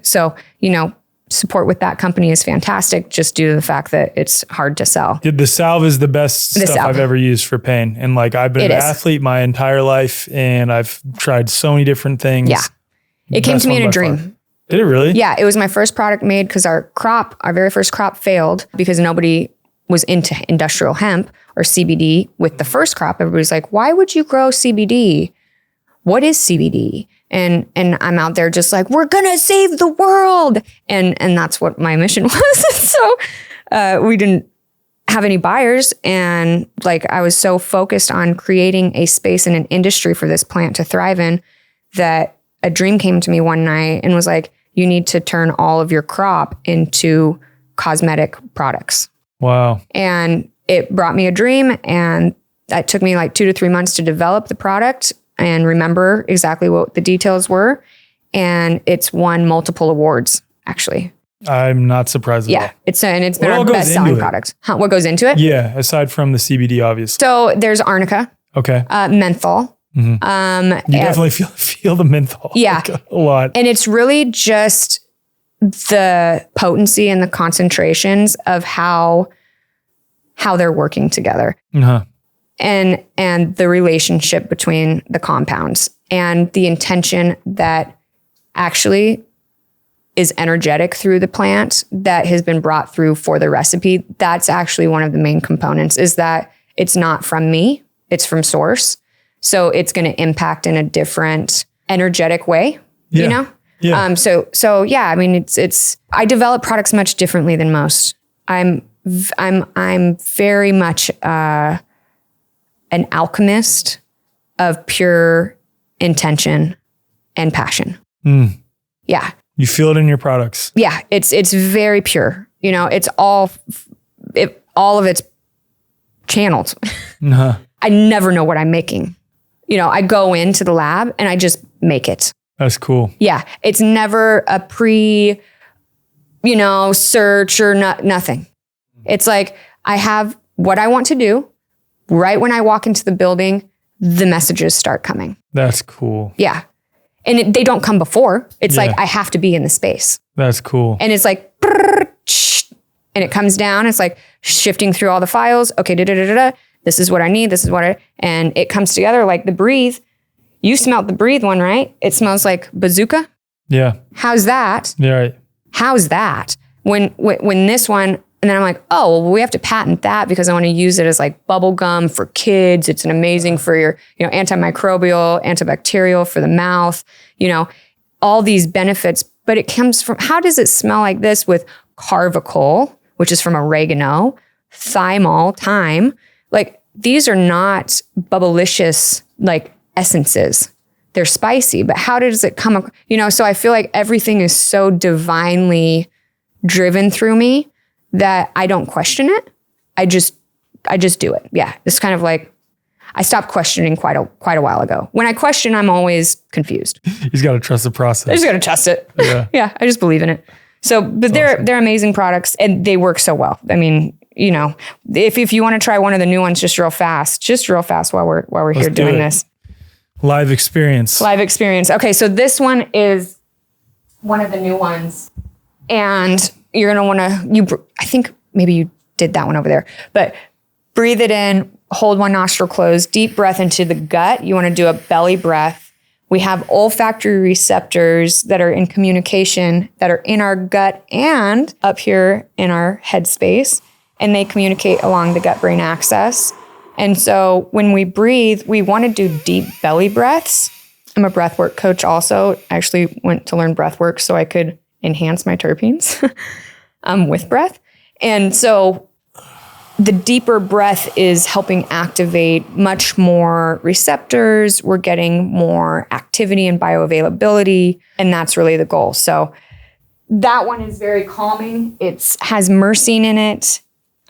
support with that company is fantastic just due to the fact that it's hard to sell. The salve is the best stuff I've ever used for pain. And like, I've been an athlete my entire life, and I've tried so many different things. Yeah. It came to me in a dream. Far. Did it really? Yeah. It was my first product made because our very first crop failed because nobody was into industrial hemp or CBD with the first crop. Everybody's like, why would you grow CBD? What is CBD? And I'm out there just like, we're gonna save the world. And that's what my mission was. So we didn't have any buyers. And like, I was so focused on creating a space and an industry for this plant to thrive in that a dream came to me one night and was like, you need to turn all of your crop into cosmetic products. Wow. And it brought me a dream, and that took me like 2 to 3 months to develop the product and remember exactly what the details were. And it's won multiple awards, actually. I'm not surprised at all. It's been our best-selling product. What goes into it? Yeah, aside from the CBD, obviously. So there's arnica. Okay. Menthol. Mm-hmm. You definitely feel the menthol. Yeah. Like a lot. And it's really just the potency and the concentrations of how they're working together. Uh-huh. And the relationship between the compounds and the intention that actually is energetic through the plant that has been brought through for the recipe. That's actually one of the main components, is that it's not from me, it's from source. So it's going to impact in a different energetic way, you know? Yeah. So yeah, I mean, I develop products much differently than most. I'm very much, an alchemist of pure intention and passion. Mm. Yeah. You feel it in your products. Yeah. It's very pure. You know, it's all of it's channeled. Uh-huh. I never know what I'm making. You know, I go into the lab and I just make it. That's cool. Yeah. It's never a search or nothing. It's like, I have what I want to do. Right when I walk into the building, the messages start coming. That's cool. Yeah. And they don't come before. It's like, I have to be in the space. That's cool. And it's like, and it comes down. It's like shifting through all the files. Okay, this is what I need. And it comes together like the breathe. You smelled the breathe one, right? It smells like bazooka. Yeah. How's that? Yeah, right. How's that? When this one, and then I'm like, oh, well, we have to patent that because I want to use it as like bubble gum for kids. It's an amazing for your, antimicrobial, antibacterial for the mouth, all these benefits. But it comes from, how does it smell like this with carvacol, which is from oregano, thymol, thyme? Like, these are not bubblicious like essences. they're spicy, but how does it come, so I feel like everything is so divinely driven through me that I don't question it. I just do it. Yeah. It's kind of like, I stopped questioning quite a while ago. When I question, I'm always confused. You just got to trust the process. I just got to trust it. Yeah. Yeah. I just believe in it. So, but they're amazing products and they work so well. I mean, if you want to try one of the new ones, just real fast while we're here doing this. Live experience. Okay. So this one is one of the new ones and you're going to want to, I think maybe you did that one over there, but breathe it in, hold one nostril closed, deep breath into the gut. You want to do a belly breath. We have olfactory receptors that are in communication that are in our gut and up here in our head space, and they communicate along the gut-brain axis. And so when we breathe, we want to do deep belly breaths. I'm a breathwork coach also. I actually went to learn breathwork so I could enhance my terpenes with breath. And so the deeper breath is helping activate much more receptors. We're getting more activity and bioavailability, and that's really the goal. So that one is very calming. It has myrcene in it.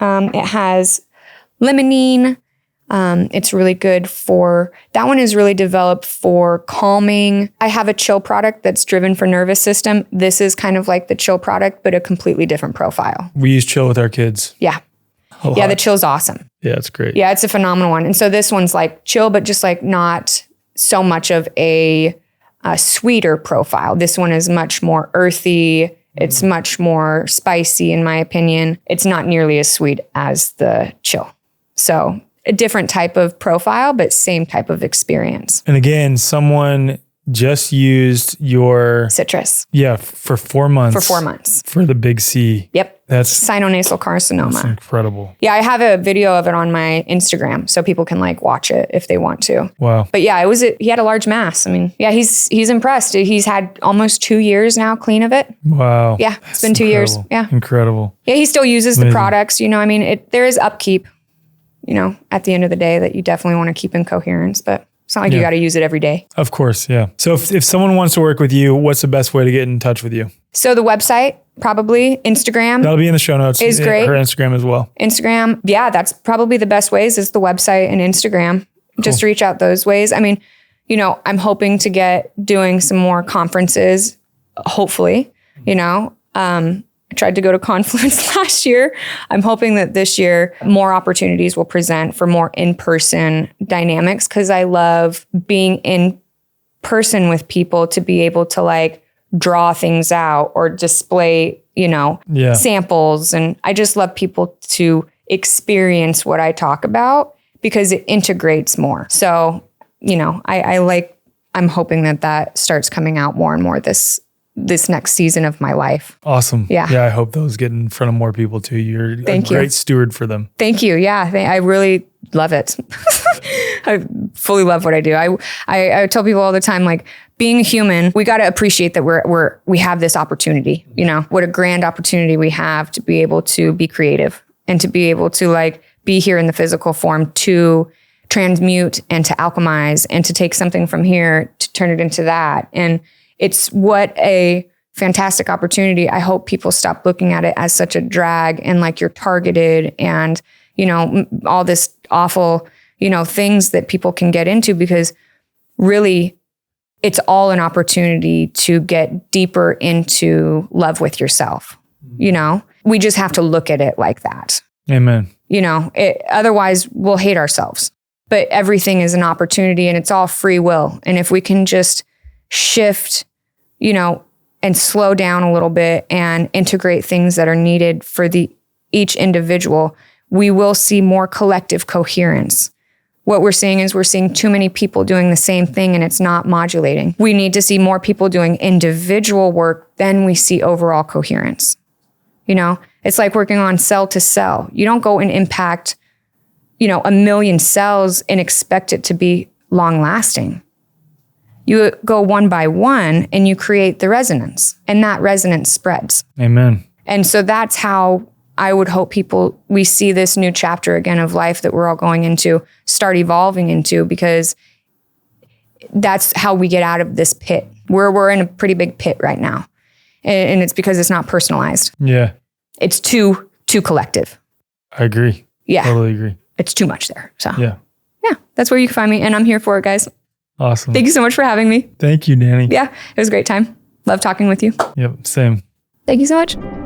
It has limonene. It's really good that one is really developed for calming. I have a chill product that's driven for nervous system. This is kind of like the chill product, but a completely different profile. We use chill with our kids. Yeah. Yeah, the chill's awesome. Yeah, it's great. Yeah, it's a phenomenal one. And so this one's like chill, but just like not so much of a sweeter profile. This one is much more earthy. It's much more spicy, in my opinion. It's not nearly as sweet as the chill. So a different type of profile, but same type of experience. And again, someone just used your citrus. Yeah, for 4 months. For 4 months. For the big C. Yep. That's sinonasal carcinoma. That's incredible. Yeah, I have a video of it on my Instagram, so people can like watch it if they want to. Wow. But yeah, he had a large mass. I mean, yeah, he's impressed. He's had almost 2 years now clean of it. Wow. Yeah, it's been 2 years. Yeah. Incredible. Yeah, he still uses the products, I mean, there is upkeep, at the end of the day that you definitely want to keep in coherence, but it's not like you got to use it every day. Of course, yeah. So if someone wants to work with you, what's the best way to get in touch with you? So the website, probably Instagram. That'll be in the show notes. Is great. Her Instagram as well. Instagram. Yeah, that's probably the best ways is the website and Instagram. Cool. Just reach out those ways. I mean, I'm hoping to get doing some more conferences, hopefully, I tried to go to Confluence last year. I'm hoping that this year more opportunities will present for more in-person dynamics because I love being in person with people to be able to like draw things out or display, samples. And I just love people to experience what I talk about because it integrates more. So, I'm hoping that starts coming out more and more this next season of my life. Awesome. Yeah. Yeah. I hope those get in front of more people too. You're a great steward for them. Thank you. Yeah. I really love it. I fully love what I do. I tell people all the time, like being a human, we got to appreciate that we have this opportunity, what a grand opportunity we have to be able to be creative and to be able to like be here in the physical form to transmute and to alchemize and to take something from here to turn it into that. And it's what a fantastic opportunity. I hope people stop looking at it as such a drag and like you're targeted and, all this awful, things that people can get into because really it's all an opportunity to get deeper into love with yourself. We just have to look at it like that. Amen. Otherwise we'll hate ourselves, but everything is an opportunity and it's all free will. And if we can just shift, and slow down a little bit and integrate things that are needed for each individual, we will see more collective coherence. What we're seeing is we're seeing too many people doing the same thing and it's not modulating. We need to see more people doing individual work, then we see overall coherence. It's like working on cell to cell. You don't go and impact, 1 million cells and expect it to be long lasting. You go one by one and you create the resonance and that resonance spreads. Amen. And so that's how I would hope we see this new chapter again of life that we're all going into, start evolving into because that's how we get out of this pit. We're in a pretty big pit right now. And it's because it's not personalized. Yeah. It's too collective. I agree. Yeah. Totally agree. It's too much there. So Yeah. That's where you can find me. And I'm here for it, guys. Awesome. Thank you so much for having me. Thank you, Dani. Yeah, it was a great time. Love talking with you. Yep. Same. Thank you so much.